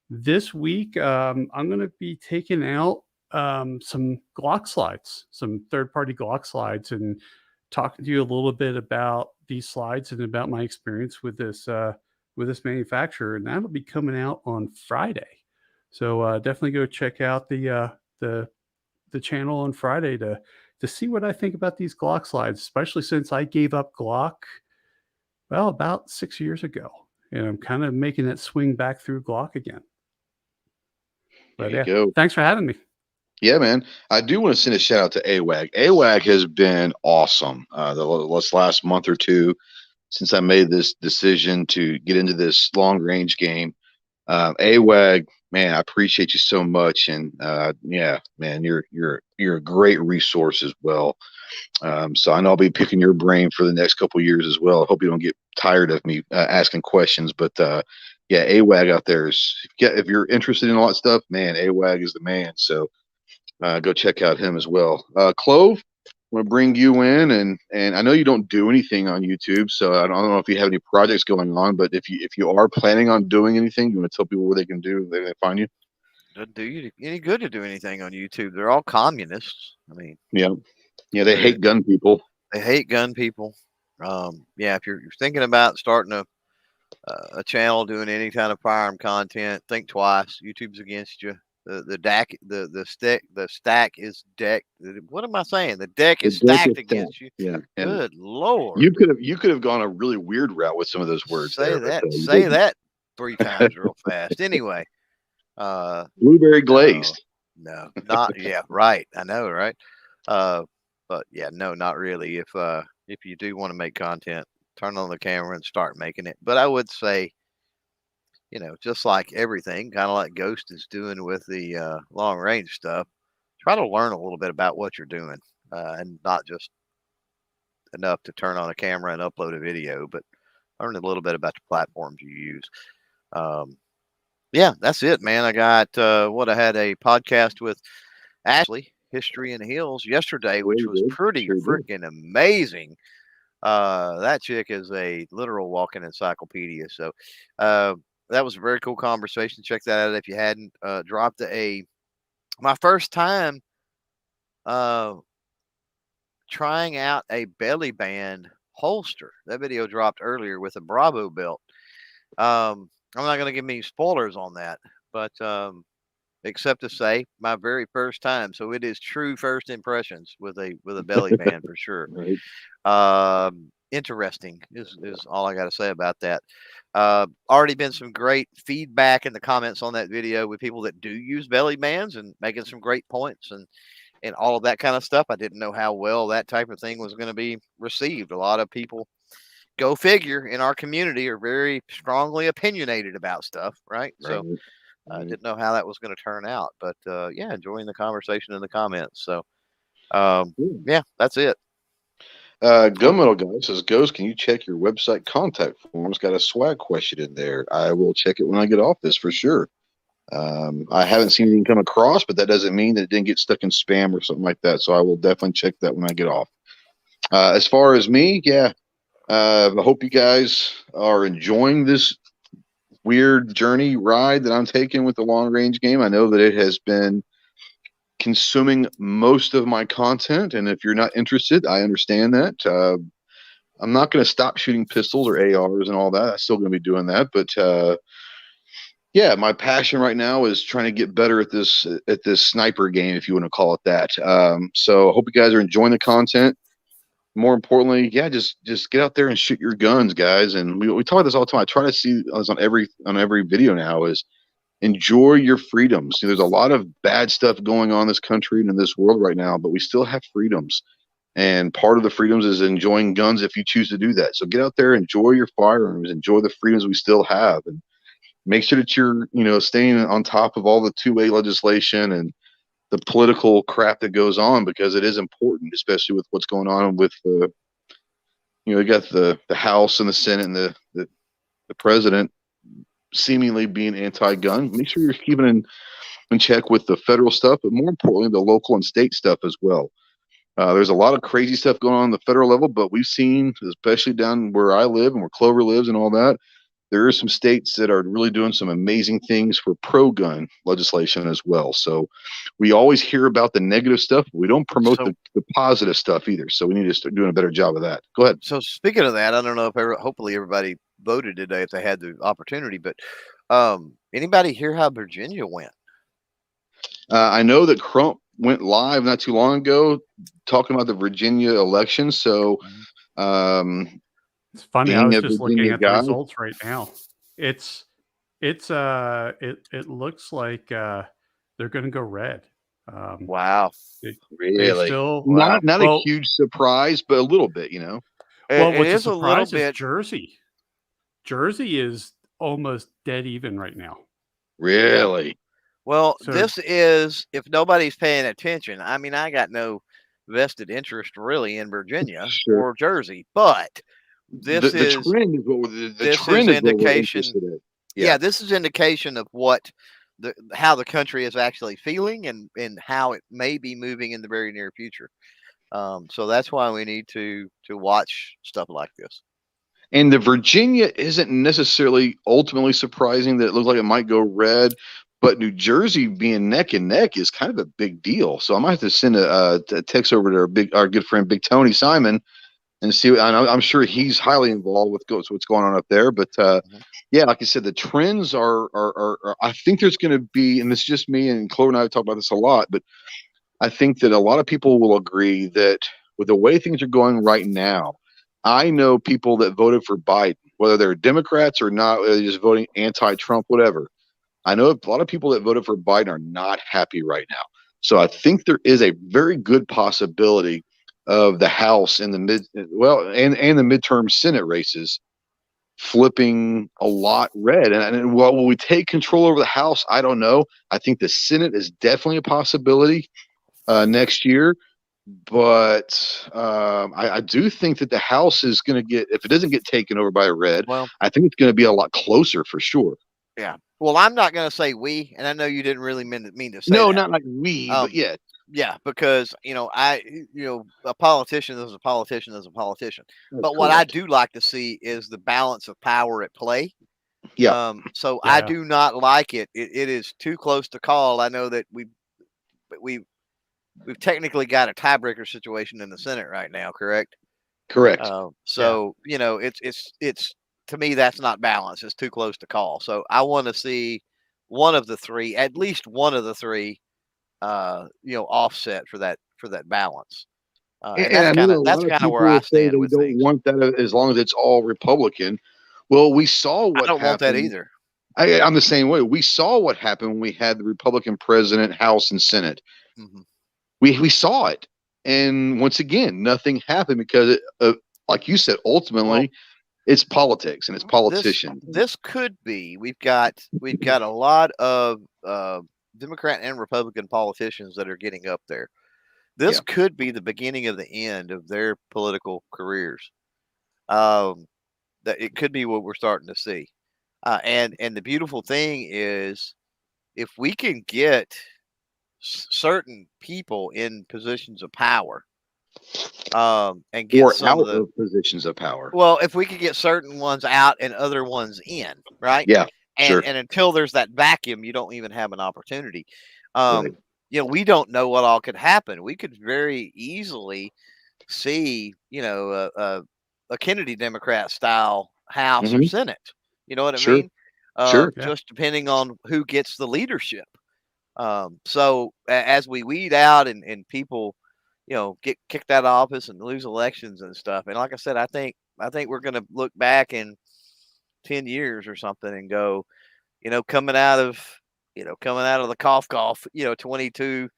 this week, I'm going to be taking out some Glock slides, some third-party Glock slides, and talking to you a little bit about these slides and about my experience with this manufacturer. And that'll be coming out on Friday. So definitely go check out the channel on Friday to see what I think about these Glock slides, especially since I gave up Glock, well, about 6 years ago. and I'm kind of making that swing back through Glock again. But There you go. Thanks for having me. Yeah, man. I do want to send a shout out to AWAG. AWAG has been awesome the last month or two since I made this decision to get into this long range game. AWAG, man, I appreciate you so much, and yeah, man, you're a great resource as well. So I know I'll be picking your brain for the next couple of years as well. I hope you don't get tired of me asking questions, but yeah, AWAG out there is, if you're interested in all that stuff, man, AWAG is the man. So go check out him as well. Clove, I want to bring you in, and I know you don't do anything on YouTube, so I don't know if you have any projects going on, but if you are planning on doing anything, you want to tell people where they can find you? Doesn't do you any good to do anything on YouTube. They're all communists. I mean, yeah, they hate gun people. They hate gun people. Yeah, if you're thinking about starting a channel doing any kind of firearm content, think twice. YouTube's against you. The stack is decked. What am I saying? The deck is stacked against you. Yeah. Good Lord. You could have gone a really weird route with some of those words. Say that 3 times real fast. Anyway. Blueberry glazed. No, not yeah, right. I know, right? But yeah, no, not really. If you do want to make content, turn on the camera and start making it. But I would say, just like everything, kind of like Ghost is doing with the long range stuff, try to learn a little bit about what you're doing, and not just enough to turn on a camera and upload a video, but learn a little bit about the platforms you use. Yeah, that's it, man. I got I had a podcast with Ashley, History in the Hills, yesterday, which was pretty freaking amazing. That chick is a literal walking encyclopedia. So that was a very cool conversation. Check that out if you hadn't. Dropped my first time trying out a belly band holster. That video dropped earlier with a Bravo belt. I'm not going to give any spoilers on that, but except to say my very first time. So it is true first impressions with a belly band for sure. Right. Interesting is all I got to say about that. Already been some great feedback in the comments on that video with people that do use belly bands and making some great points and all of that kind of stuff. I didn't know how well that type of thing was going to be received. A lot of people, go figure, in our community are very strongly opinionated about stuff, right? So I didn't know how that was going to turn out, but yeah, enjoying the conversation in the comments. So yeah, that's it. Gunmetal Guy says, Ghost, can you check your website contact form? It's got a swag question in there. I will check it when I get off this for sure. I haven't seen anything come across, but that doesn't mean that it didn't get stuck in spam or something like that. So I will definitely check that when I get off. As far as me, yeah, I hope you guys are enjoying this weird journey ride that I'm taking with the long range game. I know that it has been consuming most of my content, and if you're not interested, I understand that. I'm not going to stop shooting pistols or ARs and all that. I'm still going to be doing that, but yeah, my passion right now is trying to get better at this sniper game, if you want to call it that. So I hope you guys are enjoying the content. More importantly, yeah, just get out there and shoot your guns, guys. And we talk about this all the time. I try to see this on every video now is enjoy your freedoms. There's a lot of bad stuff going on in this country and in this world right now, but we still have freedoms. And part of the freedoms is enjoying guns if you choose to do that. So get out there, enjoy your firearms, enjoy the freedoms we still have, and make sure that you're, staying on top of all the 2A legislation and the political crap that goes on, because it is important, especially with what's going on with the, you got the House and the Senate and the president seemingly being anti-gun. Make sure you're keeping in check with the federal stuff, but more importantly, the local and state stuff as well. There's a lot of crazy stuff going on the federal level, but we've seen, especially down where I live and where Clover lives and all that, there are some states that are really doing some amazing things for pro-gun legislation as well. So we always hear about the negative stuff. But we don't promote the positive stuff either. So we need to start doing a better job of that. Go ahead. So speaking of that, I don't know if hopefully everybody voted today if they had the opportunity, but anybody hear how Virginia went? I know that Crump went live not too long ago talking about the Virginia election. So it's funny. I was just looking at the results right now. It looks like they're going to go red. Wow. Really? Still, not a huge surprise, but a little bit, you know. Well, what's is a surprise little is bit. Jersey. Jersey is almost dead even right now. Really? Yeah. Well, So, this is, if nobody's paying attention, I mean, I got no vested interest really in Virginia or Jersey, but this the is trend is what the this trend is is what we're indication. interested in. Yeah, this is indication of what how the country is actually feeling and how it may be moving in the very near future. So that's why we need to watch stuff like this. And the Virginia isn't necessarily ultimately surprising that it looks like it might go red, but New Jersey being neck and neck is kind of a big deal. So I might have to send a text over to our good friend Big Tony Simon and see. I'm sure he's highly involved with what's going on up there. But yeah, like I said, the trends are I think there's going to be, and it's just me and Chloe and I talk about this a lot, but I think that a lot of people will agree that with the way things are going right now, I know people that voted for Biden, whether they're Democrats or not, whether they're just voting anti-Trump, whatever. I know a lot of people that voted for Biden are not happy right now. So I think there is a very good possibility of the House and the and the midterm Senate races flipping a lot red. And well, will we take control over the House? I don't know. I think the Senate is definitely a possibility next year. But I do think that the House is going to get, if it doesn't get taken over by a red, I think it's going to be a lot closer for sure. Yeah. Well, I'm not going to say we, and I know you didn't really mean to say no, that. not like we, but yeah. Yeah, because a politician is a politician is a politician. That's but what I do like to see is the balance of power at play. Yeah. So I do not like it. It is too close to call. I know that we've technically got a tiebreaker situation in the Senate right now, correct? Correct. So it's to me that's not balanced. It's too close to call. So I want to see one of the three, at least one of the three, offset for that balance. And that's kind of where I stand with they don't things. want that as long as it's all Republican. Well, we saw what I don't want that either. I'm the same way. We saw what happened when we had the Republican president, House, and Senate. Mm-hmm. We saw it, and once again, nothing happened because, like you said, ultimately, it's politics and it's politicians. This could be. We've got a lot of Democrat and Republican politicians that are getting up there. This could be the beginning of the end of their political careers. That it could be what we're starting to see. And the beautiful thing is, if we can get certain people in positions of power, and get some out of positions of power. Well, if we could get certain ones out and other ones in, right? Yeah. And until there's that vacuum, you don't even have an opportunity. We don't know what all could happen. We could very easily see, a Kennedy Democrat style House or Senate. You know what I mean? Just depending on who gets the leadership. So as we weed out and people, get kicked out of office and lose elections and stuff. And like I said, I think we're going to look back in 10 years or something and go, coming out of the cough, 22,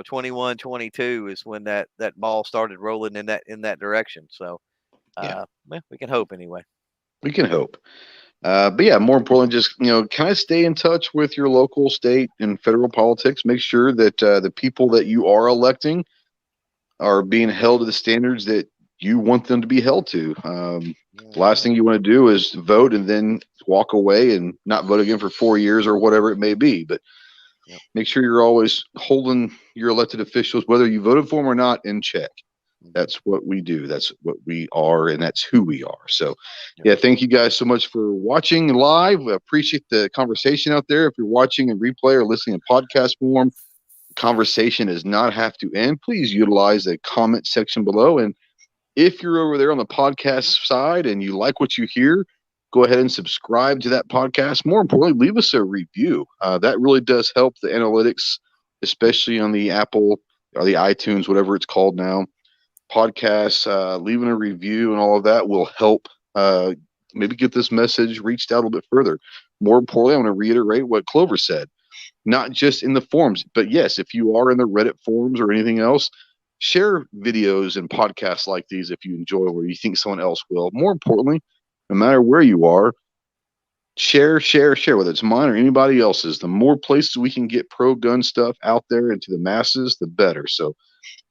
21, 22 is when that ball started rolling in that direction. So, we can hope anyway. We can hope. But yeah, more importantly, just, kind of stay in touch with your local, state, and federal politics. Make sure that the people that you are electing are being held to the standards that you want them to be held to. The last thing you want to do is vote and then walk away and not vote again for 4 years or whatever it may be. But make sure you're always holding your elected officials, whether you voted for them or not, in check. That's what we do. That's what we are, and that's who we are. So, thank you guys so much for watching live. We appreciate the conversation out there. If you're watching in replay or listening in podcast form, the conversation does not have to end. Please utilize the comment section below. And if you're over there on the podcast side and you like what you hear, go ahead and subscribe to that podcast. More importantly, leave us a review. That really does help the analytics, especially on the Apple or the iTunes, whatever it's called now. Podcasts, leaving a review and all of that will help maybe get this message reached out a little bit further. More importantly, I want to reiterate what Clover said, not just in the forums, but yes, if you are in the Reddit forums or anything else, share videos and podcasts like these if you enjoy, where you think someone else will. More importantly, no matter where you are, share, whether it's mine or anybody else's. The more places we can get pro-gun stuff out there into the masses, the better. So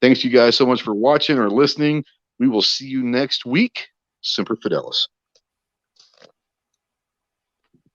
thanks you guys so much for watching or listening. We will see you next week. Semper Fidelis.